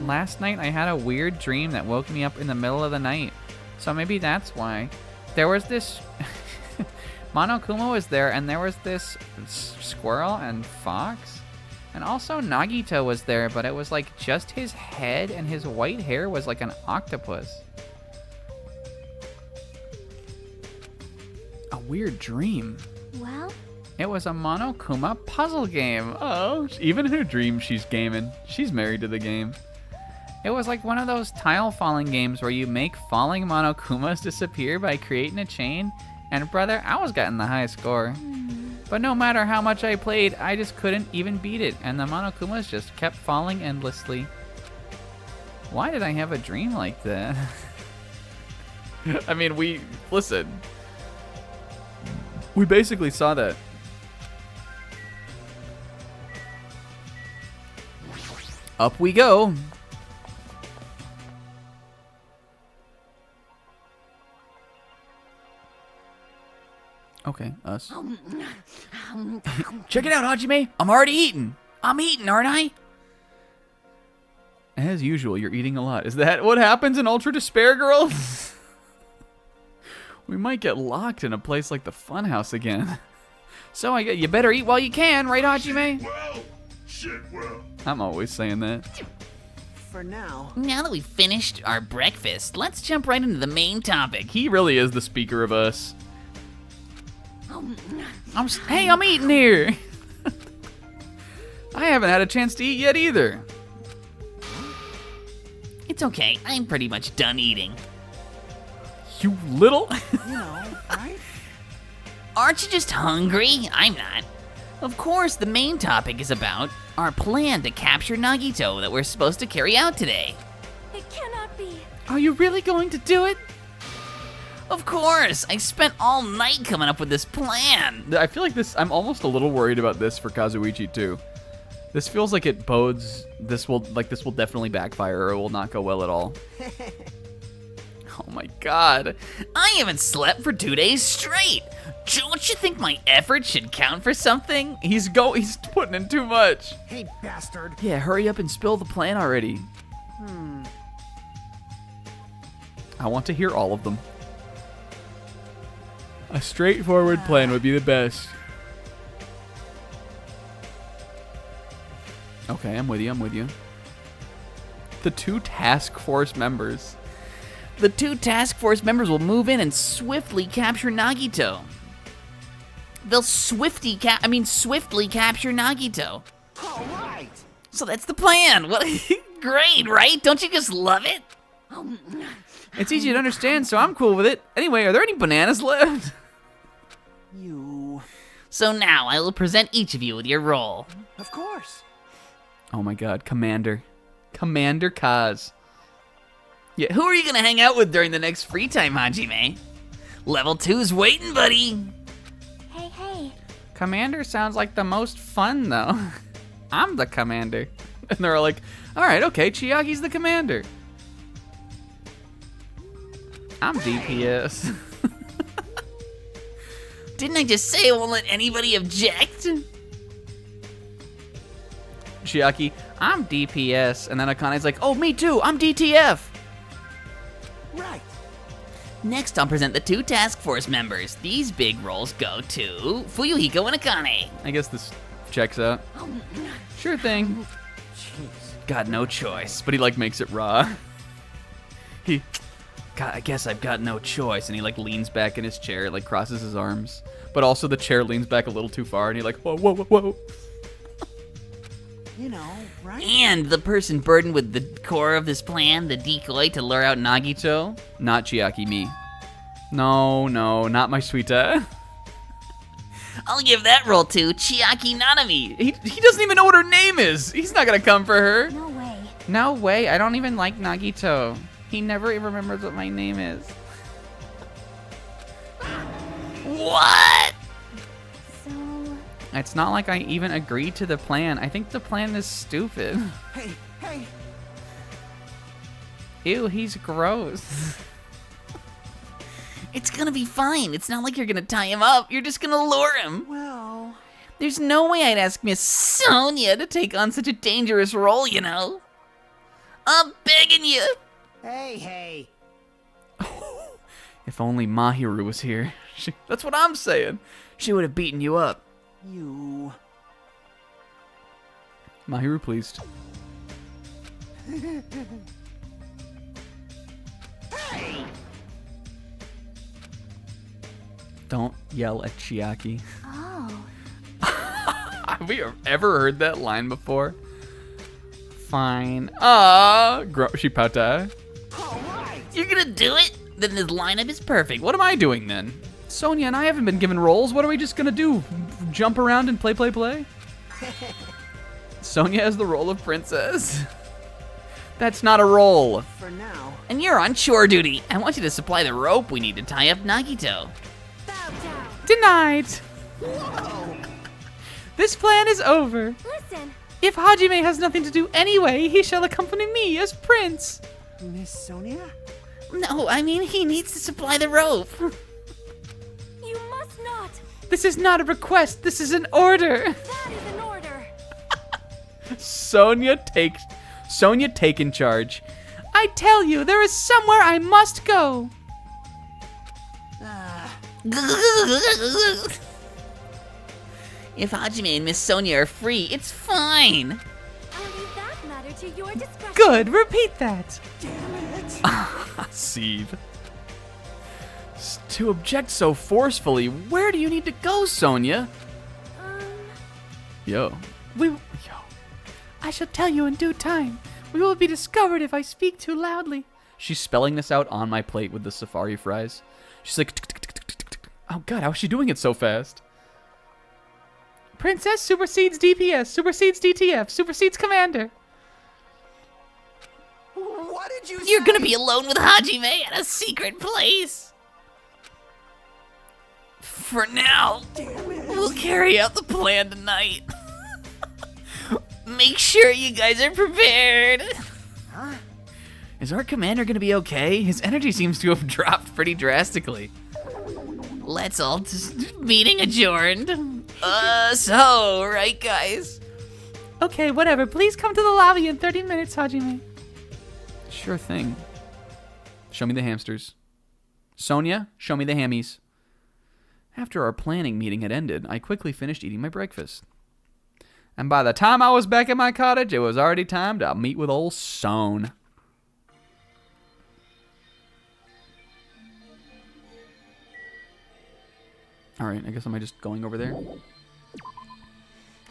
Last night I had a weird dream that woke me up in the middle of the night. So maybe that's why. There was this... Monokuma was there, and there was this squirrel and fox. And also Nagito was there, but it was like just his head, and his white hair was like an octopus. A weird dream. Well? It was a Monokuma puzzle game. Oh, even in her dream she's gaming. She's married to the game. It was like one of those tile falling games where you make falling Monokumas disappear by creating a chain. And brother, I was getting the high score. But no matter how much I played, I just couldn't even beat it. And the Monokumas just kept falling endlessly. Why did I have a dream like that? I mean, listen. We basically saw that. Up we go. Okay, us. Check it out, Hajime. I'm already eating. I'm eating, aren't I? As usual, you're eating a lot. Is that what happens in Ultra Despair, girl? We might get locked in a place like the Funhouse again. So you better eat while you can, right, Hajime? Shit well. I'm always saying that. For now. Now that we've finished our breakfast, let's jump right into the main topic. He really is the speaker of us. I'm eating here. I haven't had a chance to eat yet either. It's okay, I'm pretty much done eating. You little. You know, right? Aren't you just hungry? I'm not. Of course, the main topic is about our plan to capture Nagito that we're supposed to carry out today. It cannot be. Are you really going to do it? Of course! I spent all night coming up with this plan! I feel like I'm almost a little worried about this for Kazuichi too. This feels like it bodes, this will definitely backfire or it will not go well at all. Oh my god. I haven't slept for 2 days straight! Don't you think my effort should count for something? He's putting in too much. Hey, bastard. Yeah, hurry up and spill the plan already. I want to hear all of them. A straightforward plan would be the best. Okay, I'm with you. The two task force members. The two task force members will move in and swiftly capture Nagito. They'll swiftly capture Nagito. All right. So that's the plan. What? Great, right? Don't you just love it? It's easy to understand, so I'm cool with it. Anyway, are there any bananas left? You. So now I will present each of you with your role. Of course. Oh my god, Commander. Commander Kaz. Yeah, who are you gonna hang out with during the next free time, Hajime? Level 2's waiting, buddy. Hey, hey. Commander sounds like the most fun, though. I'm the commander. And they're all like, all right, okay, Chiaki's the commander. I'm DPS. Didn't I just say I won't let anybody object? Chiaki, I'm DPS. And then Akane's like, oh, me too, I'm DTF. Right. Next, I'll present the 2 task force members. These big roles go to Fuyuhiko and Akane. I guess this checks out. Sure thing. Got no choice. But he like makes it raw. God, I guess I've got no choice. And he like leans back in his chair, like crosses his arms. But also the chair leans back a little too far and he like, whoa, whoa, whoa, whoa. You know, right? And the person burdened with the core of this plan, the decoy to lure out Nagito. Not Chiaki, me. No, not my sweetie. I'll give that role to Chiaki Nanami. He doesn't even know what her name is. He's not gonna come for her. No way. No way, I don't even like Nagito. He never even remembers what my name is. What? So, It's not like I even agreed to the plan. I think the plan is stupid. Hey, hey. Ew, he's gross. It's gonna be fine. It's not like you're gonna tie him up. You're just gonna lure him. Well, There's no way I'd ask Miss Sonia to take on such a dangerous role, you know. I'm begging you. hey. If only Mahiru was here. That's what I'm saying. She would have beaten you up. You. Mahiru pleased. Don't yell at Chiaki. oh. Have we ever heard that line before? Fine. She pouta. All right. You're gonna do it? Then this lineup is perfect. What am I doing then? Sonia and I haven't been given roles. What are we just gonna do? Jump around and play? Sonia has the role of princess. That's not a role. For now. And you're on chore duty. I want you to supply the rope we need to tie up Nagito. Bow down. Denied. This plan is over. Listen. If Hajime has nothing to do anyway, he shall accompany me as prince. Miss Sonia? No, I mean he needs to supply the rope. You must not. This is not a request. This is an order. That is an order. Sonia take in charge. I tell you, there is somewhere I must go. If Hajime and Miss Sonia are free, it's fine. I'll leave that matter to your discretion. Good, repeat that. Damn it. Seed. To object so forcefully, where do you need to go, Sonia? Yo. I shall tell you in due time. We will be discovered if I speak too loudly. She's spelling this out on my plate with the safari fries. She's like, tick, tick, tick, tick, tick, tick. Oh god, how is she doing it so fast? Princess supersedes DPS, supersedes DTF, supersedes Commander. What did you say? You're gonna be alone with Hajime at a secret place. For now, we'll carry out the plan tonight. Make sure you guys are prepared. Huh? Is our commander gonna be okay? His energy seems to have dropped pretty drastically. Let's all meeting adjourned. So, right, guys? Okay, whatever. Please come to the lobby in 30 minutes, Hajime. Sure thing. Show me the hamsters. Sonia, show me the hammies. After our planning meeting had ended, I quickly finished eating my breakfast. And by the time I was back at my cottage, it was already time to meet with old Son. Alright, I guess am I just going over there?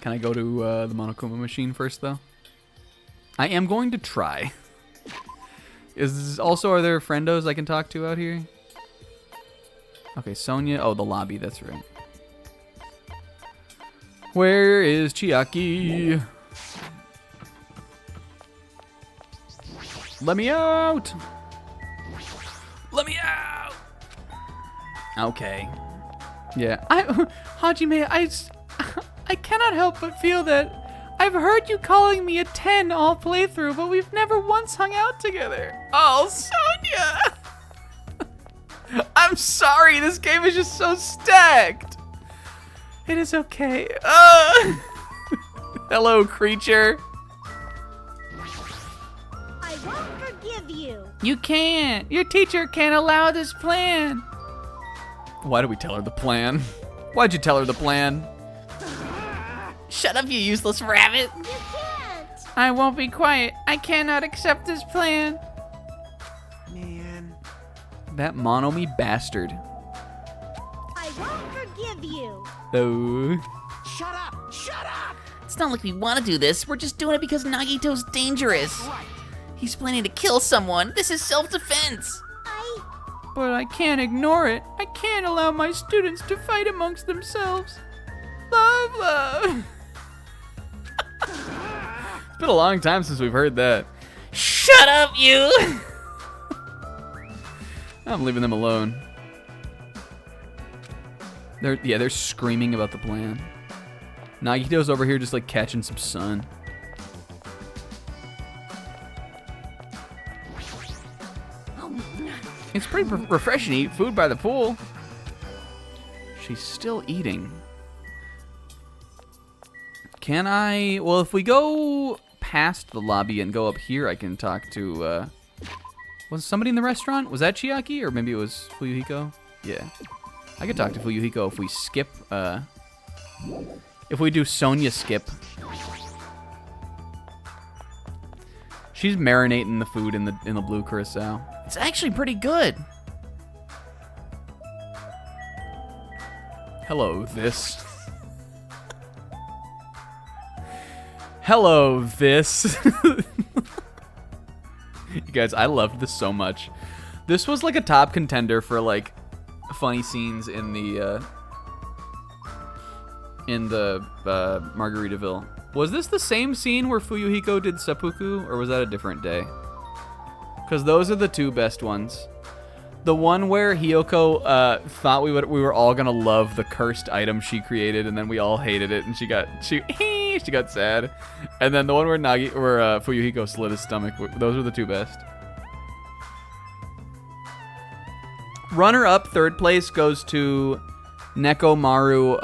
Can I go to the Monokuma machine first, though? I am going to try. Are there friendos I can talk to out here? Okay, Sonia. Oh, the lobby, that's right. Where is Chiaki? Let me out! Okay. Yeah. Hajime, I cannot help but feel that I've heard you calling me a 10 all playthrough, but we've never once hung out together. Oh, Sonia! I'm sorry, this game is just so stacked. It is okay. Hello, creature. I won't forgive you. You can't. Your teacher can't allow this plan. Why did we tell her the plan? Why'd you tell her the plan? Shut up, you useless rabbit. You can't. I won't be quiet. I cannot accept this plan. Man. That Monomi bastard. I won't forgive you. Oh. Shut up! Shut up! It's not like we want to do this. We're just doing it because Nagito's dangerous. Right. He's planning to kill someone. This is self-defense. But I can't ignore it. I can't allow my students to fight amongst themselves. Love, love. It's been a long time since we've heard that. Shut up, you! I'm leaving them alone. They're screaming about the plan. Nagito's over here just like catching some sun. It's pretty refreshing to eat food by the pool. She's still eating. Can I? Well, if we go past the lobby and go up here, I can talk to. Was somebody in the restaurant? Was that Chiaki, or maybe it was Fuyuhiko? Yeah, I could talk to Fuyuhiko if we skip. If we do Sonya skip. She's marinating the food in the blue curacao. It's actually pretty good. Hello, this. Hello, this. You guys, I loved this so much. This was like a top contender for like funny scenes in the Margaritaville. Was this the same scene where Fuyuhiko did seppuku, or was that a different day? Because those are the two best ones. The one where Hiyoko thought we were all gonna love the cursed item she created, and then we all hated it, and she got sad. And then the one where Fuyuhiko slit his stomach. Those are the two best. Runner-up, third place goes to Nekomaru.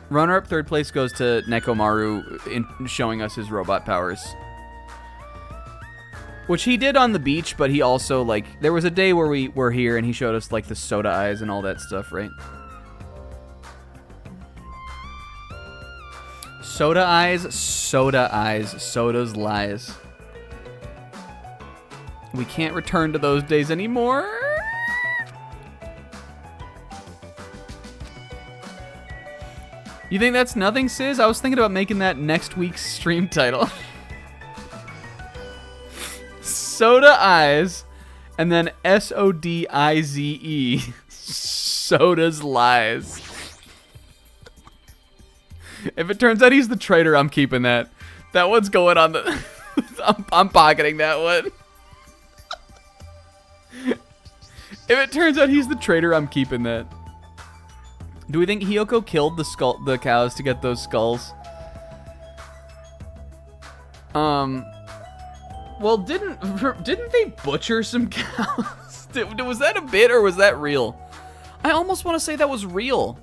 Runner-up, third place goes to Nekomaru in showing us his robot powers. Which he did on the beach, but he also, like, there was a day where we were here and he showed us, like, the soda eyes and all that stuff, right? Soda eyes, soda's lies. We can't return to those days anymore. You think that's nothing, Sis? I was thinking about making that next week's stream title. Soda eyes, and then SODIZE. Soda's lies. If it turns out he's the traitor, I'm keeping that. That one's going on the... I'm pocketing that one. If it turns out he's the traitor, I'm keeping that. Do we think Hiyoko killed the cows to get those skulls? Well, didn't they butcher some cows? Was that a bit or was that real? I almost want to say that was real.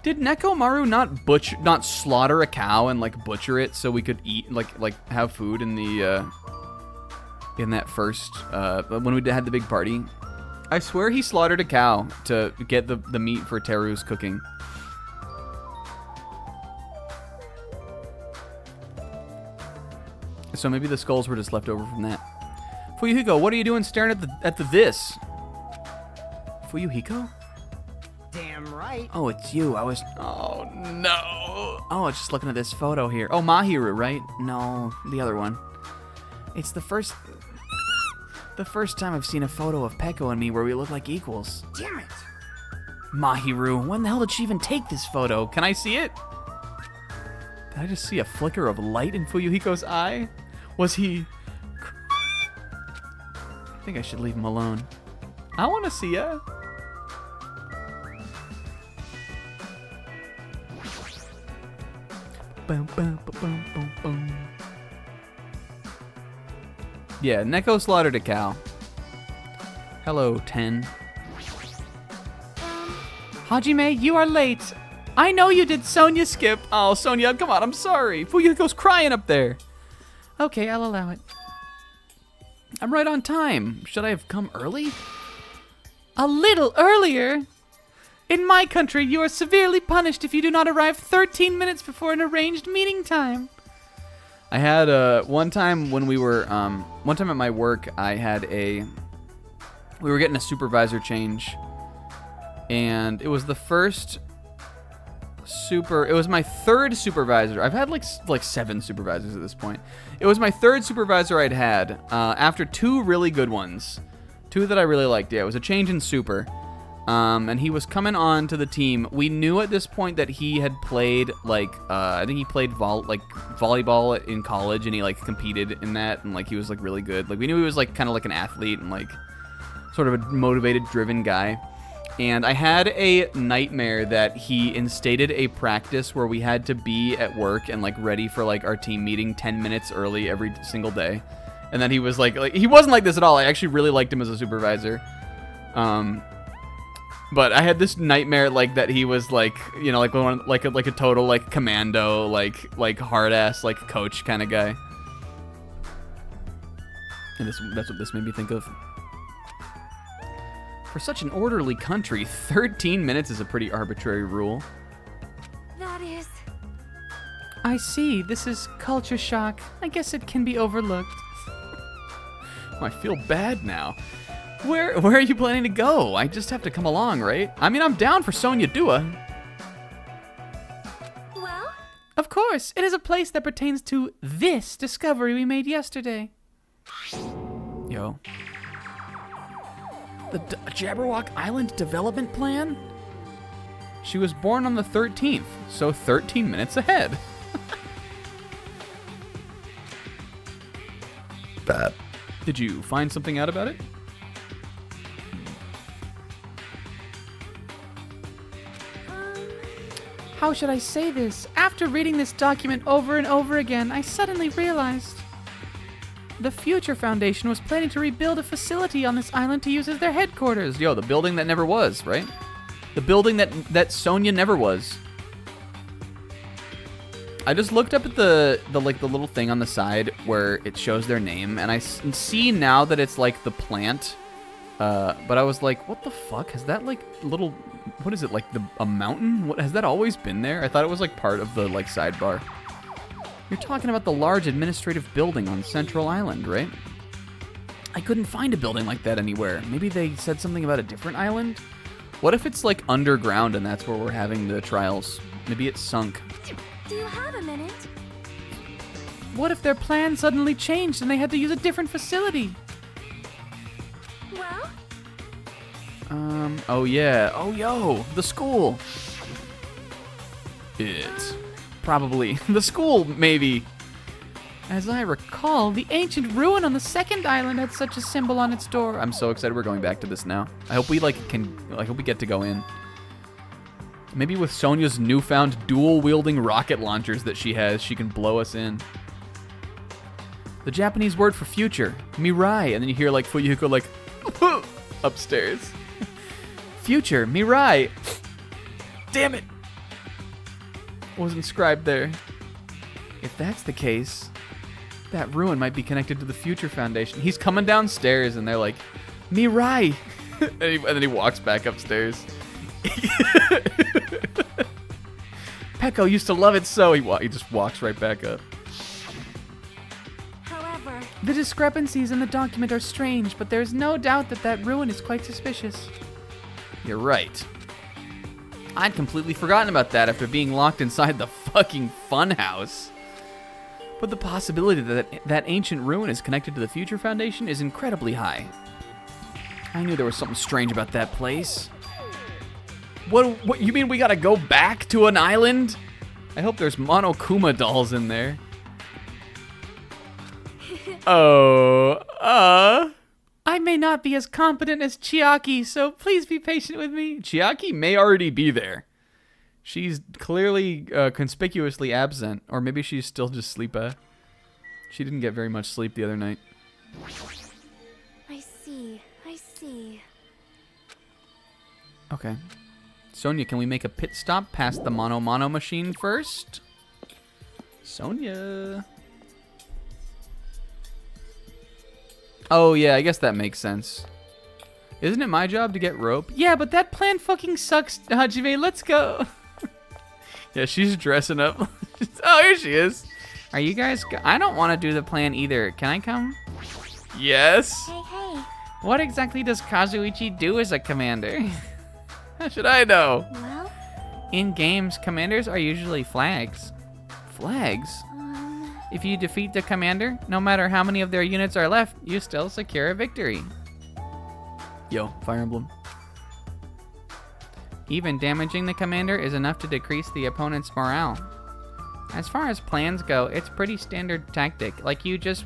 Did Nekomaru not slaughter a cow and like butcher it so we could eat like have food in the in that first when we had the big party? I swear he slaughtered a cow to get the meat for Teru's cooking. So maybe the skulls were just left over from that. Fuyuhiko, what are you doing staring at the this? Fuyuhiko? Damn right. Oh, it's you. Oh, no. Oh, it's just looking at this photo here. Oh, Mahiru, right? No, the other one. It's the first time I've seen a photo of Peko and me where we look like equals. Damn it. Mahiru, when the hell did she even take this photo? Can I see it? Did I just see a flicker of light in Fuyuhiko's eye? Was he... I think I should leave him alone. I want to see ya. Boom, boom, boom, boom, boom, boom. Yeah, Neko slaughtered a cow. Hello, 10. Hajime, you are late. I know you did Sonia skip. Oh, Sonia, come on, I'm sorry. Fuyuko's crying up there. Okay, I'll allow it. I'm right on time. Should I have come early? A little earlier? In my country, you are severely punished if you do not arrive 13 minutes before an arranged meeting time. I had one time when we were, one time at my work, we were getting a supervisor change. And it was the first it was my third supervisor. I've had like 7 supervisors at this point. It was my third supervisor I'd had after 2 really good ones. 2 that I really liked. Yeah, it was a change in super. And he was coming on to the team. We knew at this point that he had played I think he played volleyball in college, and he like competed in that, and like he was like really good. Like we knew he was like kind of like an athlete and like sort of a motivated, driven guy. And I had a nightmare that he instated a practice where we had to be at work and like ready for like our team meeting 10 minutes early every single day. And then he was like he wasn't like this at all. I actually really liked him as a supervisor. But I had this nightmare like that he was like, you know, like a total like commando, like hard ass like coach kind of guy. And that's what this made me think of. For such an orderly country, 13 minutes is a pretty arbitrary rule. That is... I see. This is culture shock. I guess it can be overlooked. I feel bad now. Where are you planning to go? I just have to come along, right? I mean, I'm down for Sonia Dua. Well? Of course. It is a place that pertains to this discovery we made yesterday. Yo. The Jabberwock Island Development Plan? She was born on the 13th, so 13 minutes ahead. Bad. Did you find something out about it? How should I say this? After reading this document over and over again, I suddenly realized the Future Foundation was planning to rebuild a facility on this island to use as their headquarters. Yo, the building that never was, right? The building that Sonia never was. I just looked up at the little thing on the side where it shows their name, and I see now that it's like the plant. But I was like, what the fuck? Has that like little, what is it, like a mountain? What, has that always been there? I thought it was like part of the like sidebar. You're talking about the large administrative building on Central Island, right? I couldn't find a building like that anywhere. Maybe they said something about a different island? What if it's like underground and that's where we're having the trials? Maybe it's sunk. Do you have a minute? What if their plan suddenly changed and they had to use a different facility? Well? Oh yeah. Oh, yo, the school. It's probably the school, maybe. As I recall, the ancient ruin on the second island had such a symbol on its door. I'm so excited we're going back to this now. I hope we I hope we get to go in. Maybe with Sonia's newfound dual-wielding rocket launchers that she has, she can blow us in. The Japanese word for future, mirai, and then you hear like Fuyuko like upstairs. Future, mirai. Damn it. Wasn't scribed there. If that's the case, that ruin might be connected to the Future Foundation. He's coming downstairs and they're like, mirai. and then he walks back upstairs. Peko used to love it so. He just walks right back up. However... The discrepancies in the document are strange, but there's no doubt that ruin is quite suspicious. You're right. I'd completely forgotten about that after being locked inside the fucking funhouse. But the possibility that ancient ruin is connected to the Future Foundation is incredibly high. I knew there was something strange about that place. What you mean we gotta go back to an island? I hope there's Monokuma dolls in there. Oh, I may not be as competent as Chiaki, so please be patient with me. Chiaki may already be there. She's clearly conspicuously absent, or maybe she's still just sleeping. She didn't get very much sleep the other night. I see. I see. Okay. Sonia, can we make a pit stop past the Mono machine first? Sonia. Oh, yeah, I guess that makes sense. Isn't it my job to get rope? Yeah, but that plan fucking sucks, Hajime. Let's go. Yeah, she's dressing up. Oh, here she is. Are you guys... I don't want to do the plan either. Can I come? Yes. Hey, hey. What exactly does Kazuichi do as a commander? How should I know? Well, In games, commanders are usually flags. Flags? If you defeat the commander, no matter how many of their units are left, you still secure a victory. Yo, Fire Emblem. Even damaging the commander is enough to decrease the opponent's morale. As far as plans go, it's pretty standard tactic. Like you just,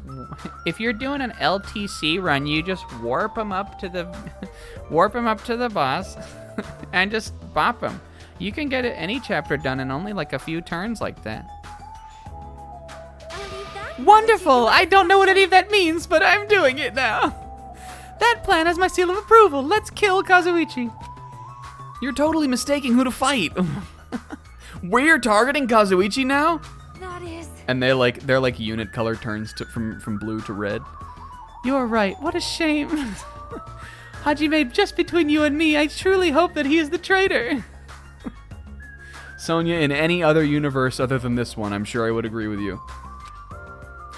if you're doing an LTC run, you just warp them up to the boss, and just bop them. You can get any chapter done in only like a few turns like that. I'll leave that. Wonderful! I don't know what any of that means, but I'm doing it now. That plan has my seal of approval. Let's kill Kazuichi. You're totally mistaking who to fight. We're targeting Kazuichi now? That is. And they're like unit color turns from blue to red. You're right. What a shame. Hajime, just between you and me, I truly hope that he is the traitor. Sonia, in any other universe other than this one, I'm sure I would agree with you.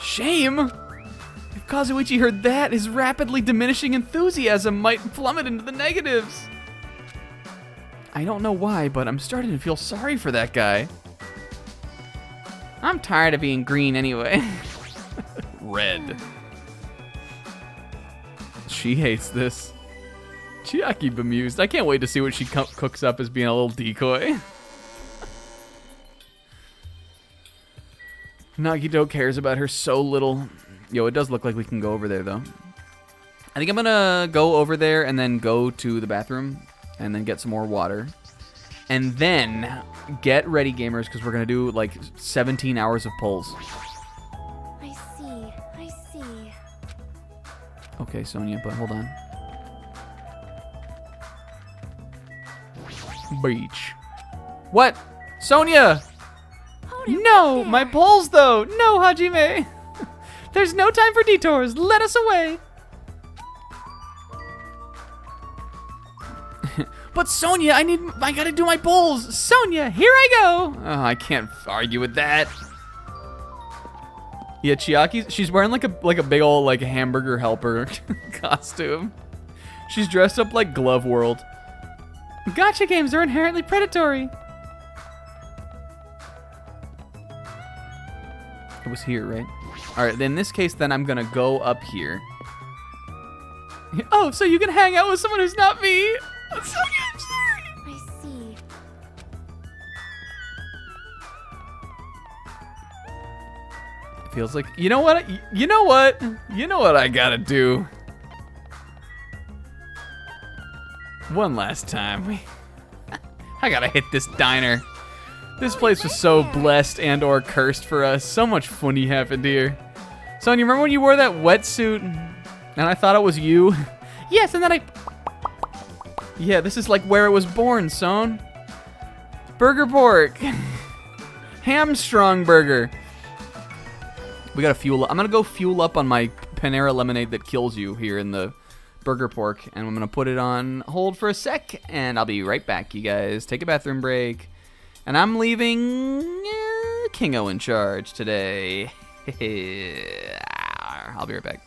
Shame? If Kazuichi heard that, his rapidly diminishing enthusiasm might plummet into the negatives. I don't know why, but I'm starting to feel sorry for that guy. I'm tired of being green anyway. Red. She hates this. Chiaki bemused. I can't wait to see what she cooks up as being a little decoy. Nagito cares about her so little. Yo, it does look like we can go over there, though. I think I'm gonna go over there and then go to the bathroom and then get some more water. And then get ready, gamers, because we're gonna do like 17 hours of polls. I see. I see. Okay, Sonia, but hold on. Beach. What? Sonia! Hold it No, right my there. polls though. No, Hajime. There's no time for detours. Let us away. But Sonia, I gotta do my polls. Sonia, here I go. Oh, I can't argue with that. Yeah, she's wearing like a big old like hamburger helper costume. She's dressed up like Glove World. Gotcha games are inherently predatory. It was here, right? All right, in this case, then I'm gonna go up here. Oh, so you can hang out with someone who's not me? Sonia, I'm sorry. I see. It feels like, you know what? You know what? You know what I gotta do? One last time. I gotta hit this diner. This place was so blessed and or cursed for us. So much funny happened here. Sonya, remember when you wore that wetsuit and I thought it was you? Yes, and then I... Yeah, this is like where it was born, Son. Burger pork. Hamstrung burger. We gotta fuel up. I'm gonna go fuel up on my Panera lemonade that kills you here in the burger pork, and I'm gonna put it on hold for a sec, and I'll be right back, you guys. Take a bathroom break. And I'm leaving Kingo in charge today. I'll be right back.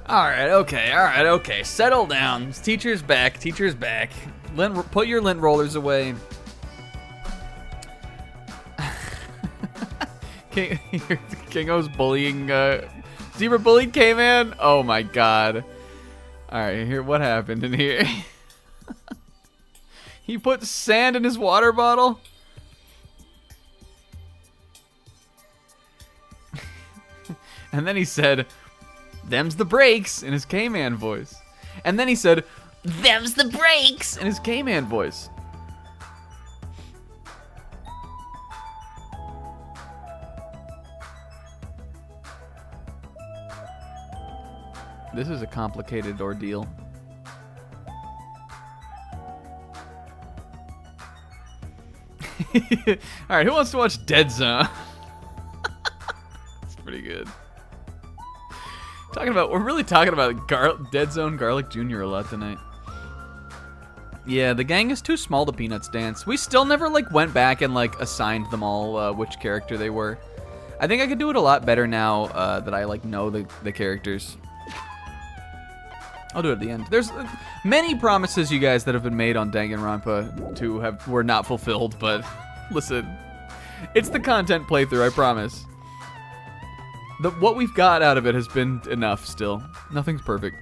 All right, okay. Settle down. Teacher's back. Lint, put your lint rollers away. Kingo's bullying. Zebra bullied K-Man. Oh my god. All right, here. What happened in here? He put sand in his water bottle. And then he said, "Them's the breaks," in his K-Man voice. And then he said, Them's the breaks. in his K-Man voice. This is a complicated ordeal. All right, who wants to watch Dead Zone? It's pretty good. We're really talking about Dead Zone Garlic Jr. a lot tonight. Yeah, the gang is too small to Peanuts dance. We still never went back and assigned them all which character they were. I think I could do it a lot better now that I know the characters. I'll do it at the end. There's many promises, you guys, that have been made on Danganronpa were not fulfilled, but listen, it's the content playthrough, I promise. What we've got out of it has been enough still. Nothing's perfect.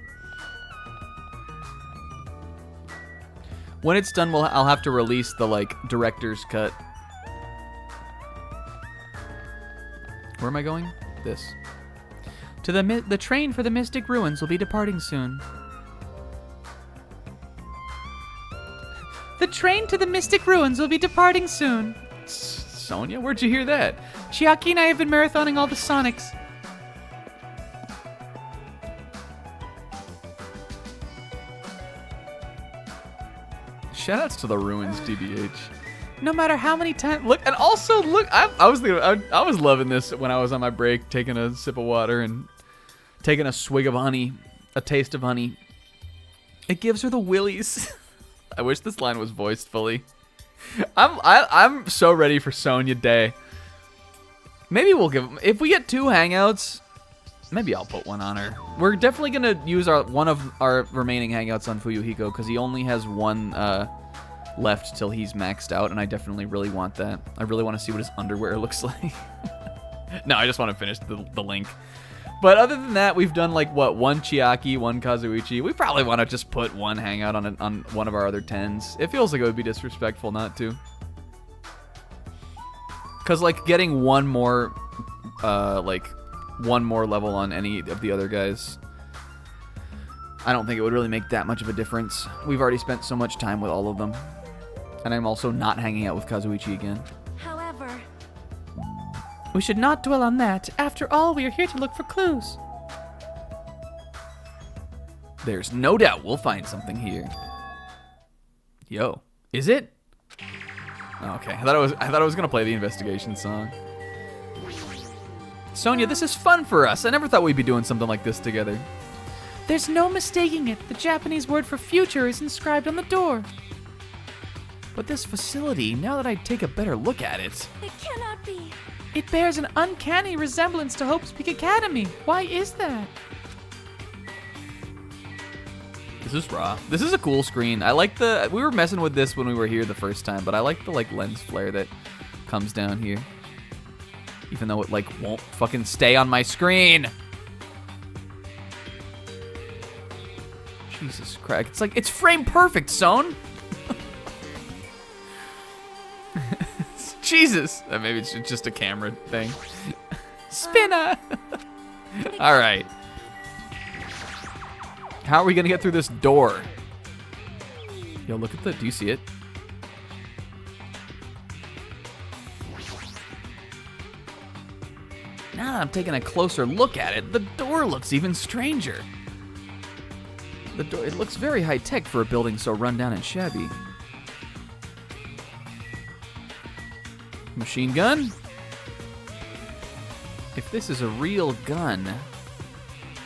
When it's done, I'll have to release the director's cut. Where am I going? This. To the train for the Mystic Ruins will be departing soon. The train to the Mystic Ruins will be departing soon. Sonia, where'd you hear that? Chiaki and I have been marathoning all the Sonics. Shoutouts to the Ruins, DBH. No matter how many times, look, and also look, I was loving this when I was on my break, taking a sip of water and taking a swig of honey, a taste of honey. It gives her the willies. I wish this line was voiced fully. I'm so ready for Sonya Day. Maybe we'll if we get 2 hangouts, maybe I'll put one on her. We're definitely gonna use one of our remaining hangouts on Fuyuhiko because he only has 1 left till he's maxed out, and I definitely really want that. I really want to see what his underwear looks like. No, I just want to finish the link. But other than that, we've done 1 Chiaki, 1 Kazuichi. We probably want to just put 1 hangout on one of our other 10s. It feels like it would be disrespectful not to. Because getting 1 more, 1 more level on any of the other guys, I don't think it would really make that much of a difference. We've already spent so much time with all of them. And I'm also not hanging out with Kazuichi again. However, We should not dwell on that. After all, we are here to look for clues. There's no doubt we'll find something here. Yo, is it? Okay, I thought I was gonna play the investigation song. Sonia, this is fun for us. I never thought we'd be doing something like this together. There's no mistaking it. The Japanese word for future is inscribed on the door. But this facility, now that I take a better look at it, it cannot be. It bears an uncanny resemblance to Hope's Peak Academy. Why is that? this is raw. This is a cool screen. I like we were messing with this when we were here the first time, but I like the lens flare that comes down here. Even though it won't fucking stay on my screen. Jesus Christ. It's frame perfect, Son. Jesus. Maybe it's just a camera thing. Spinner. All right. How are we going to get through this door? Yo, look at do you see it? Now that I'm taking a closer look at it, the door looks even stranger. The door, it looks very high-tech for a building so run down and shabby. Machine gun? If this is a real gun,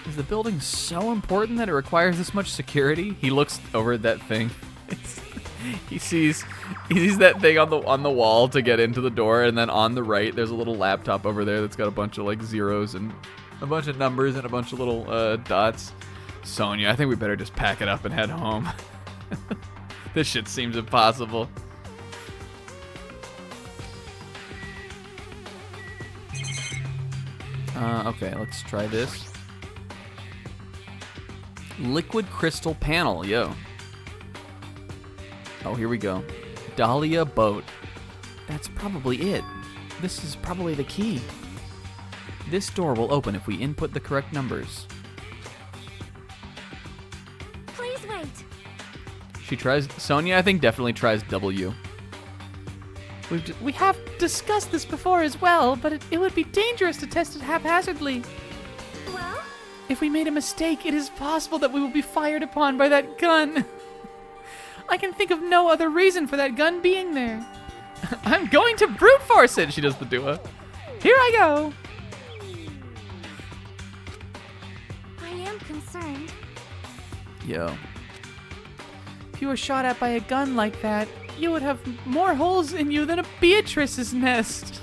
is the building so important that it requires this much security? He looks over at that thing. He sees that thing on the wall to get into the door, and then on the right there's a little laptop over there that's got a bunch of zeros and a bunch of numbers and a bunch of little dots. Sonia, I think we better just pack it up and head home. This shit seems impossible. Okay, let's try this. Liquid crystal panel, yo. Oh, here we go. Dahlia boat. That's probably it. This is probably the key. This door will open if we input the correct numbers. Please wait. She tries... Sonia, I think, definitely tries W. We have discussed this before as well, but it would be dangerous to test it haphazardly. Well, If we made a mistake, it is possible that we will be fired upon by that gun. I can think of no other reason for that gun being there. I'm going to brute force it, she does the duo. Here I go. I am concerned. Yo. If you were shot at by a gun like that, you would have more holes in you than a Beatrice's nest.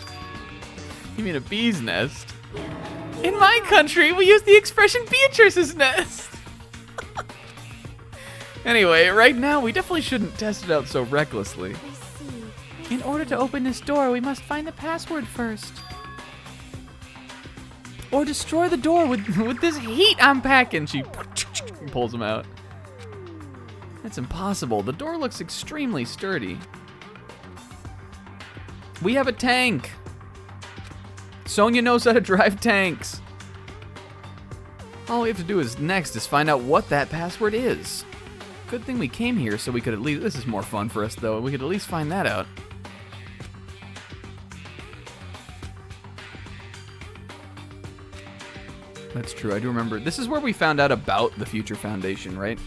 You mean a bee's nest? In my country, we use the expression Beatrice's nest. Anyway, right now, we definitely shouldn't test it out so recklessly. I see. In order to open this door, we must find the password first. Or destroy the door with this heat I'm packing. She pulls him out. That's impossible. The door looks extremely sturdy. We have a tank. Sonia knows how to drive tanks. All we have to do next is find out what that password is. Good thing we came here so we could at least... This is more fun for us, though. We could at least find that out. That's true. I do remember. This is where we found out about the Future Foundation, right?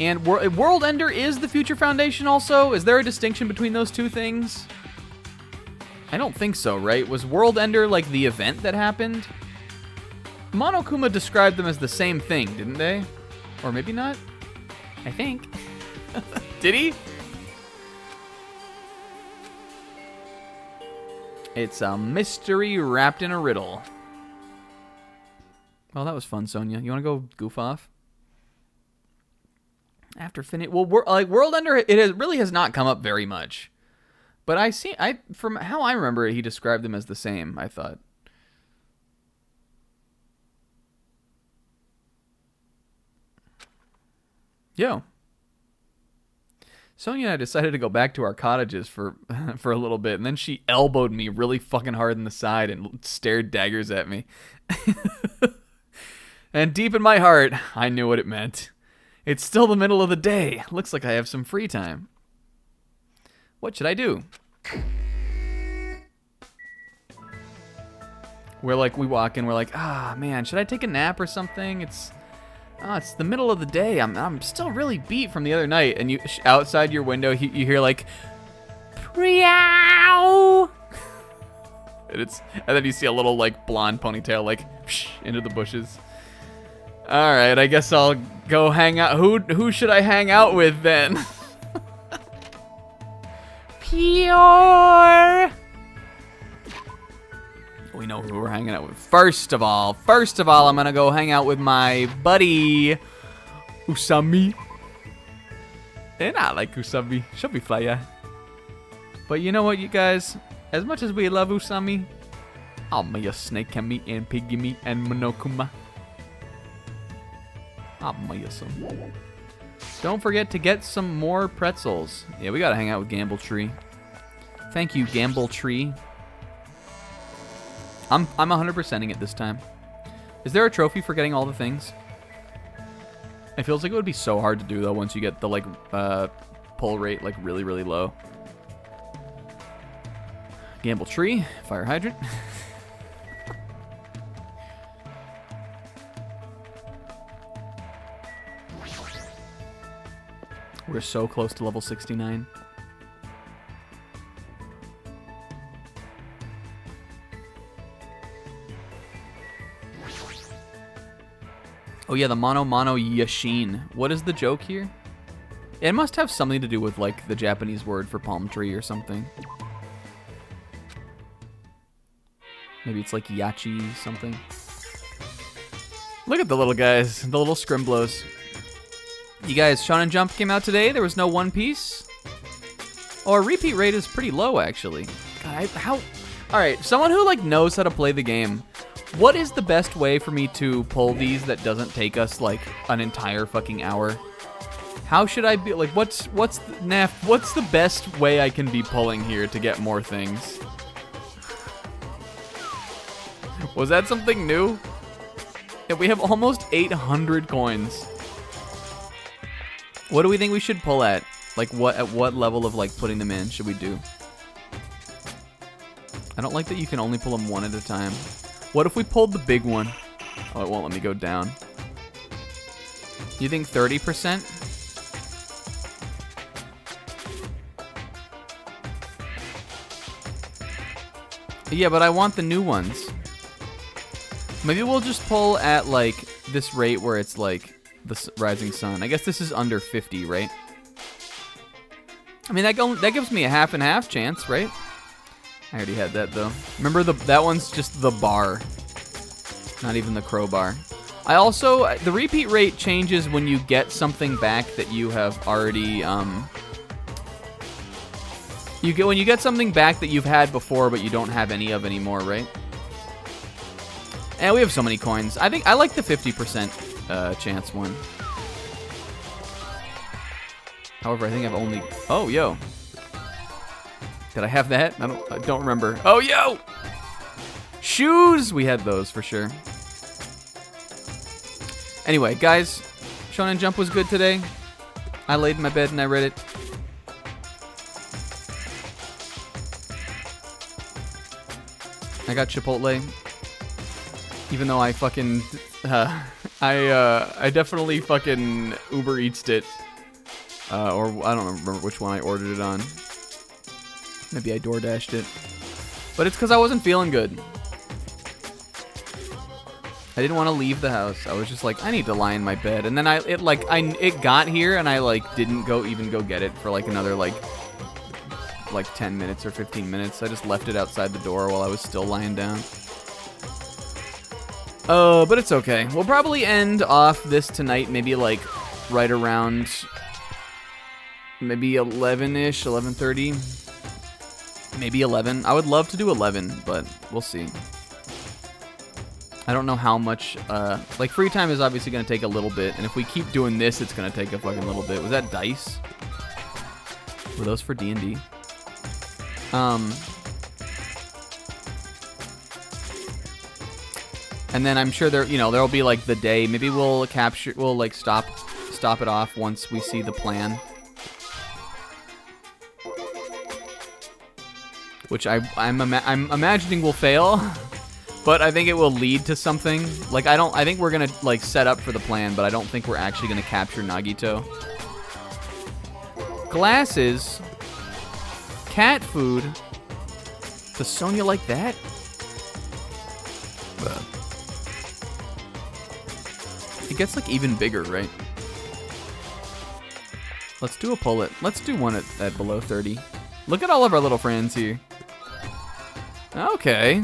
And World Ender is the Future Foundation also? Is there a distinction between those two things? I don't think so, right? Was World Ender like the event that happened? Monokuma described them as the same thing, didn't they? Or maybe not? I think. Did he? It's a mystery wrapped in a riddle. Well, that was fun, Sonia. You want to go goof off? After well, World Ender, really has not come up very much. But from how I remember it, he described them as the same, I thought. Yo. Sonia and I decided to go back to our cottages for a little bit, and then she elbowed me really fucking hard in the side and stared daggers at me. And deep in my heart, I knew what it meant. It's still the middle of the day. Looks like I have some free time. What should I do? We walk in, we're like, man, should I take a nap or something? It's the middle of the day. I'm still really beat from the other night. And outside your window, you hear like, Preow! And then you see a little like blonde ponytail like into the bushes. All right, I guess I'll go hang out. Who should I hang out with then? Pure. We know who we're hanging out with. First of all, I'm gonna go hang out with my buddy Usami. And I like Usami. She'll be fire. But you know what, you guys? As much as we love Usami, I'll make a snake meat and piggy meat and Monokuma. I'll make some. Don't forget to get some more pretzels. Yeah, we gotta hang out with Gamble Tree. Thank you, Gamble Tree. I'm 100%ing it this time. Is there a trophy for getting all the things? It feels like it would be so hard to do though once you get the pull rate like really, really low. Gamble Tree, fire hydrant. We're so close to level 69. Oh yeah, the Mono Yashin. What is the joke here? It must have something to do with like the Japanese word for palm tree or something. Maybe it's like Yachi something. Look at the little guys, the little scrimblos. You guys, Shonen Jump came out today. There was no One Piece. Oh, our repeat rate is pretty low, actually. God, how? All right, someone who like knows how to play the game. What is the best way for me to pull these that doesn't take us like an entire fucking hour? How should I be like? What's the best way I can be pulling here to get more things? Was that something new? Yeah, we have almost 800 coins. What do we think we should pull at? Like at what level of like putting them in should we do? I don't like that you can only pull them one at a time. What if we pulled the big one? Oh, it won't let me go down. You think 30%? Yeah, but I want the new ones. Maybe we'll just pull at like this rate where it's like the rising sun. I guess this is under 50, right? I mean, that gives me a half and half chance, right? I already had that though. Remember that one's just the bar, not even the crowbar. I also the repeat rate changes when you get something back that you have already when you get something back that you've had before but you don't have any of anymore, right? And we have so many coins. I think I like the 50% chance one. However, I think I've only... Oh, yo. Did I have that? I don't remember. Oh, yo! Shoes! We had those for sure. Anyway, guys, Shonen Jump was good today. I laid in my bed and I read it. I got Chipotle. Even though I fucking... I definitely fucking Uber Eats'd it. Or I don't remember which one I ordered it on. Maybe I DoorDashed it. But it's because I wasn't feeling good. I didn't want to leave the house. I was just like, I need to lie in my bed. And then it got here and I like didn't even go get it for like another like 10 minutes or 15 minutes. I just left it outside the door while I was still lying down. But it's okay. We'll probably end off this tonight maybe like right around maybe 11-ish, 11:30. Maybe 11. I would love to do 11, but we'll see. I don't know how much, like free time is obviously going to take a little bit, and if we keep doing this, it's going to take a fucking little bit. Was that dice? Were those for D&D? And then I'm sure there'll be like the day. Maybe we'll like stop it off once we see the plan. Which I'm imagining will fail, but I think it will lead to something. Like I think we're gonna like set up for the plan, but I don't think we're actually gonna capture Nagito. Glasses, cat food. Does Sonya like that? It gets like even bigger, right? Let's do a pull it. Let's do one at below 30. Look at all of our little friends here. Okay.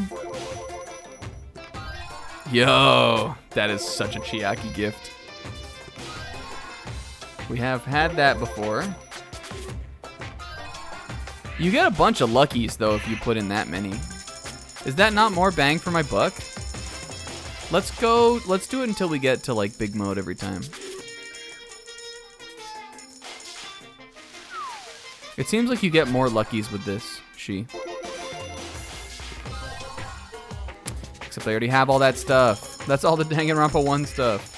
Yo, that is such a Chiaki gift. We have had that before. You get a bunch of luckies though if you put in that many. Is that not more bang for my buck? Let's do it until we get to like big mode every time. It seems like you get more luckies with this, Except I already have all that stuff. That's all the Danganronpa 1 stuff.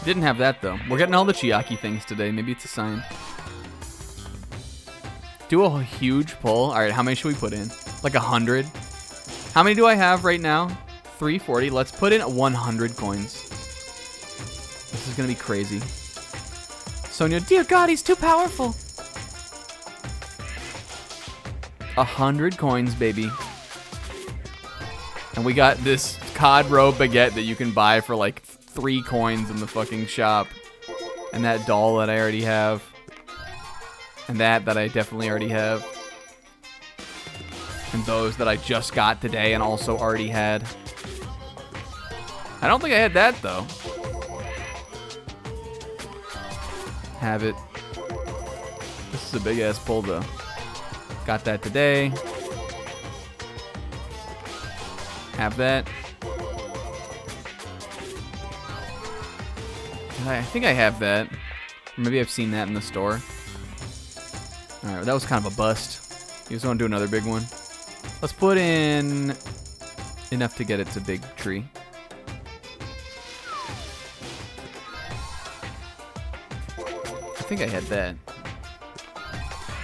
Didn't have that though. We're getting all the Chiaki things today. Maybe it's a sign. Do a huge pull. All right, how many should we put in? Like 100? How many do I have right now? 340. Let's put in 100 coins. This is gonna be crazy. Sonya, dear God, he's too powerful. 100 coins, baby. And we got this cod roe baguette that you can buy for like 3 coins in the fucking shop. And that doll that I already have. And that I definitely already have. And those that I just got today and also already had. I don't think I had that, though. Have it. This is a big-ass pull, though. Got that today. Have that. I think I have that. Or maybe I've seen that in the store. Alright, that was kind of a bust. You just want to do another big one. Let's put in enough to get it to big tree. I think I had that.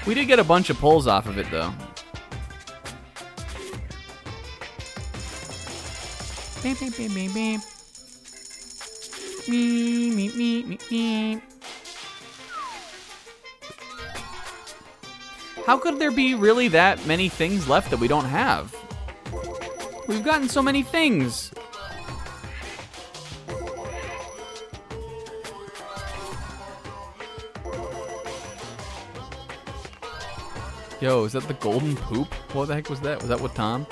We did get a bunch of pulls off of it, though. Beep, beep, beep, beep, beep. Meep, meep, meep, meep, meep. How could there be really that many things left that we don't have? We've gotten so many things. Yo, is that the golden poop? What the heck was that? Was that what Tom?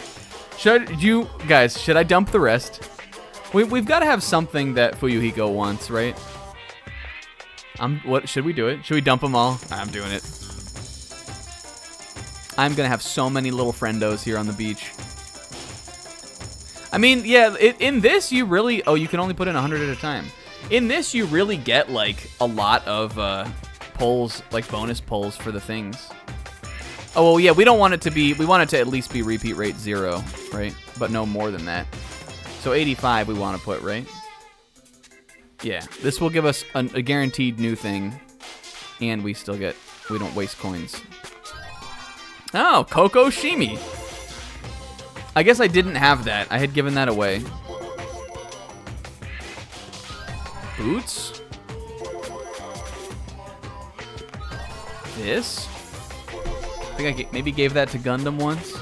Should I dump the rest? We've got to have something that Fuyuhiko wants, right? What should we do it? Should we dump them all? I'm doing it. I'm gonna have so many little friendos here on the beach. I mean, yeah, in this you really... Oh, you can only put in 100 at a time. In this you really get, like, a lot of pulls, like bonus pulls for the things. Oh, well, yeah, we don't want it to be... We want it to at least be repeat rate 0, right? But no more than that. So 85 we want to put, right? Yeah, this will give us a guaranteed new thing. And we still get... We don't waste coins. Oh, Coco Shimi. I guess I didn't have that. I had given that away. Boots. This. I think I maybe gave that to Gundam once.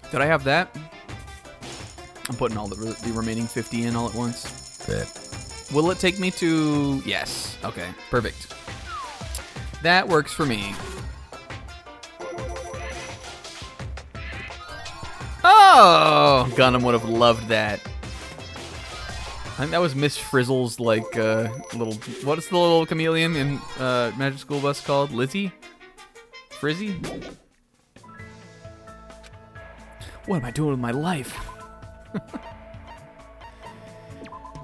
Did I have that? I'm putting all the remaining 50 in all at once. Good. Will it take me to... Yes. Okay, perfect. That works for me. Oh! Gundam would have loved that. I think that was Miss Frizzle's, like, little... What's the little chameleon in Magic School Bus called? Lizzie? Frizzy? What am I doing with my life?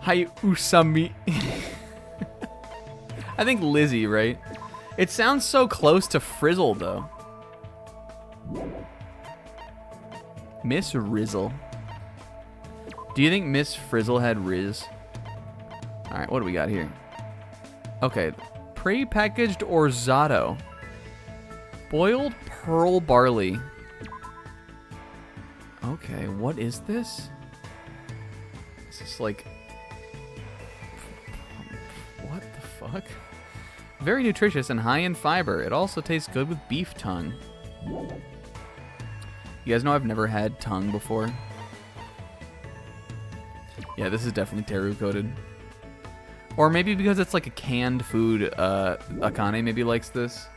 Hi, Usami. I think Lizzie, right? It sounds so close to Frizzle, though. Miss Rizzle. Do you think Miss Frizzle had Riz? Alright, what do we got here? Okay. Pre-packaged Orzado. Boiled pearl barley. Okay, what is this? Is this like... What the fuck? Very nutritious and high in fiber. It also tastes good with beef tongue. You guys know I've never had tongue before. Yeah, this is definitely teru coated. Or maybe because it's like a canned food, Akane maybe likes this.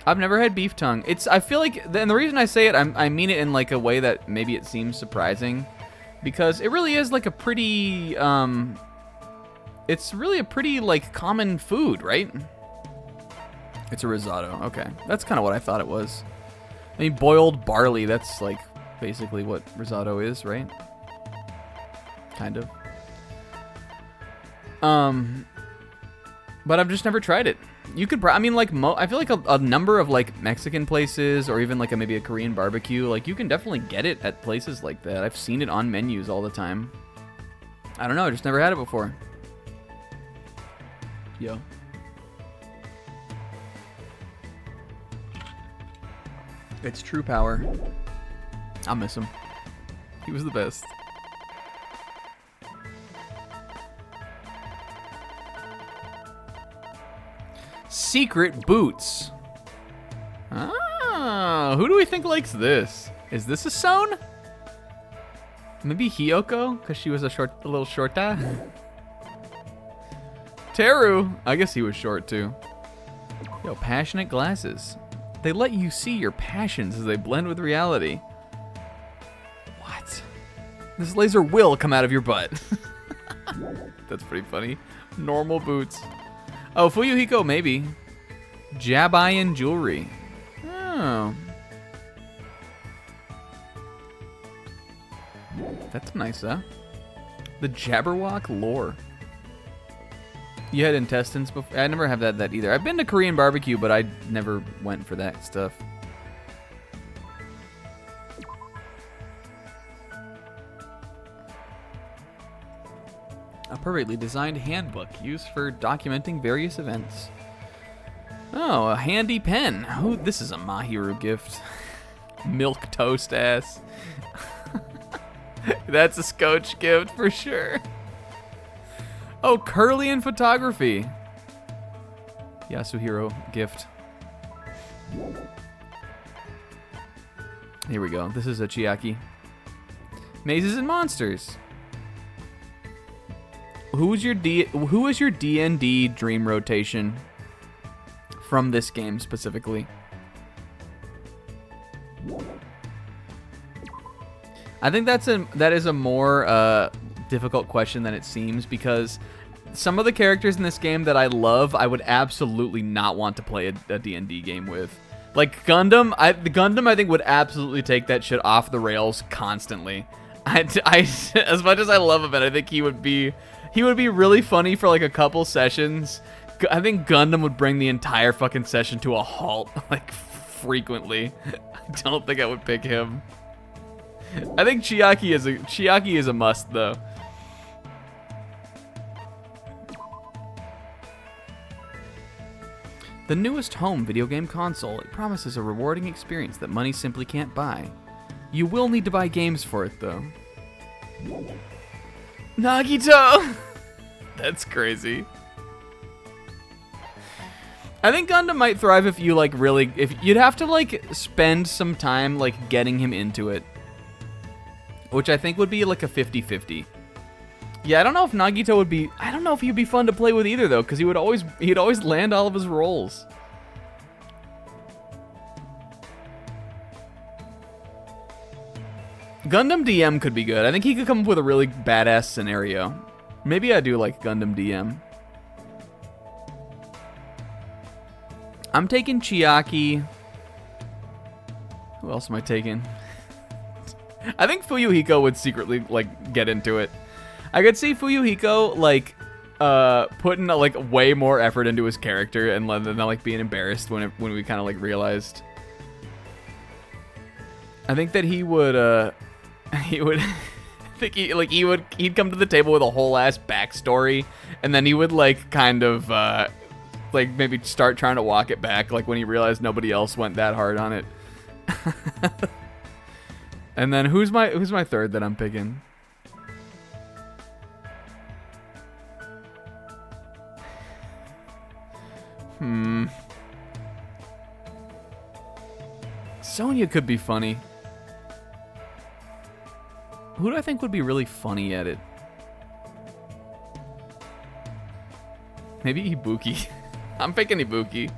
I've never had beef tongue. I feel like, and the reason I say it, I mean it in like a way that maybe it seems surprising, because it really is like a pretty, it's really a pretty like common food, right? It's a risotto. Okay, that's kind of what I thought it was. I mean, boiled barley. That's like basically what risotto is, right? Kind of. But I've just never tried it. You could, I mean, like, I feel like a number of, like, Mexican places or even, like, maybe a Korean barbecue, like, you can definitely get it at places like that. I've seen it on menus all the time. I don't know, I just never had it before. Yo. It's true power. I'll miss him. He was the best. secret boots. Ah, who do we think likes this? Is this a Son? Maybe Hiyoko, because she was a little shorta. Teru, I guess he was short too. Yo, passionate glasses. They let you see your passions as they blend with reality. What? This laser will come out of your butt. That's pretty funny. Normal boots. Oh, Fuyuhiko, maybe. Jabayan jewelry. Oh. That's nice, huh? The Jabberwock lore. You had intestines before? I never have that either. I've been to Korean barbecue, but I never went for that stuff. A perfectly designed handbook used for documenting various events. Oh, a handy pen. Oh, this is a Mahiru gift. Milk toast ass. That's a Scotch gift for sure. Oh, Curlian photography. Yasuhiro gift. Here we go. This is a Chiaki. Mazes and Monsters. Who is your D&D dream rotation from this game specifically? I think that is a more difficult question than it seems, because some of the characters in this game that I love, I would absolutely not want to play a D&D game with. Like Gundam, the Gundam I think would absolutely take that shit off the rails constantly. As much as I love him, I think he would be really funny for like a couple sessions. I think Gundam would bring the entire fucking session to a halt, like frequently. I don't think I would pick him. I think Chiaki is a must though. The newest home video game console. It promises a rewarding experience that money simply can't buy. You will need to buy games for it though. Nagito! That's crazy. I think Gundam might thrive if you like really, if you'd have to like spend some time like getting him into it. Which I think would be like a 50-50. Yeah, I don't know if Nagito would be, I don't know if he'd be fun to play with either though, because he'd always land all of his roles. Gundam DM could be good. I think he could come up with a really badass scenario. Maybe I do like Gundam DM. I'm taking Chiaki. Who else am I taking? I think Fuyuhiko would secretly like get into it. I could see Fuyuhiko like putting like way more effort into his character and then like being embarrassed when we kind of like realized. I think that he would I think he'd come to the table with a whole ass backstory, and then he would like kind of like maybe start trying to walk it back like when he realized nobody else went that hard on it. And then who's my third that I'm picking? Sonya could be funny. Who do I think would be really funny at it? Maybe Ibuki. I'm picking Ibuki.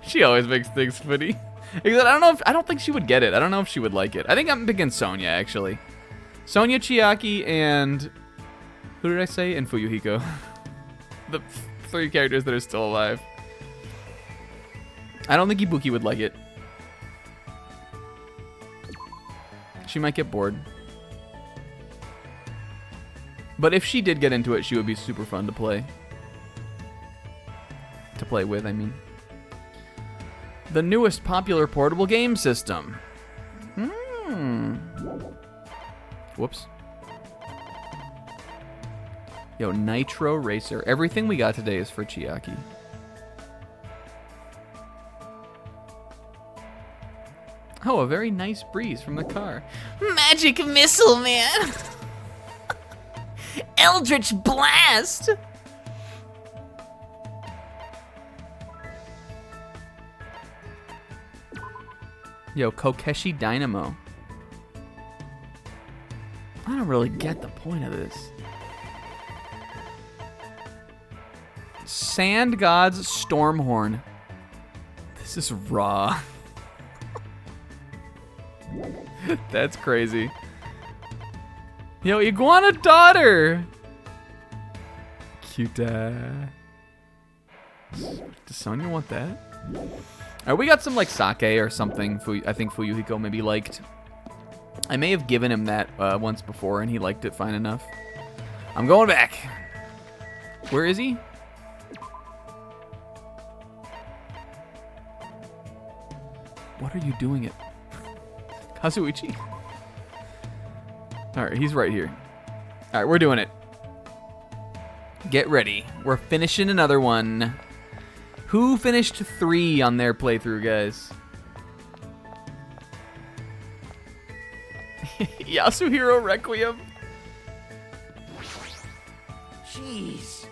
She always makes things funny. Except I don't think she would get it. I don't know if she would like it. I think I'm picking Sonya actually. Sonya, Chiaki, and who did I say? And Fuyuhiko. The three characters that are still alive. I don't think Ibuki would like it. She might get bored. But if she did get into it, she would be super fun to play. To play with, I mean. The newest popular portable game system. Whoops. Yo, Nitro Racer. Everything we got today is for Chiaki. Oh, a very nice breeze from the car. Magic missile, man! Eldritch blast! Yo, Kokeshi Dynamo. I don't really get the point of this. Sand God's Stormhorn. This is raw. That's crazy. Yo, Iguana Daughter. Cute. Does Sonya want that? Alright, we got some like sake or something. I think Fuyuhiko maybe liked. I may have given him that once before and he liked it fine enough. I'm going back. Where is he? What are you doing it? Kazuichi. Alright, he's right here. Alright, we're doing it. Get ready. We're finishing another one. Who finished 3 on their playthrough, guys? Yasuhiro Requiem. Jeez.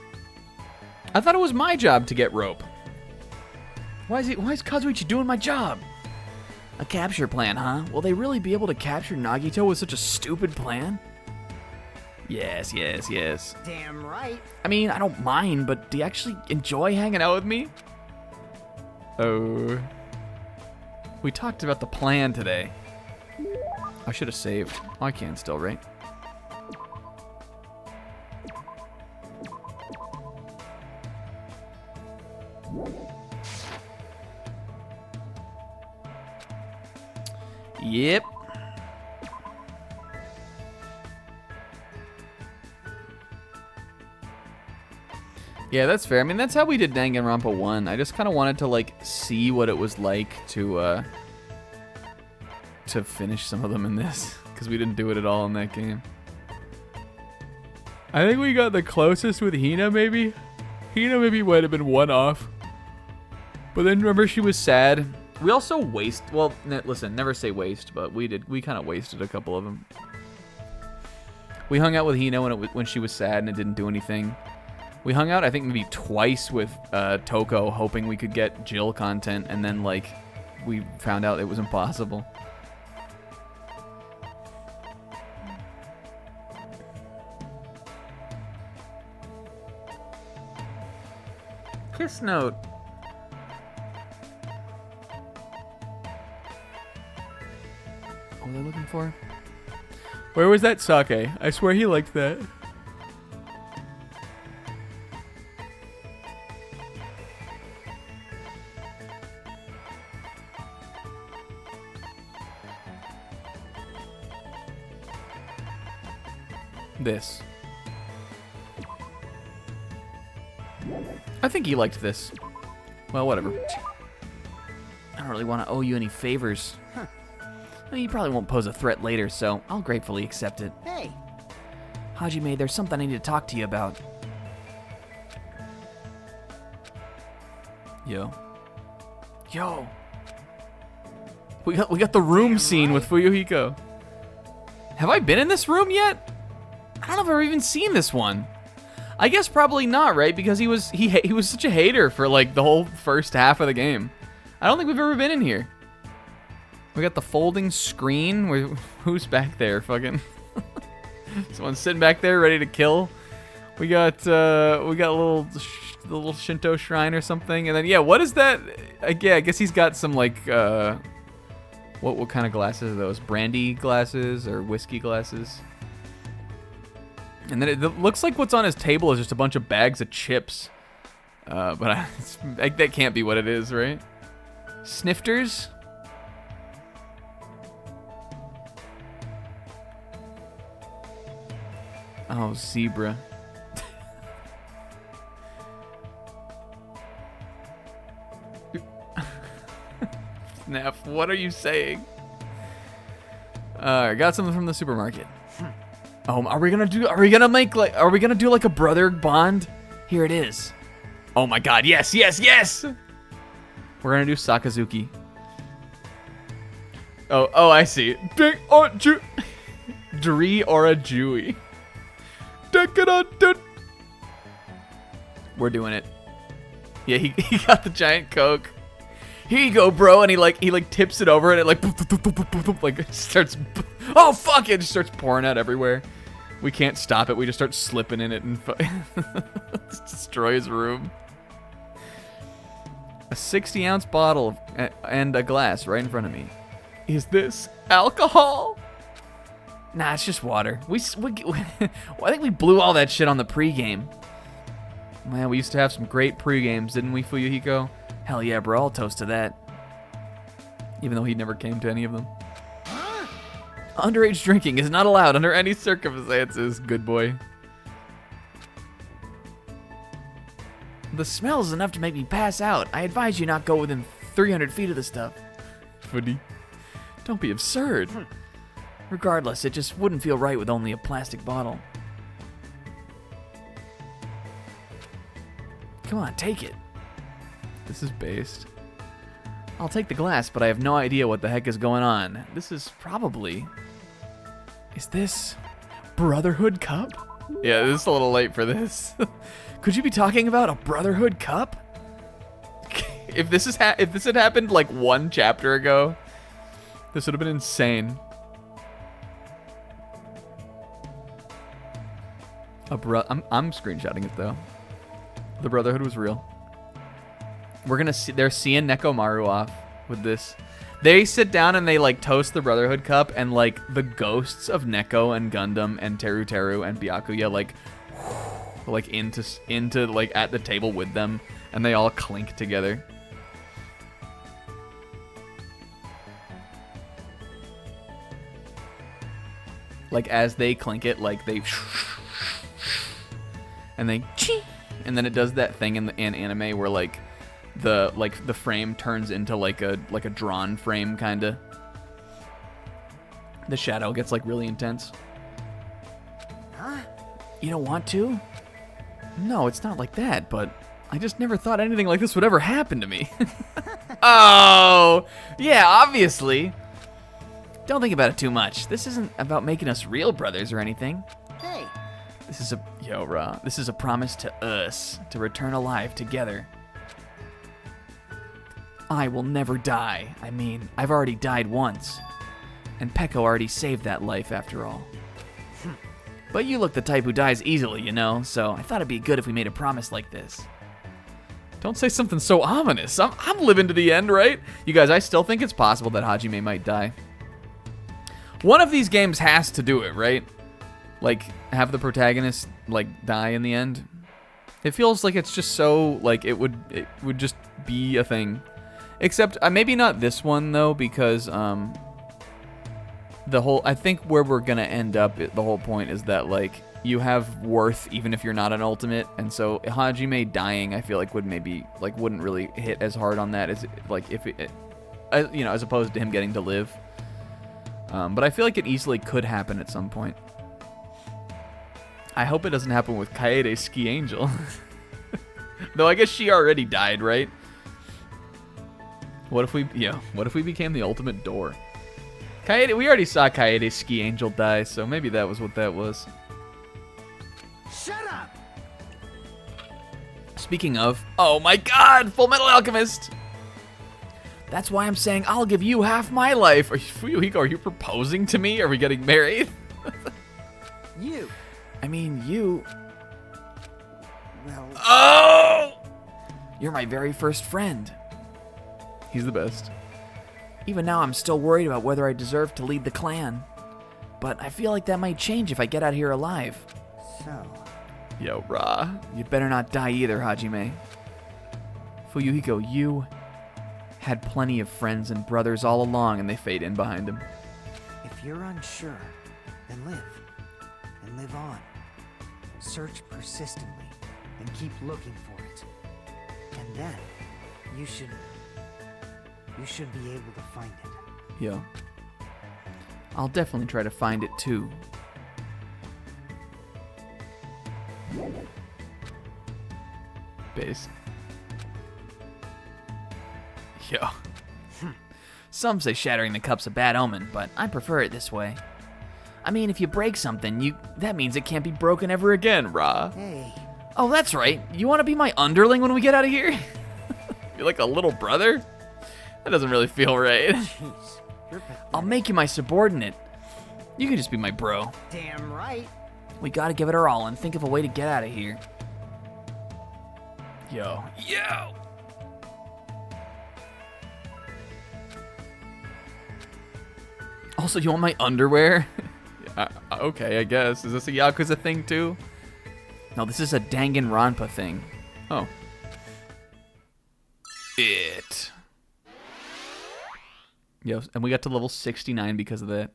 I thought it was my job to get rope. Why is Kazuichi doing my job? A capture plan, huh? Will they really be able to capture Nagito with such a stupid plan? Yes, yes, yes. Damn right. I mean, I don't mind, but do you actually enjoy hanging out with me? Oh. We talked about the plan today. I should have saved. Oh, I can still, right? Yep. Yeah, that's fair. I mean, that's how we did Danganronpa 1. I just kind of wanted to, like, see what it was like to finish some of them in this, because we didn't do it at all in that game. I think we got the closest with Hina, maybe? Hina maybe might have been one off. But then remember she was sad. We also well, listen, never say waste, but we kind of wasted a couple of them. We hung out with Hina when she was sad and it didn't do anything. We hung out, I think, maybe twice with Toko, hoping we could get Jill content, and then, like, we found out it was impossible. Kiss note. What was I looking for? Where was that sake? I swear he liked that. This. I think he liked this. Well, whatever. I don't really want to owe you any favors. Well, you probably won't pose a threat later, so I'll gratefully accept it. Hey. Hajime, there's something I need to talk to you about. Yo. We got the room scene with Fuyuhiko. Have I been in this room yet? I don't know if I've even seen this one. I guess probably not, right? Because he was such a hater for like the whole first half of the game. I don't think we've ever been in here. We got the folding screen. Who's back there? Fucking someone sitting back there ready to kill. We got a little Shinto shrine or something, and then yeah, what is that? Yeah, I guess he's got some like what kind of glasses are those? Brandy glasses or whiskey glasses? And then it looks like what's on his table is just a bunch of bags of chips. But that can't be what it is, right? Snifters? Oh, zebra. Snap, what are you saying? Got something from the supermarket. Are we gonna do like a brother bond? Here it is. Oh my god, yes. We're gonna do Sakazuki. Oh, I see. Dri or a Jewy. We're doing it. Yeah, he got the giant Coke. here you go, bro. And he tips it over and it like starts, oh fuck, it just starts pouring out everywhere. We can't stop it. We just start slipping in it and destroy his room. A 60-ounce bottle and a glass right in front of me. Is this alcohol? Nah, it's just water. I think we blew all that shit on the pregame. Man, we used to have some great pregames, didn't we, Fuyuhiko? Hell yeah, bro. I'll toast to that. Even though he never came to any of them. Underage drinking is not allowed under any circumstances, good boy. The smell is enough to make me pass out. I advise you not go within 300 feet of the stuff. Funny. Don't be absurd. Regardless, it just wouldn't feel right with only a plastic bottle. Come on, take it. This is based. I'll take the glass, but I have no idea what the heck is going on. This is probably... Is this Brotherhood Cup? Yeah, this is a little late for this. Could you be talking about a Brotherhood Cup? If this had happened like one chapter ago, this would have been insane. I'm screenshotting it though. The Brotherhood was real. We're gonna see. They're seeing Nekomaru off with this. They sit down and they like toast the Brotherhood Cup, and like the ghosts of Neko and Gundam and Teru Teru and Byakuya like into like at the table with them, and they all clink together. Like as they clink it, like they and they and then it does that thing in anime where like the frame turns into like a drawn frame kinda. The shadow gets like really intense. Huh? You don't want to? No, it's not like that, but I just never thought anything like this would ever happen to me. Oh, yeah, obviously. Don't think about it too much. This isn't about making us real brothers or anything. Hey. This is a promise to us to return alive together. I will never die. I mean, I've already died once. And Peko already saved that life after all. But you look the type who dies easily, you know, so I thought it'd be good if we made a promise like this. Don't say something so ominous. I'm living to the end, right? You guys, I still think it's possible that Hajime might die. One of these games has to do it, right? Like, have the protagonist, like, die in the end. It feels like it's just so, like, it would just be a thing. Except, maybe not this one, though, because, I think where we're gonna end up, the whole point is that, like, you have worth even if you're not an ultimate, and so Hajime dying, I feel like wouldn't really hit as hard on that as, like, if it, you know, as opposed to him getting to live. But I feel like it easily could happen at some point. I hope it doesn't happen with Kaede Ski Angel. Though I guess she already died, right? What if we became the ultimate door? Kaede, we already saw Kaede Ski Angel die, so maybe that was what that was. Shut up! Speaking of, oh my god, Full Metal Alchemist! That's why I'm saying I'll give you half my life. Fuyuhiko, are you proposing to me? Are we getting married? You. I mean, you. Well. Oh! You're my very first friend. He's the best. Even now, I'm still worried about whether I deserve to lead the clan. But I feel like that might change if I get out here alive. So. Yo, Ra. You'd better not die either, Hajime. Fuyuhiko, you had plenty of friends and brothers all along, and they fade in behind him. If you're unsure, then live. And live on. Search persistently, and keep looking for it. And then, you should be able to find it. Yeah. I'll definitely try to find it too. Base. Yo. Some say shattering the cup's a bad omen, but I prefer it this way. I mean, if you break something, that means it can't be broken ever again, Ra. Hey. Oh, that's right. You want to be my underling when we get out of here? You're like a little brother? That doesn't really feel right. Jeez, you're pathetic. I'll make you my subordinate. You can just be my bro. Damn right. We gotta give it our all and think of a way to get out of here. Yo. Yo! Also, you want my underwear? Okay, I guess. Is this a Yakuza thing, too? No, this is a Danganronpa thing. Oh. It. Yo, and we got to level 69 because of that.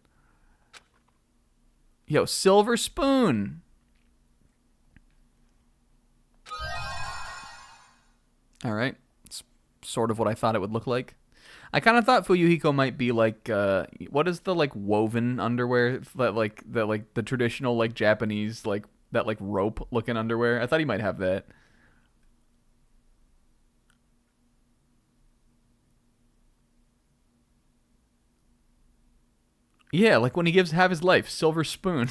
Yo, silver spoon. All right. It's sort of what I thought it would look like. I kind of thought Fuyuhiko might be like, what is the like woven underwear that like the traditional like Japanese like that like rope looking underwear? I thought he might have that. Yeah, like when he have his life, silver spoon.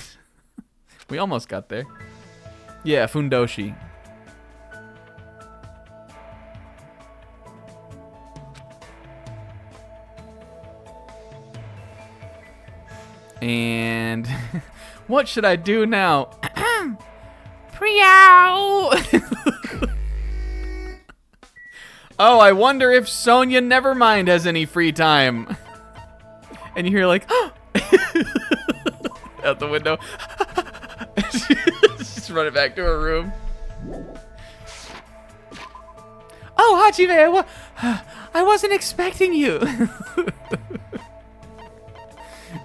We almost got there. Yeah, Fundoshi. And what should I do now? Preow! Oh, I wonder if Sonya Nevermind has any free time. And you hear like out the window. Just run it back to her room. Oh, Hajime, I wasn't expecting you.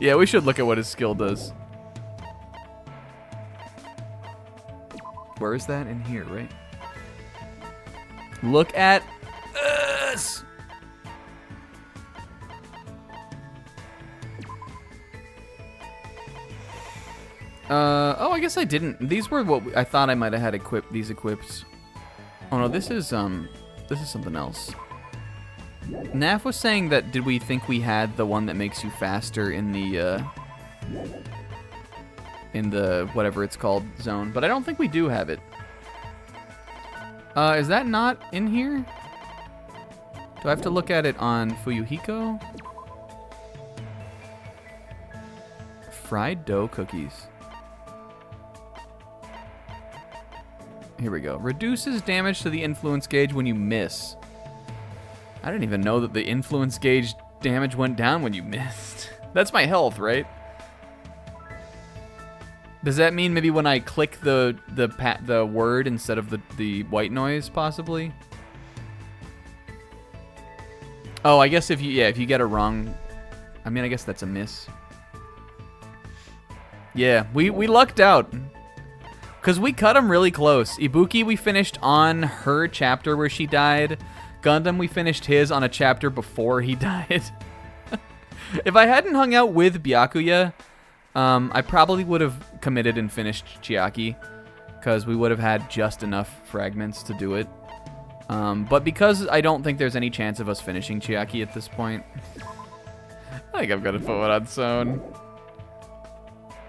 Yeah, we should look at what his skill does. Where is that? In here, right? Look at us. Oh, I guess I didn't. These were what I thought I might have had these equipped. Oh no, this is something else. Naf was saying that did we think we had the one that makes you faster in the whatever it's called zone, but I don't think we do have it. Is that not in here? Do I have to look at it on Fuyuhiko? Fried dough cookies. Here we go. Reduces damage to the influence gauge when you miss. I didn't even know that the influence gauge damage went down when you missed. That's my health, right? Does that mean maybe when I click the word instead of the white noise, possibly? Oh, I guess if you get a wrong, I mean, I guess that's a miss. Yeah, we lucked out. Because we cut him really close. Ibuki, we finished on her chapter where she died. Gundam, we finished his on a chapter before he died. If I hadn't hung out with Byakuya, I probably would have committed and finished Chiaki. Because we would have had just enough fragments to do it. But because I don't think there's any chance of us finishing Chiaki at this point, I think I'm going to put one on Son.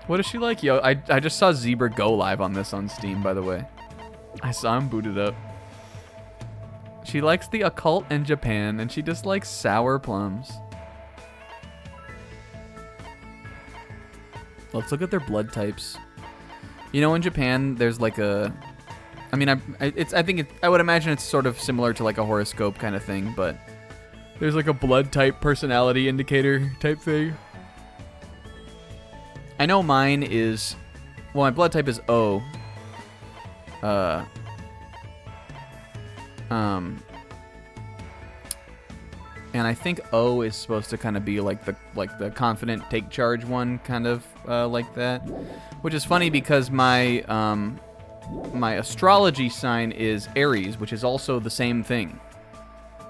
What is she like? Yo, I just saw Zebra go live on this on Steam, by the way. I saw him booted up. She likes the occult in Japan, and she just likes sour plums. Let's look at their blood types. You know, in Japan, there's like a... I mean, I would imagine it's sort of similar to like a horoscope kind of thing, but there's like a blood type personality indicator type thing. I know mine is, well, my blood type is O. And I think O is supposed to kind of be like the confident take charge one, kind of like that, which is funny because my my astrology sign is Aries, which is also the same thing.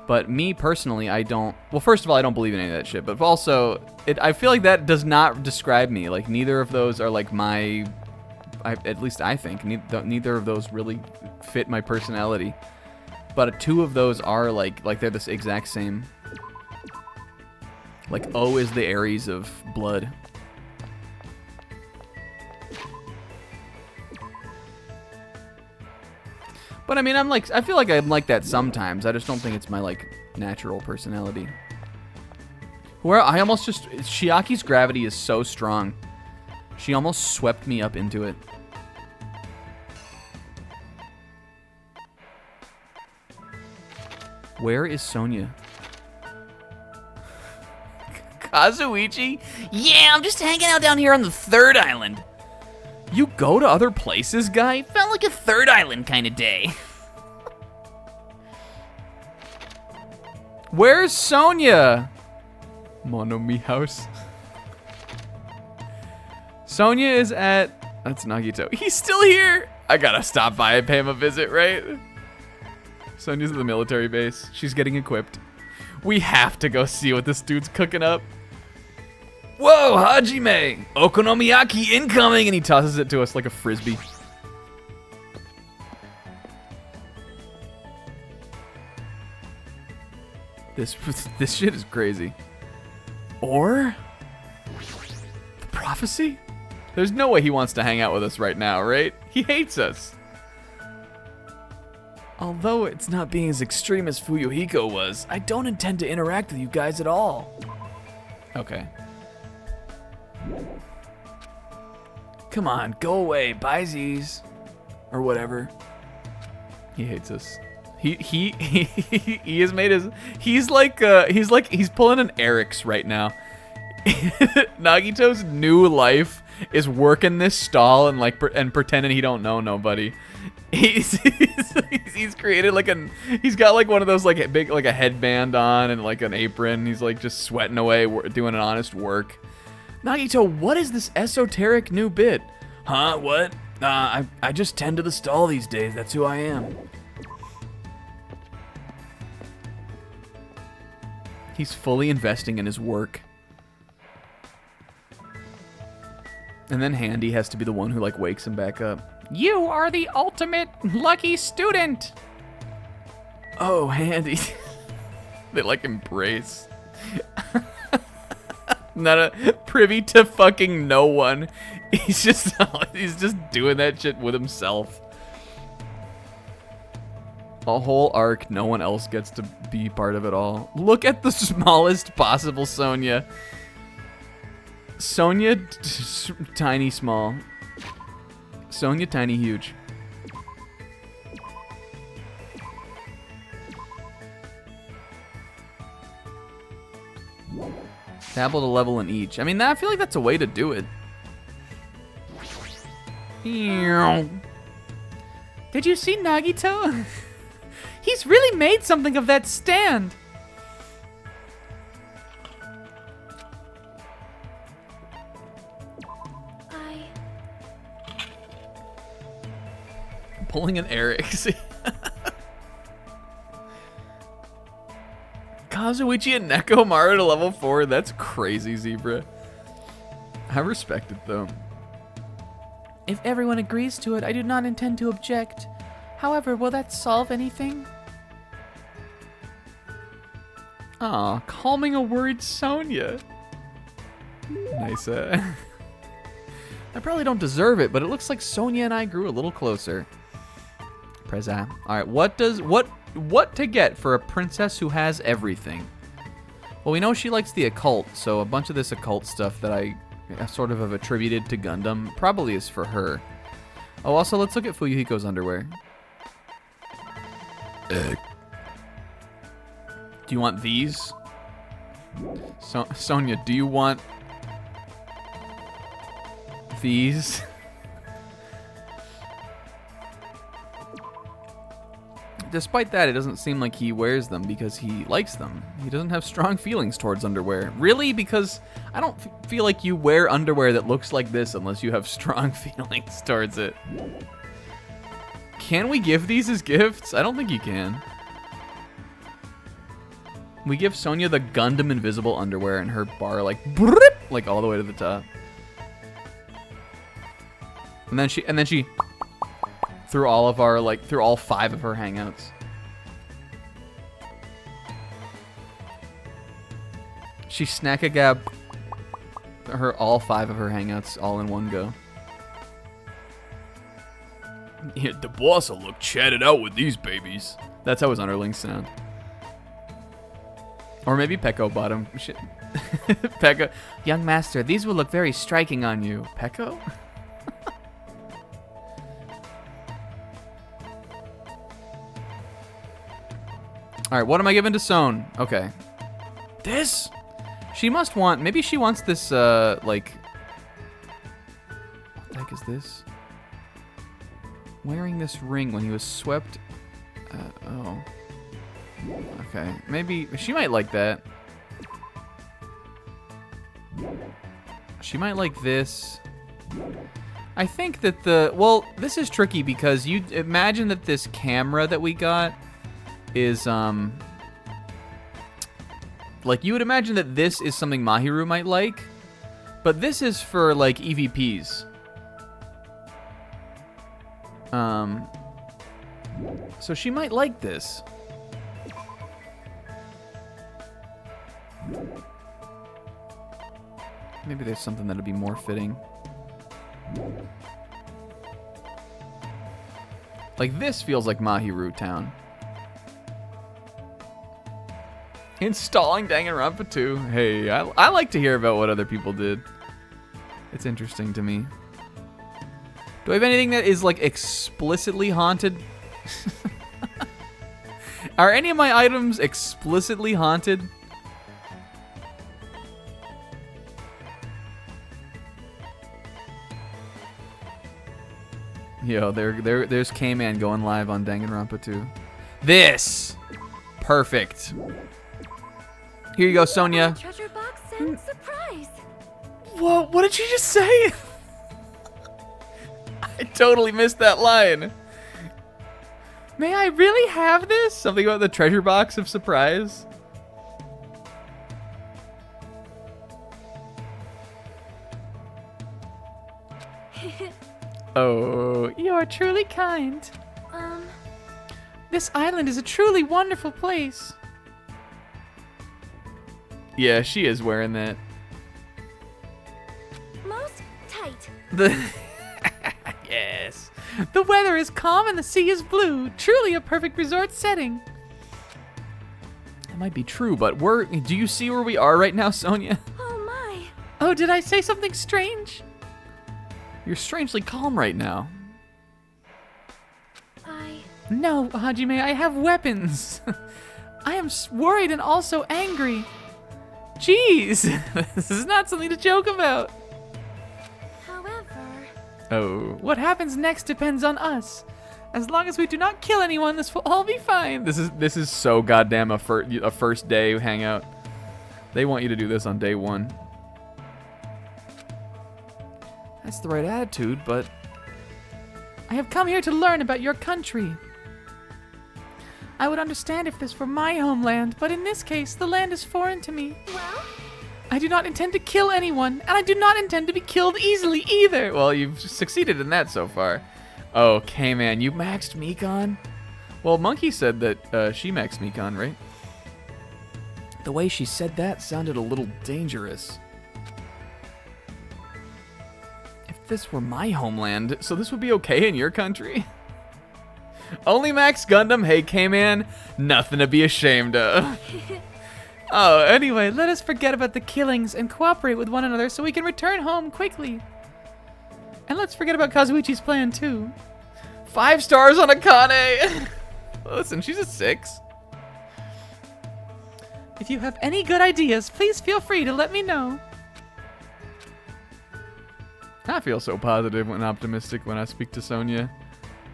But me personally, I don't. Well, first of all, I don't believe in any of that shit. But also, I feel like that does not describe me. Like neither of those are like my. At least I think neither of those really fit my personality. But two of those are like they're this exact same. Like O is the Aries of blood. But I mean, I feel like I'm like that sometimes. I just don't think it's my like natural personality. Where I almost just... Chiaki's gravity is so strong. She almost swept me up into it. Where is Sonia? Kazuichi? Yeah, I'm just hanging out down here on the third island. You go to other places, guy? Felt like a third island kind of day. Where's Sonia? Monomi house. Sonia is at... That's Nagito. He's still here! I gotta stop by and pay him a visit, right? Sonia's at the military base. She's getting equipped. We have to go see what this dude's cooking up. Whoa, Hajime! Okonomiyaki incoming! And he tosses it to us like a frisbee. This shit is crazy. Or... the prophecy? There's no way he wants to hang out with us right now, right? He hates us. Although it's not being as extreme as Fuyuhiko was, I don't intend to interact with you guys at all. Okay. Come on, go away, Byzies. Or whatever. He hates us. He has made his... He's pulling an Eric's right now. Nagito's new life is working this stall and pretending he don't know nobody. He's created he's got like one of those like big like a headband on and like an apron. He's like just sweating away doing an honest work. Nagito, what is this esoteric new bit? Huh? What? I just tend to the stall these days. That's who I am. He's fully investing in his work. And then Handy has to be the one who like wakes him back up. You are the ultimate lucky student. Oh, Handy. They like embrace. Not a privy to fucking no one. He's just doing that shit with himself. A whole arc, no one else gets to be part of it all. Look at the smallest possible Sonia. Sonia, tiny small. Sonia, tiny huge. Dabble to level in each. I mean, I feel like that's a way to do it. Did you see Nagito? He's really made something of that stand. Pulling an Eric's. Kazuichi and Nekomaru to level 4. That's crazy, Zebra. I respect it, though. If everyone agrees to it, I do not intend to object. However, will that solve anything? Aw, calming a worried Sonia. Nice, I probably don't deserve it, but it looks like Sonia and I grew a little closer. Preza. Alright, what to get for a princess who has everything? Well, we know she likes the occult, so a bunch of this occult stuff that I sort of have attributed to Gundam probably is for her. Oh, also, let's look at Fuyuhiko's underwear. Do you want these? Sonia, do you want these? Despite that, it doesn't seem like he wears them because he likes them. He doesn't have strong feelings towards underwear. Really? Because I don't feel like you wear underwear that looks like this unless you have strong feelings towards it. Can we give these as gifts? I don't think you can. We give Sonia the Gundam invisible underwear and her bar like all the way to the top. And then she through all of our through all 5 of her hangouts. She snack-a-gab all 5 of her hangouts all in one go. Yeah, the boss will look chatted out with these babies. That's how his underlings sound. Or maybe Pecco bought him. Shit. Pecco. Young master, these will look very striking on you. Pecco? Alright, what am I giving to Sohn? Okay. This? She must want... Maybe she wants this, like... What the heck is this? Wearing this ring when he was swept... oh. Okay. Maybe... She might like that. She might like this. I think that the... Well, this is tricky because you imagine that this camera that we got is, like, you would imagine that this is something Mahiru might like, but this is for, like, EVPs. So she might like this. Maybe there's something that'd be more fitting. Like, this feels like Mahiru Town. Installing Danganronpa 2. Hey, I like to hear about what other people did. It's interesting to me. Do I have anything that is, like, explicitly haunted? Are any of my items explicitly haunted? Yo, there's K-Man going live on Danganronpa 2. This! Perfect. Here you go, Sonia. Treasure box and surprise. Whoa, what did you just say? I totally missed that line. May I really have this? Something about the treasure box of surprise? Oh, you're truly kind. This island is a truly wonderful place. Yeah, she is wearing that. Most tight. Yes. The weather is calm and the sea is blue. Truly a perfect resort setting. That might be true, but do you see where we are right now, Sonia? Oh my. Oh, did I say something strange? You're strangely calm right now. No, Hajime, I have weapons. I am worried and also angry. Jeez, this is not something to joke about. However... Oh, what happens next depends on us. As long as we do not kill anyone, this will all be fine. This is so goddamn a first day hangout. They want you to do this on day one. That's the right attitude, but... I have come here to learn about your country. I would understand if this were my homeland, but in this case, the land is foreign to me. Well? I do not intend to kill anyone, and I do not intend to be killed easily either. Well, you've succeeded in that so far. Oh, K-Man, you maxed Mikan? Well, Monkey said that she maxed Mikan, right? The way she said that sounded a little dangerous. If this were my homeland, so this would be okay in your country? Only Max Gundam? Hey, K-Man, nothing to be ashamed of. Oh, anyway, let us forget about the killings and cooperate with one another so we can return home quickly. And let's forget about Kazuichi's plan, too. 5 stars on Akane! Listen, she's a 6. If you have any good ideas, please feel free to let me know. I feel so positive and optimistic when I speak to Sonia.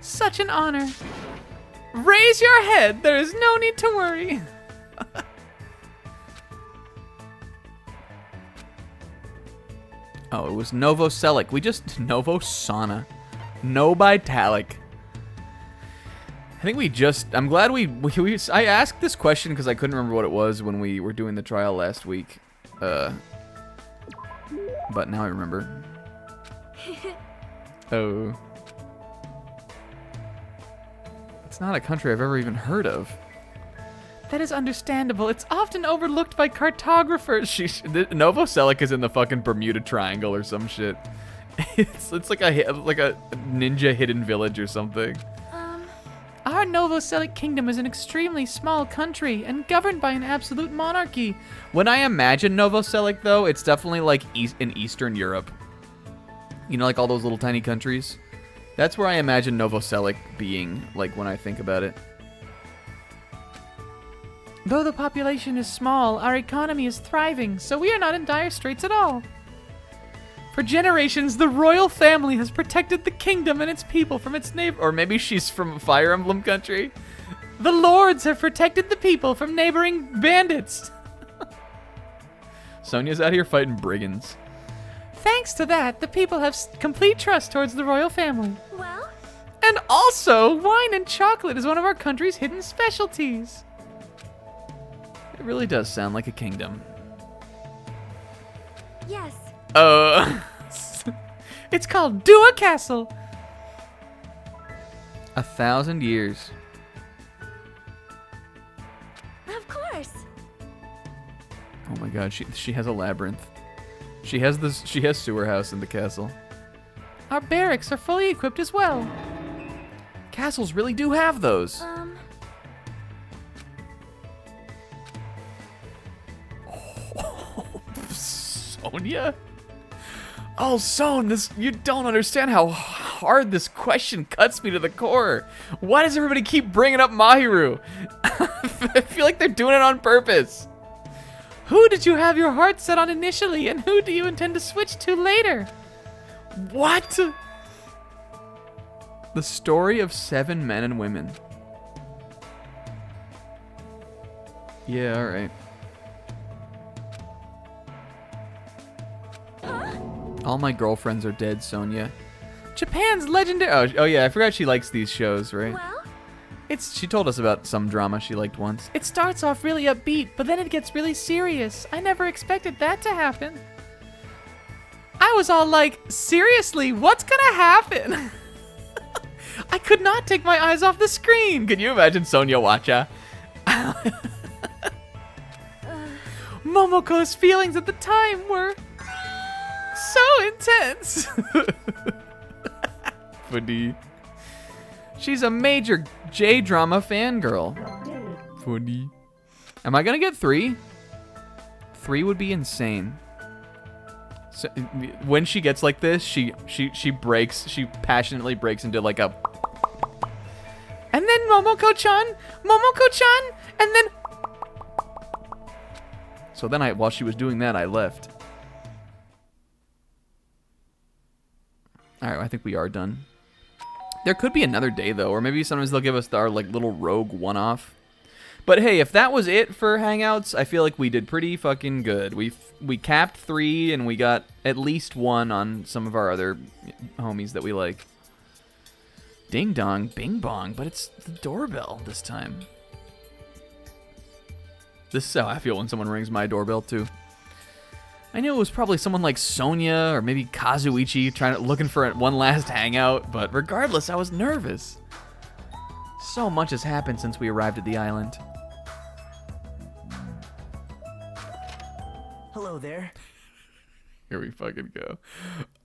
Such an honor. Raise your head. There is no need to worry. Oh, it was Novoselic. We just... Novosana. No Vitalic. I think we just... I'm glad I asked this question because I couldn't remember what it was when we were doing the trial last week. But now I remember. Oh. It's not a country I've ever even heard of. That is understandable. It's often overlooked by cartographers. Novoselic is in the fucking Bermuda Triangle or some shit. It's like a ninja hidden village or something. Our Novoselic kingdom is an extremely small country and governed by an absolute monarchy. When I imagine Novoselic, though, it's definitely like in Eastern Europe. You know, like all those little tiny countries. That's where I imagine Novoselic being, like, when I think about it. Though the population is small, our economy is thriving, so we are not in dire straits at all. For generations, the royal family has protected the kingdom and its people from its neighbor. Or maybe she's from Fire Emblem country. The lords have protected the people from neighboring bandits. Sonia's out here fighting brigands. Thanks to that, the people have complete trust towards the royal family. Well, And also, wine and chocolate is one of our country's hidden specialties. It really does sound like a kingdom. yes. It's called Dua Castle. 1,000 years. Of course. Oh my god, she has a labyrinth. She has sewer house in the castle. Our barracks are fully equipped as well. Castles really do have those. Sonia? Oh, Son, you don't understand how hard this question cuts me to the core. Why does everybody keep bringing up Mahiru? I feel like they're doing it on purpose. Who did you have your heart set on initially, and who do you intend to switch to later? What? The story of 7 men and women. Yeah, alright. All my girlfriends are dead, Sonia. Japan's legendary. Oh yeah, I forgot she likes these shows, right? Well, She told us about some drama she liked once. It starts off really upbeat, but then it gets really serious. I never expected that to happen. I was all like, seriously, what's gonna happen? I could not take my eyes off the screen. Can you imagine Sonia Wacha? Momoko's feelings at the time were so intense. Funny. She's a major J-drama fangirl. Funny. Am I gonna get 3? 3 would be insane. So, when she gets like this, she passionately breaks into like a. And then Momoko-chan, and then. So then while she was doing that, I left. All right, I think we are done. There could be another day though, or maybe sometimes they'll give us our like little rogue one-off. But hey, if that was it for Hangouts, I feel like we did pretty fucking good. We capped 3 and we got at least 1 on some of our other homies that we like. Ding dong, bing bong, but it's the doorbell this time. This is how I feel when someone rings my doorbell too. I knew it was probably someone like Sonia or maybe Kazuichi looking for one last hangout, but regardless, I was nervous. So much has happened since we arrived at the island. Hello there. Here we fucking go.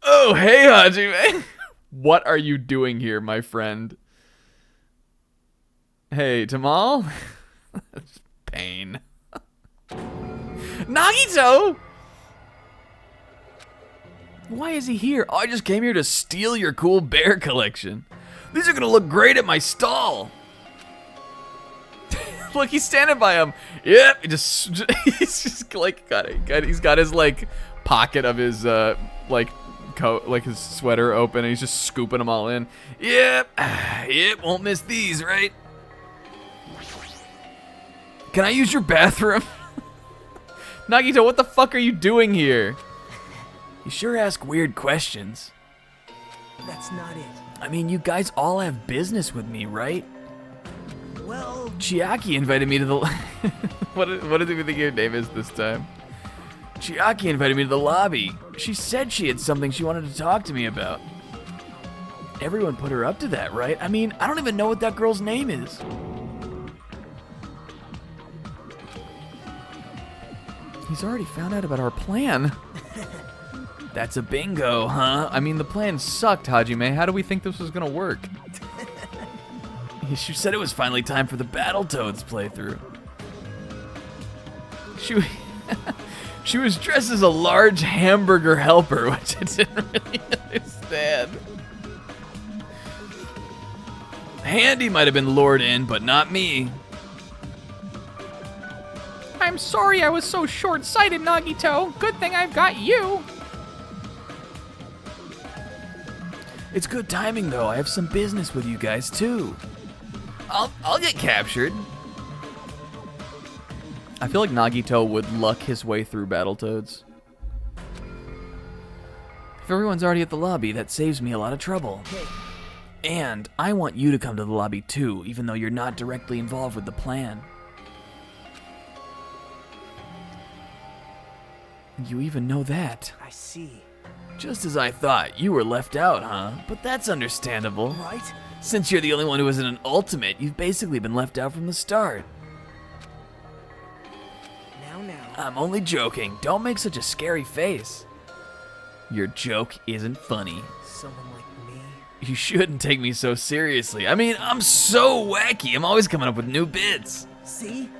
Oh, hey, Hajime. What are you doing here, my friend? Hey, Tamal? That's pain. Nagito! Why is he here? Oh, I just came here to steal your cool bear collection. These are gonna look great at my stall. Look, he's standing by him. Yep, he's just like he's got his like pocket of his like coat, like his sweater open, and he's just scooping them all in. Yep, won't miss these, right? Can I use your bathroom? Nagito, what the fuck are you doing here? You sure ask weird questions. That's not it. I mean, you guys all have business with me, right? Well, Chiaki invited me to the... what does he think your name is this time? Chiaki invited me to the lobby. She said she had something she wanted to talk to me about. Everyone put her up to that, right? I mean, I don't even know what that girl's name is. He's already found out about our plan. That's a bingo, huh? I mean, the plan sucked, Hajime. How do we think this was gonna work? She said it was finally time for the Battletoads playthrough. She she was dressed as a large hamburger helper, which I didn't really understand. Handy might have been lured in, but not me. I'm sorry I was so short-sighted, Nagito. Good thing I've got you. It's good timing, though. I have some business with you guys, too. I'll get captured. I feel like Nagito would luck his way through Battletoads. If everyone's already at the lobby, that saves me a lot of trouble. And I want you to come to the lobby, too, even though you're not directly involved with the plan. You even know that. I see. Just as I thought, you were left out, huh? But that's understandable. Right? Since you're the only one who isn't an ultimate, you've basically been left out from the start. Now. I'm only joking. Don't make such a scary face. Your joke isn't funny. Someone like me? You shouldn't take me so seriously. I mean, I'm so wacky. I'm always coming up with new bits. See?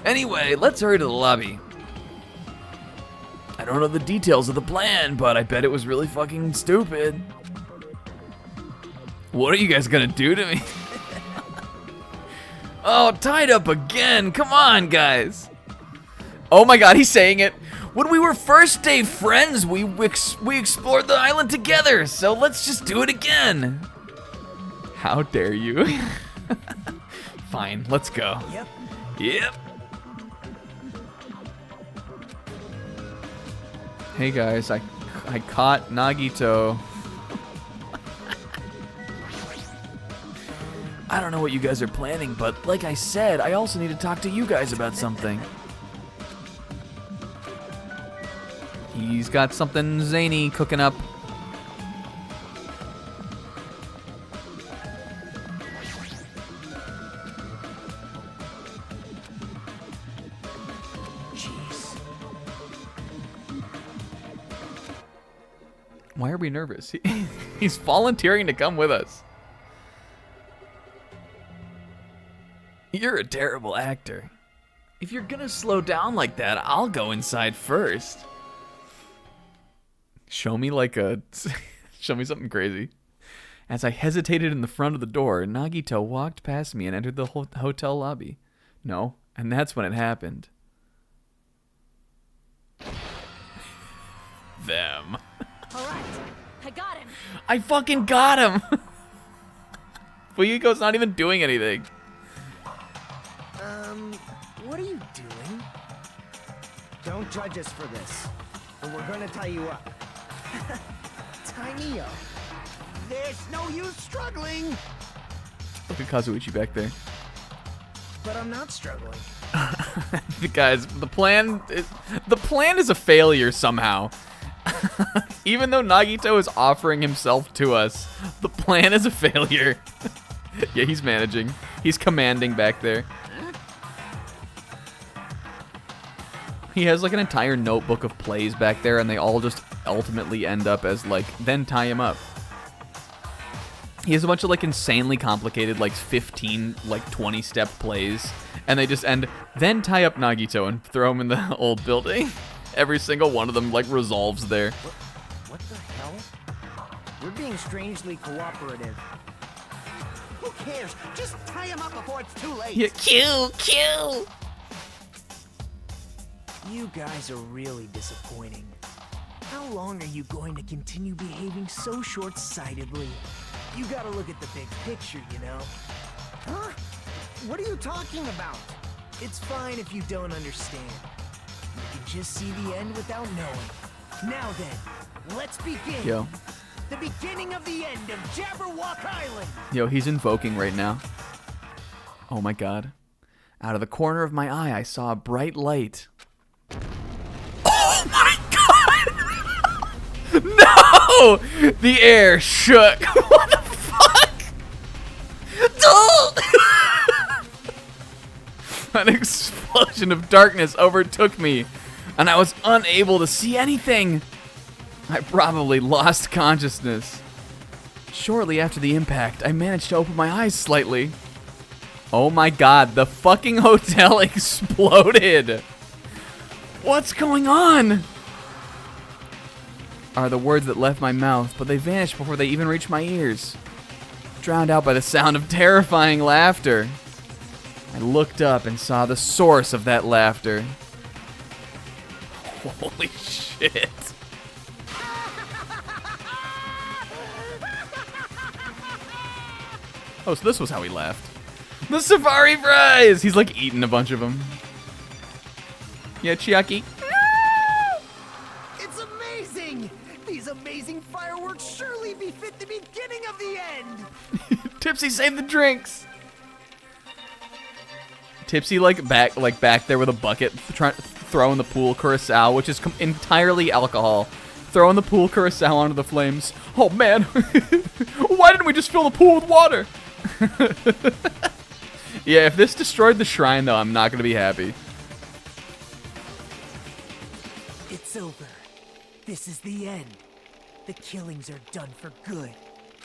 Anyway, let's hurry to the lobby. I don't know the details of the plan, but I bet it was really fucking stupid. What are you guys gonna do to me? Oh, tied up again. Come on, guys. Oh my god, he's saying it. When we were first day friends, we explored the island together, so let's just do it again. How dare you? Fine, let's go. Yep. Hey guys, I caught Nagito. I don't know what you guys are planning, but like I said, I also need to talk to you guys about something. He's got something zany cooking up. Jeez. Why are we nervous? He's volunteering to come with us. You're a terrible actor. If you're gonna slow down like that, I'll go inside first. Show me show me something crazy. As I hesitated in the front of the door, Nagito walked past me and entered the hotel lobby. No, and that's when it happened. Them. All right, I got him. I fucking got him! Fuyuko's not even doing anything. What are you doing? Don't judge us for this, or we're gonna tie you up. Tie me up? There's no use struggling! Look at Kazuichi back there. But I'm not struggling. Guys, the plan is a failure somehow. Even though Nagito is offering himself to us, the plan is a failure. Yeah, he's managing. He's commanding back there. He has like an entire notebook of plays back there, and they all just ultimately end up as like, then tie him up. He has a bunch of like insanely complicated, like 15, like 20 step plays, and they just end, then tie up Nagito and throw him in the old building. Every single one of them like resolves there. What the hell? You're being strangely cooperative. Who cares? Just tie him up before it's too late. Yeah. Q. You guys are really disappointing. How long are you going to continue behaving so short-sightedly? You gotta look at the big picture, you know? Huh? What are you talking about? It's fine if you don't understand. You can just see the end without knowing. Now then, let's begin. Yo. The beginning of the end of Jabberwock Island. Yo, he's invoking right now. Oh my god. Out of the corner of my eye, I saw a bright light. Oh my god! No! The air shook. What the fuck? An explosion of darkness overtook me, and I was unable to see anything. I probably lost consciousness. Shortly after the impact, I managed to open my eyes slightly. Oh my god, the fucking hotel exploded. What's going on? Are the words that left my mouth, but they vanished before they even reached my ears. Drowned out by the sound of terrifying laughter. I looked up and saw the source of that laughter. Holy shit. Oh, so this was how he laughed. The safari fries! He's like eating a bunch of them. Yeah, Chiaki. It's amazing! These amazing fireworks surely befit the beginning of the end! Tipsy saved the drinks. Tipsy like back there with a bucket, throwing the pool curacao, which is entirely alcohol. Throwing the pool curacao onto the flames. Oh man, why didn't we just fill the pool with water? Yeah, if this destroyed the shrine though, I'm not gonna be happy. It's over. This is the end. The killings are done for good.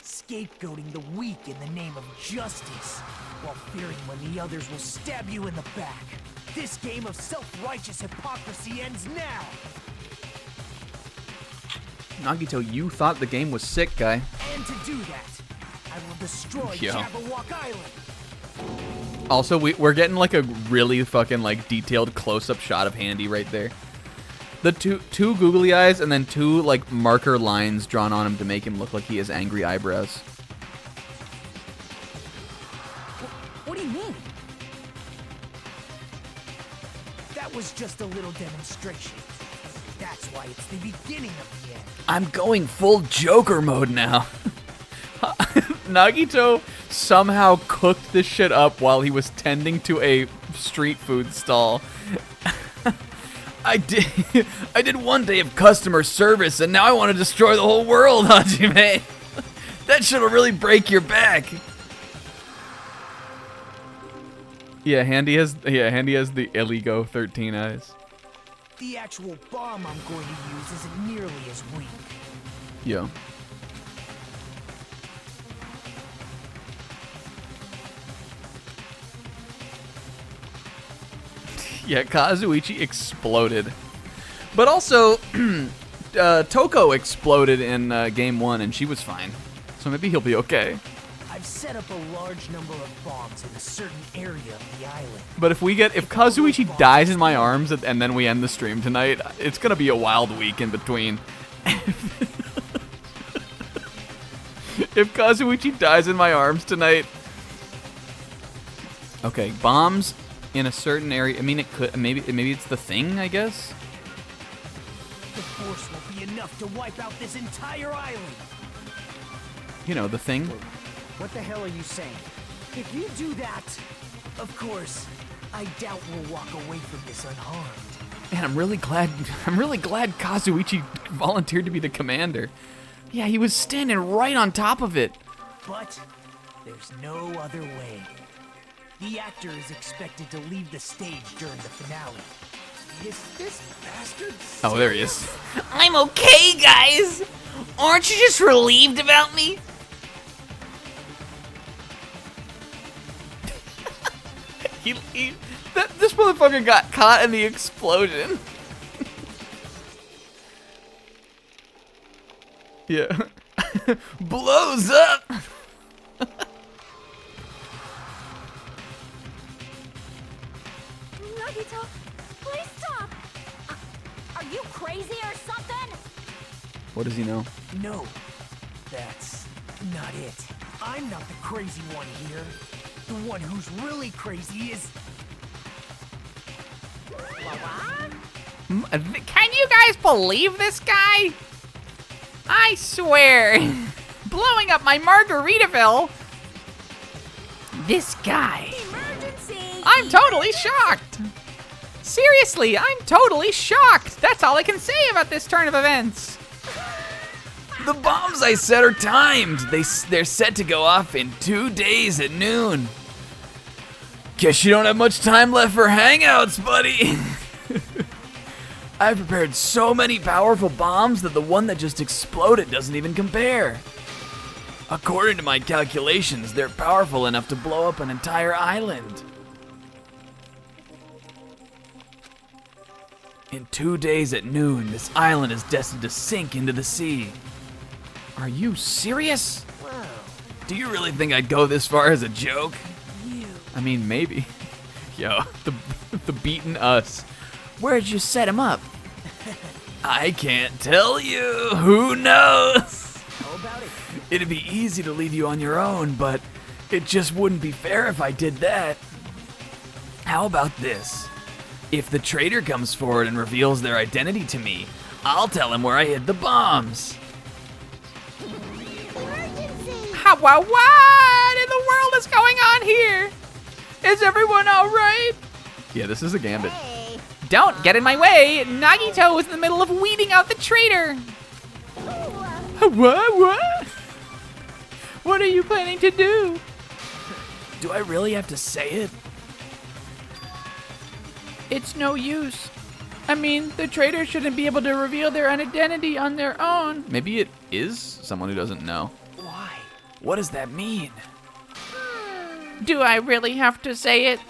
Scapegoating the weak in the name of justice, while fearing when the others will stab you in the back. This game of self-righteous hypocrisy ends now! Nagito, you thought the game was sick, guy. And to do that, I will destroy Yo. Jabberwock Island! Also, we're getting like a really fucking like detailed close-up shot of Handy right there. The two googly eyes and then two like marker lines drawn on him to make him look like he has angry eyebrows. What do you mean? That was just a little demonstration. That's why it's the beginning of the end. I'm going full Joker mode now. Nagito somehow cooked this shit up while he was tending to a street food stall. I did one day of customer service, and now I want to destroy the whole world, Hajime. That shit'll really break your back. Yeah, Handy has the Iligo 13 eyes. The actual bomb I'm going to use isn't nearly as weak. Yo. Yeah, Kazuichi exploded. But also, Toko exploded in game 1, and she was fine. So maybe he'll be okay. I've set up a large number of bombs in a certain area of the island. But if Kazuichi dies in my arms and then we end the stream tonight, it's gonna be a wild week in between. If Kazuichi dies in my arms tonight. Okay, bombs in a certain area. I mean, it could maybe it's the thing, I guess. The force will be enough to wipe out this entire island. You know, the thing. What the hell are you saying? If you do that, of course, I doubt we'll walk away from this unharmed. Man, I'm really glad Kazuichi volunteered to be the commander. Yeah, he was standing right on top of it. But there's no other way. The actor is expected to leave the stage during the finale. Is this bastard? Oh, there he is. I'm okay, guys! Aren't you just relieved about me? This motherfucker got caught in the explosion. Yeah. Blows up. Nagito, please stop! Are you crazy or something? What does he know? No, that's not it. I'm not the crazy one here. The one who's really crazy is... Can you guys believe this guy? I swear, blowing up my Margaritaville. This guy. Emergency! I'm totally shocked. Seriously, I'm totally shocked. That's all I can say about this turn of events. The bombs I set are timed. They're set to go off in 2 days at noon. Guess you don't have much time left for hangouts, buddy. I've prepared so many powerful bombs that the one that just exploded doesn't even compare. According to my calculations, they're powerful enough to blow up an entire island. In 2 days at noon, this island is destined to sink into the sea. Are you serious? Whoa. Do you really think I'd go this far as a joke? I mean, maybe. Yo, the beaten us. Where'd you set him up? I can't tell you. Who knows? How about it? It'd be easy to leave you on your own, but it just wouldn't be fair if I did that. How about this? If the traitor comes forward and reveals their identity to me, I'll tell him where I hid the bombs. What in the world is going on here? Is everyone all right? Yeah, this is a gambit. Hey. Don't get in my way. Nagito is in the middle of weeding out the traitor. What? What are you planning to do? Do I really have to say it? It's no use. I mean, the traitor shouldn't be able to reveal their identity on their own. Maybe it is someone who doesn't know. Why? What does that mean? Do I really have to say it?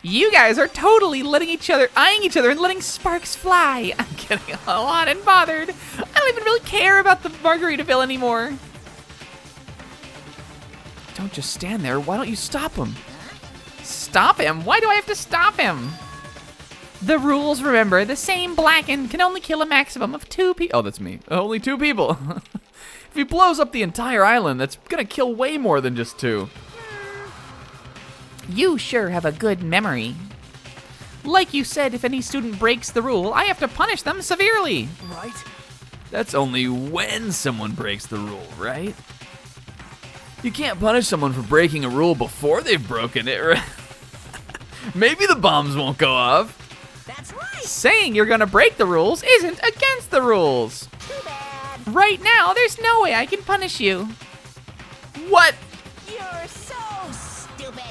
You guys are totally eyeing each other and letting sparks fly. I'm getting a lot unbothered. I don't even really care about the Margaritaville anymore. Don't just stand there. Why don't you stop him? Stop him? Why do I have to stop him? The rules, remember, the same Blackened can only kill a maximum of 2 people. Oh, that's me. Only 2 people. If he blows up the entire island, that's gonna kill way more than just 2. You sure have a good memory. Like you said, if any student breaks the rule, I have to punish them severely. Right? That's only when someone breaks the rule, right? You can't punish someone for breaking a rule before they've broken it, right? Maybe the bombs won't go off. That's right. Saying you're gonna break the rules isn't against the rules. Too bad. Right now, there's no way I can punish you. What? You're so stupid.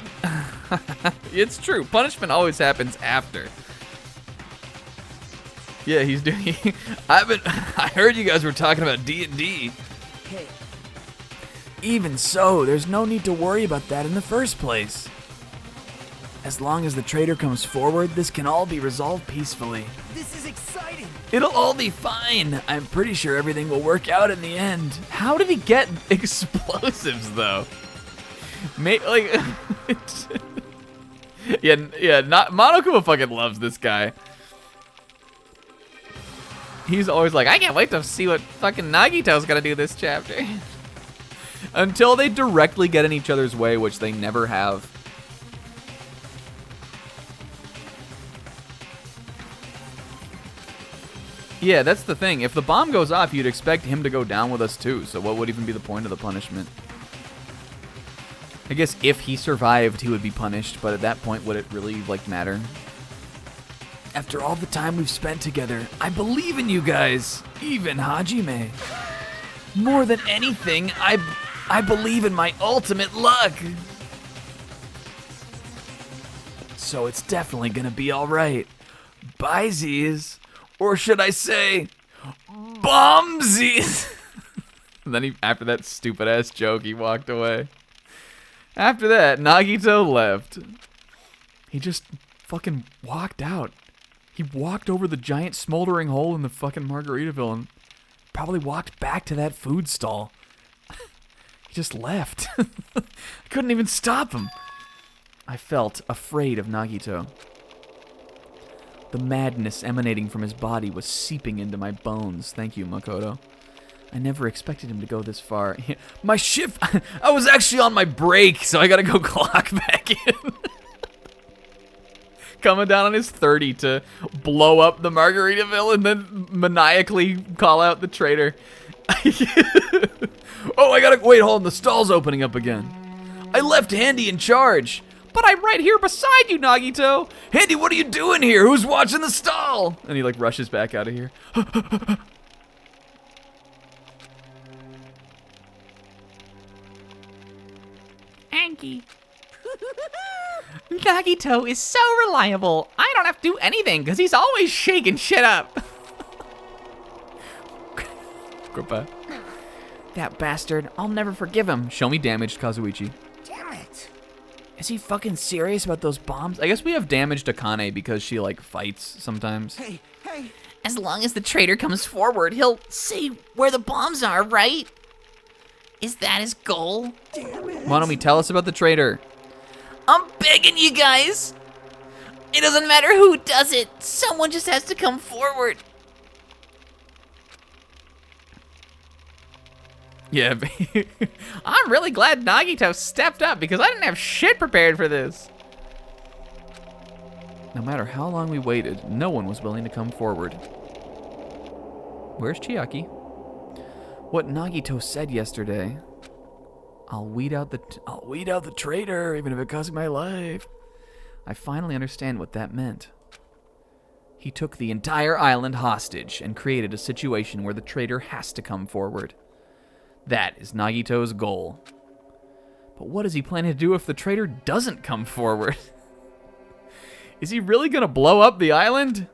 It's true. Punishment always happens after. Yeah, he's doing. I heard you guys were talking about D&D. Hey, Even so, there's no need to worry about that in the first place. As long as the traitor comes forward, this can all be resolved peacefully. this is exciting. It'll all be fine. I'm pretty sure everything will work out in the end. How did he get explosives, though? Not Monokuma fucking loves this guy. He's always like, I can't wait to see what fucking Nagito's gonna do this chapter. Until they directly get in each other's way, which they never have. Yeah, that's the thing. If the bomb goes off, you'd expect him to go down with us too, so what would even be the point of the punishment? I guess if he survived, he would be punished, but at that point, would it really, matter? After all the time we've spent together, I believe in you guys, even Hajime. More than anything, I believe in my ultimate luck. So it's definitely gonna be alright. Bye-sies. Or should I say, bombsies? And then after that stupid-ass joke, he walked away. After that, Nagito left. He just fucking walked out. He walked over the giant smoldering hole in the fucking Margaritaville and probably walked back to that food stall. He just left. I couldn't even stop him. I felt afraid of Nagito. The madness emanating from his body was seeping into my bones. Thank you, Makoto. I never expected him to go this far. My shift... I was actually on my break, so I gotta go clock back in. Coming down on his 30 to blow up the Margaritaville and then maniacally call out the traitor. Oh, I gotta... Wait, hold on. The stall's opening up again. I left Handy in charge. But I'm right here beside you, Nagito. Handy, what are you doing here? Who's watching the stall? And he, rushes back out of here. Anki. Nagito is so reliable. I don't have to do anything because he's always shaking shit up. Goodbye. that bastard. I'll never forgive him. Show me damaged Kazuichi. Damn it. Is he fucking serious about those bombs? I guess we have damaged Akane because she, like, fights sometimes. Hey, hey. As long as the traitor comes forward, he'll say where the bombs are, right? Is that his goal? Monomi, tell us about the traitor. I'm begging you guys. It doesn't matter who does it. Someone just has to come forward. Yeah, I'm really glad Nagito stepped up because I didn't have shit prepared for this. No matter how long we waited, no one was willing to come forward. Where's Chiaki? What Nagito said yesterday. I'll weed out the traitor, even if it costs my life. I finally understand what that meant. He took the entire island hostage and created a situation where the traitor has to come forward. That is Nagito's goal. But what is he planning to do if the traitor doesn't come forward? Is he really gonna blow up the island?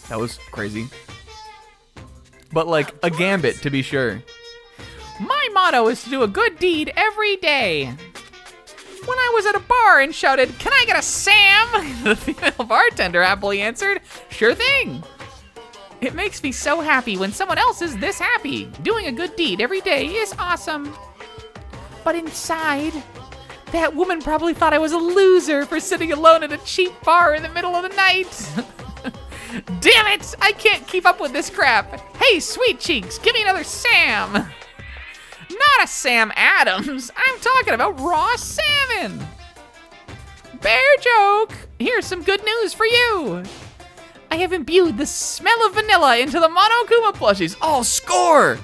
That was crazy. But like a gambit, to be sure. My motto is to do a good deed every day. When I was at a bar and shouted, "Can I get a Sam?" the female bartender happily answered, "Sure thing." It makes me so happy when someone else is this happy. Doing a good deed every day is awesome. But inside, that woman probably thought I was a loser for sitting alone at a cheap bar in the middle of the night. Damn it! I can't keep up with this crap. Hey, sweet cheeks, give me another Sam. Not a Sam Adams. I'm talking about raw salmon. Bear joke. Here's some good news for you. I have imbued the smell of vanilla into the Monokuma plushies. Oh, score!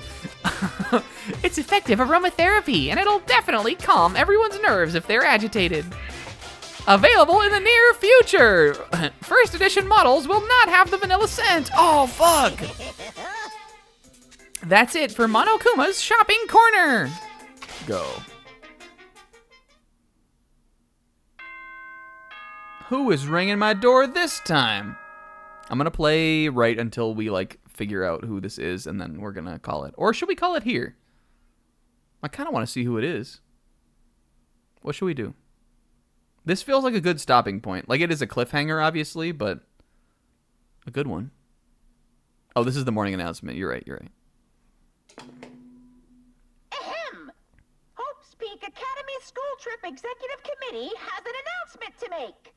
It's effective aromatherapy, and it'll definitely calm everyone's nerves if they're agitated. Available in the near future. First edition models will not have the vanilla scent. Oh, fuck. That's it for Monokuma's shopping corner. Go. Who is ringing my door this time? I'm gonna play right until we like figure out who this is, and then we're gonna call it. Or should we call it here? I kind of want to see who it is. What should we do? This feels like a good stopping point. Like, it is a cliffhanger, obviously, but a good one. Oh, this is the morning announcement. You're right, you're right. Ahem! Hope's Peak Academy School Trip Executive Committee has an announcement to make.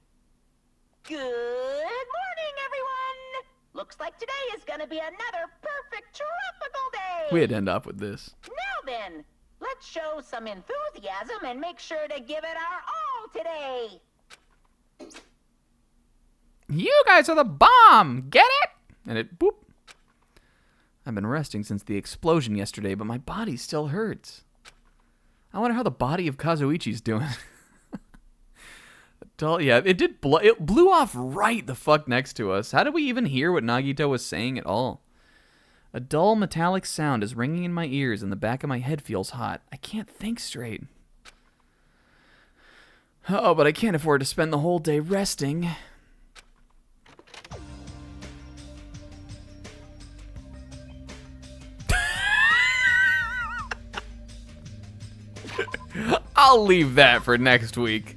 Good morning, everyone! Looks like today is gonna be another perfect tropical day! We had to end off with this. Now then, let's show some enthusiasm and make sure to give it our all today! You guys are the bomb. Get it? And it, boop. I've been resting since the explosion yesterday, but my body still hurts. I wonder how the body of Kazuichi's doing. Yeah, it did. It blew off right the fuck next to us. How did we even hear what Nagito was saying at all? A dull metallic sound is ringing in my ears, and the back of my head feels hot. I can't think straight. Oh, but I can't afford to spend the whole day resting. I'll leave that for next week.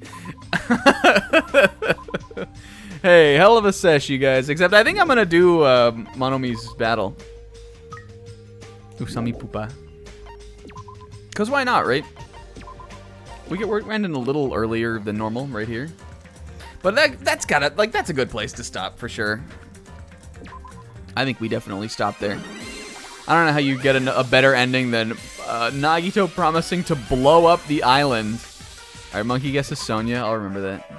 Hey, hell of a sesh, you guys. Except I think I'm gonna do Monomi's battle. Usami Pupa. Cause why not, right? We're ending a little earlier than normal right here. But that's gotta, like, that's a good place to stop for sure. I think we definitely stop there. I don't know how you get a better ending than Nagito promising to blow up the island. Alright, monkey guesses Sonya. I'll remember that.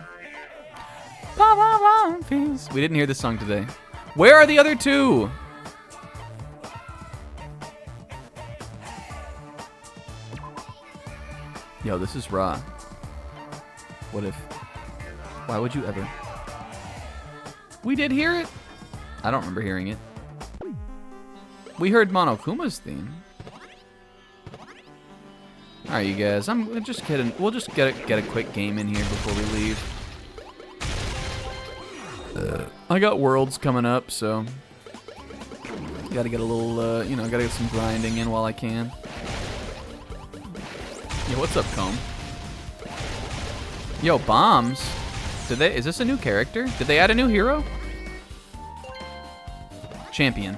We didn't hear this song today. Where are the other two? Yo, this is raw. What if? Why would you ever? We did hear it. I don't remember hearing it. We heard Monokuma's theme. All right, you guys. I'm just kidding. We'll just get a quick game in here before we leave. I got Worlds coming up, so Gotta get a little, you know, gotta get some grinding in while I can. Yo, what's up, Comb? Yo, bombs. Is this a new character? Did they add a new hero? Champion.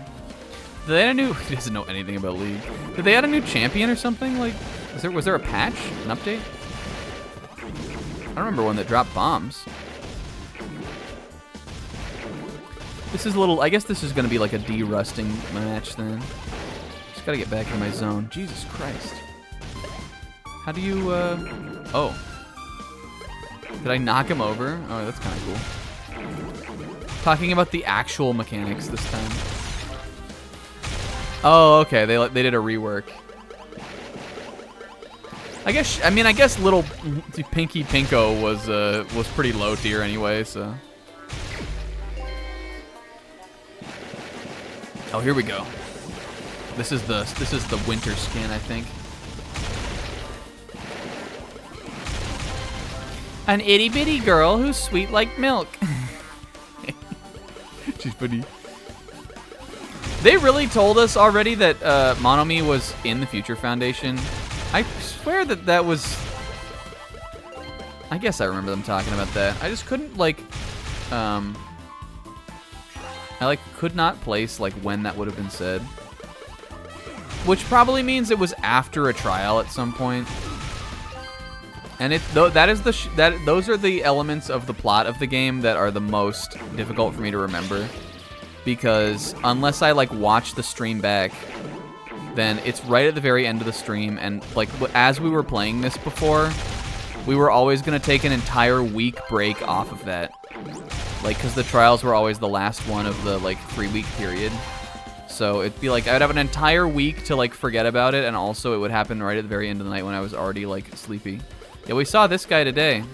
Did they add a new? He doesn't know anything about League. Did they add a new champion or something? Like, was there a patch, an update? I don't remember one that dropped bombs. This is a little. I guess this is gonna be like a de-rusting match then. Just gotta get back in my zone. Jesus Christ. How do you? Oh. Did I knock him over? Oh, that's kind of cool. Talking about the actual mechanics this time. Oh, okay. They did a rework. I guess little Pinky Pinko was pretty low tier anyway. So. Oh, here we go. This is the winter skin, I think. An itty bitty girl who's sweet like milk. She's pretty. They really told us already that Monomi was in the Future Foundation. I swear that was. I guess I remember them talking about that. I just couldn't like. I could not place like when that would have been said. Which probably means it was after a trial at some point. And those are the elements of the plot of the game that are the most difficult for me to remember, because unless I like watch the stream back, then it's right at the very end of the stream, and like as we were playing this before, we were always gonna take an entire week break off of that, like because the trials were always the last one of the like 3-week period. So it'd be like I'd have an entire week to like forget about it, and also it would happen right at the very end of the night when I was already like sleepy. Yeah, we saw this guy today.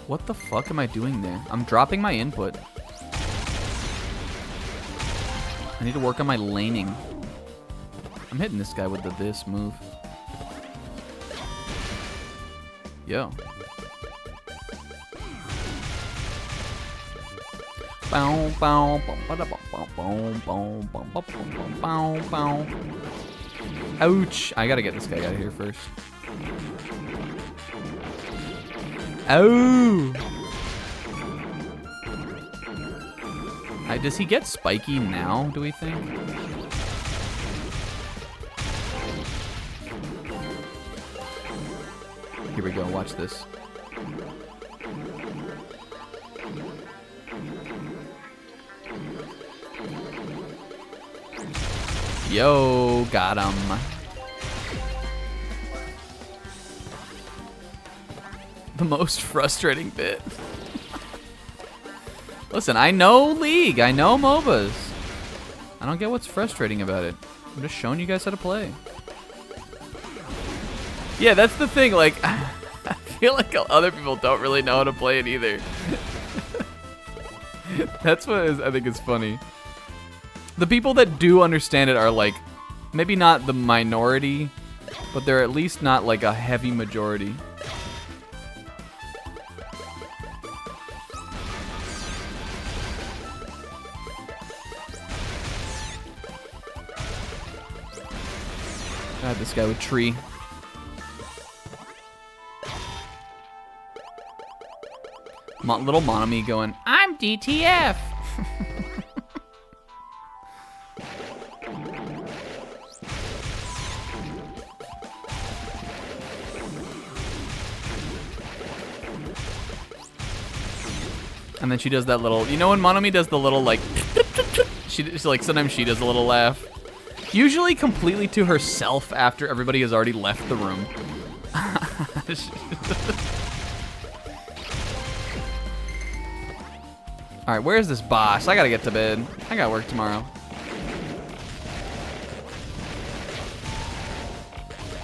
What the fuck am I doing there? I'm dropping my input. I need to work on my laning. I'm hitting this guy with this move. Yo. Ouch! I gotta get this guy out of here first. Oh! Does he get spiky now, do we think? Here we go, watch this. Yo, got him. The most frustrating bit. Listen, I know League, I know MOBAs. I don't get what's frustrating about it. I'm just showing you guys how to play. Yeah, that's the thing, like, I feel like other people don't really know how to play it either. That's what I think is funny. The people that do understand it are like, maybe not the minority, but they're at least not like a heavy majority. God, this guy with tree. Little Monomi going, I'm DTF. And then she does that little, you know when Monomi does the little like, she's like, sometimes she does a little laugh. Usually completely to herself after everybody has already left the room. Alright, where's this boss? I gotta get to bed. I gotta work tomorrow.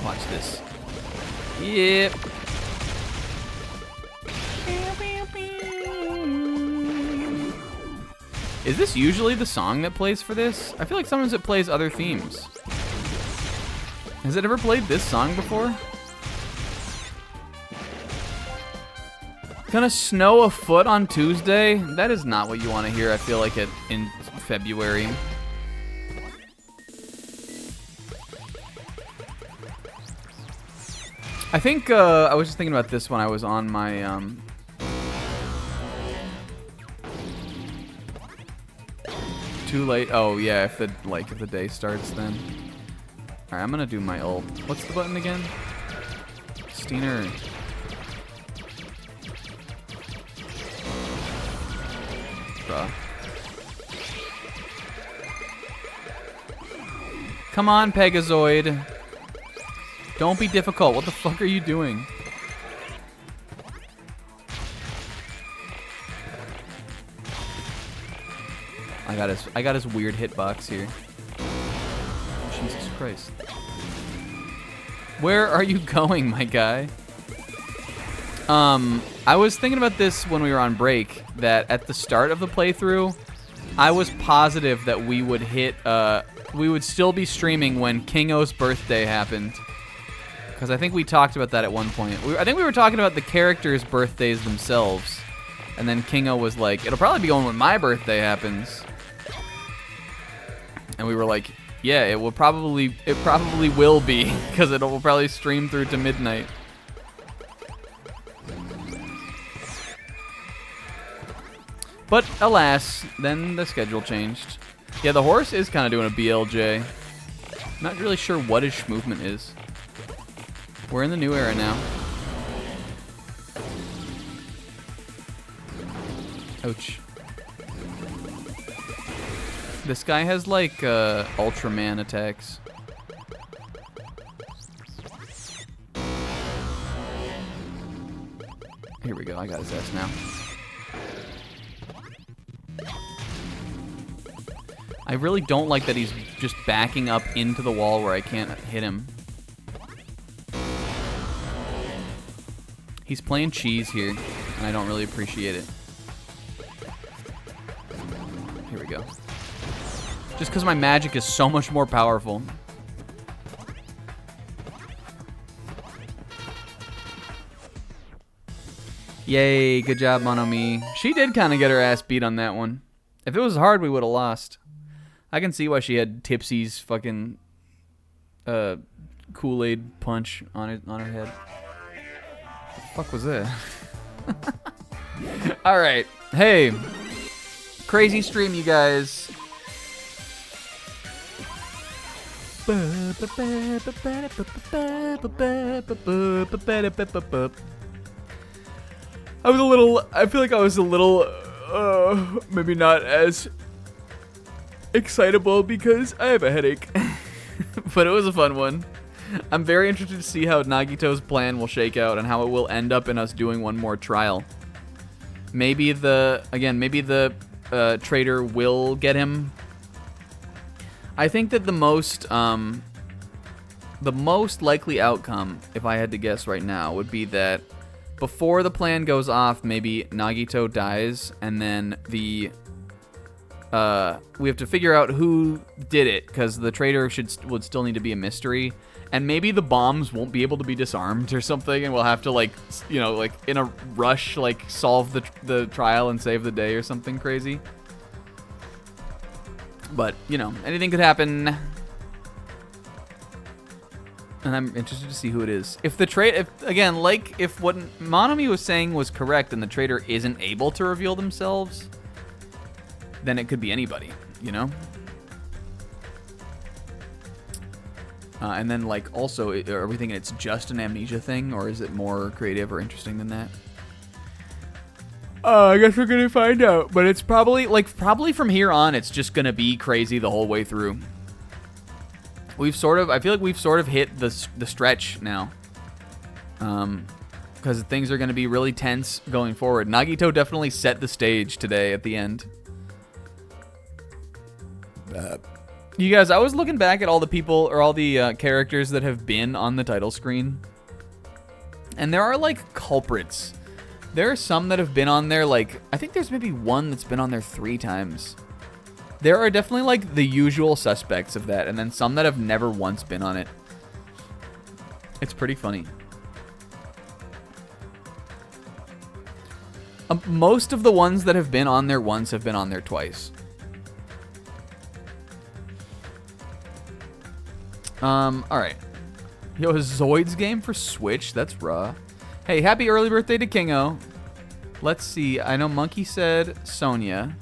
Watch this. Yep. Is this usually the song that plays for this? I feel like sometimes it plays other themes. Has it ever played this song before? Gonna snow a foot on Tuesday? That is not what you want to hear, I feel like, in February. I think, I was just thinking about this when I was on my, Too late? Oh, yeah, if the day starts then. Alright, I'm gonna do my ult. What's the button again? Steiner. Bruh. Come on, Pegazoid. Don't be difficult. What the fuck are you doing? I got his weird hitbox here. Jesus Christ. Where are you going, my guy? I was thinking about this when we were on break, that at the start of the playthrough, I was positive that we would hit, we would still be streaming when Kingo's birthday happened. Because I think we talked about that at one point. I think we were talking about the characters' birthdays themselves. And then Kingo was like, it'll probably be going when my birthday happens. And we were like, yeah, it probably will be, because it will probably stream through to midnight. But alas, then the schedule changed. Yeah, the horse is kind of doing a BLJ. Not really sure what his movement is. We're in the new era now. Ouch. This guy has like Ultraman attacks. Here we go, I got his ass now. I really don't like that he's just backing up into the wall where I can't hit him. He's playing cheese here, and I don't really appreciate it. Here we go. Just because my magic is so much more powerful. Yay, good job, Monomi. She did kind of get her ass beat on that one. If it was hard, we would have lost. I can see why she had Tipsy's fucking Kool-Aid punch on her head. What the fuck was that? All right. Hey. Crazy stream, you guys. I feel like I was a little, maybe not as excitable because I have a headache. But it was a fun one. I'm very interested to see how Nagito's plan will shake out and how it will end up in us doing one more trial. Maybe the trader will get him. I think that the most likely outcome, if I had to guess right now, would be that before the plan goes off, maybe Nagito dies, and then we have to figure out who did it, because the traitor would still need to be a mystery, and maybe the bombs won't be able to be disarmed or something, and we'll have to in a rush solve the trial and save the day or something crazy. But anything could happen. And I'm interested to see who it is. If what Monomi was saying was correct and the traitor isn't able to reveal themselves, then it could be anybody, and then also, are we thinking it's just an amnesia thing, or is it more creative or interesting than that? I guess we're gonna find out, but it's probably from here on, it's just gonna be crazy the whole way through. I feel like we've sort of hit the stretch now, because things are gonna be really tense going forward. Nagito definitely set the stage today at the end. You guys, I was looking back at all the people or all the characters that have been on the title screen, and there are culprits. There are some that have been on there, I think there's maybe one that's been on there 3 times. There are definitely, the usual suspects of that, and then some that have never once been on it. It's pretty funny. Most of the ones that have been on there once have been on there twice. Alright. Yo, a Zoids game for Switch? That's raw. Hey, happy early birthday to Kingo. Let's see. I know Monkey said Sonia.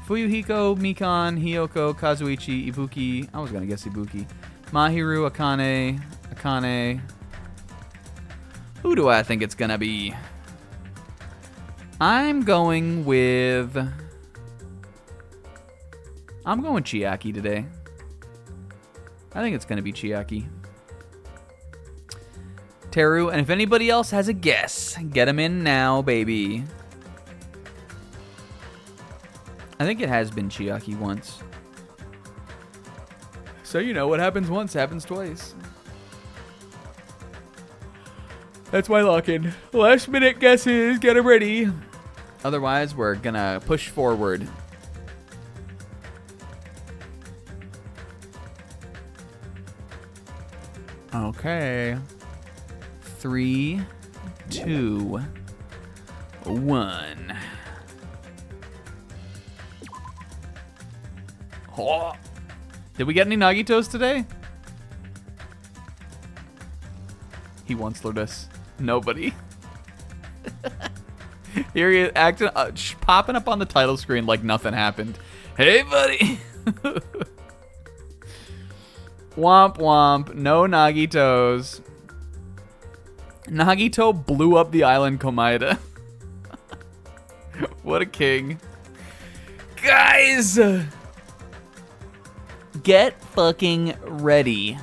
Fuyuhiko, Mikan, Hiyoko, Kazuichi, Ibuki. I was gonna guess Ibuki. Mahiru, Akane. Who do I think it's gonna be? I'm going Chiaki today. I think it's gonna be Chiaki. Teru, and if anybody else has a guess, get them in now, baby. I think it has been Chiaki once. So, you know, what happens once happens twice. That's my lock-in. Last minute guesses, get them ready. Otherwise, we're gonna push forward. Okay. 3, 2, 1. Oh. Did we get any Nagitos today? He once lured us. Nobody. Here he is acting, popping up on the title screen like nothing happened. Hey, buddy. Womp womp. No Nagitos. Nagito blew up the island Komaeda. What a king. Guys! Get fucking ready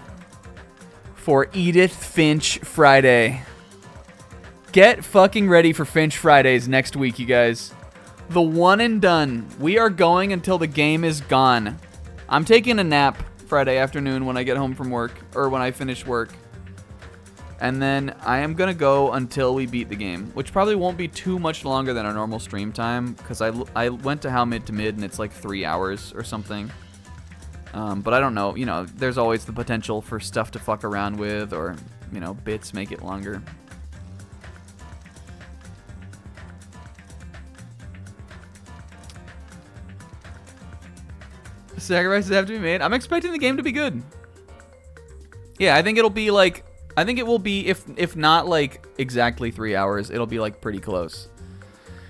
for Edith Finch Friday. Get fucking ready for Finch Fridays next week, you guys. The one and done. We are going until the game is gone. I'm taking a nap Friday afternoon when I get home from work, or when I finish work. And then I am going to go until we beat the game, which probably won't be too much longer than our normal stream time, because I went to How Mid to Mid, and it's like 3 hours or something. But I don't know. You know, there's always the potential for stuff to fuck around with, or, you know, bits make it longer. Sacrifices have to be made. I'm expecting the game to be good. Yeah, I think it'll be like... I think it will be, if not like exactly 3 hours, it'll be like pretty close.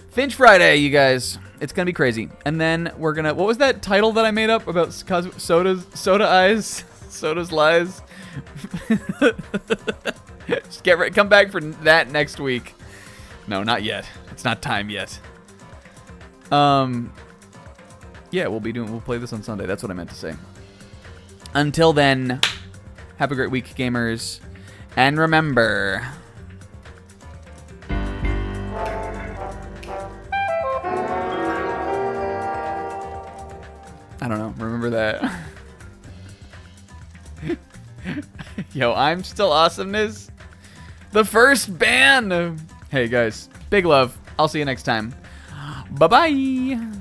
Finch Friday, you guys. It's going to be crazy. And then we're going to... What was that title that I made up about Soda Eyes? Soda's Lies? Just get ready. Come back for that next week. No, not yet. It's not time yet. Yeah, we'll play this on Sunday. That's what I meant to say. Until then, have a great week, gamers. And remember... I don't know. Remember that. Yo, I'm still awesomeness. The first ban. Hey, guys. Big love. I'll see you next time. Bye-bye.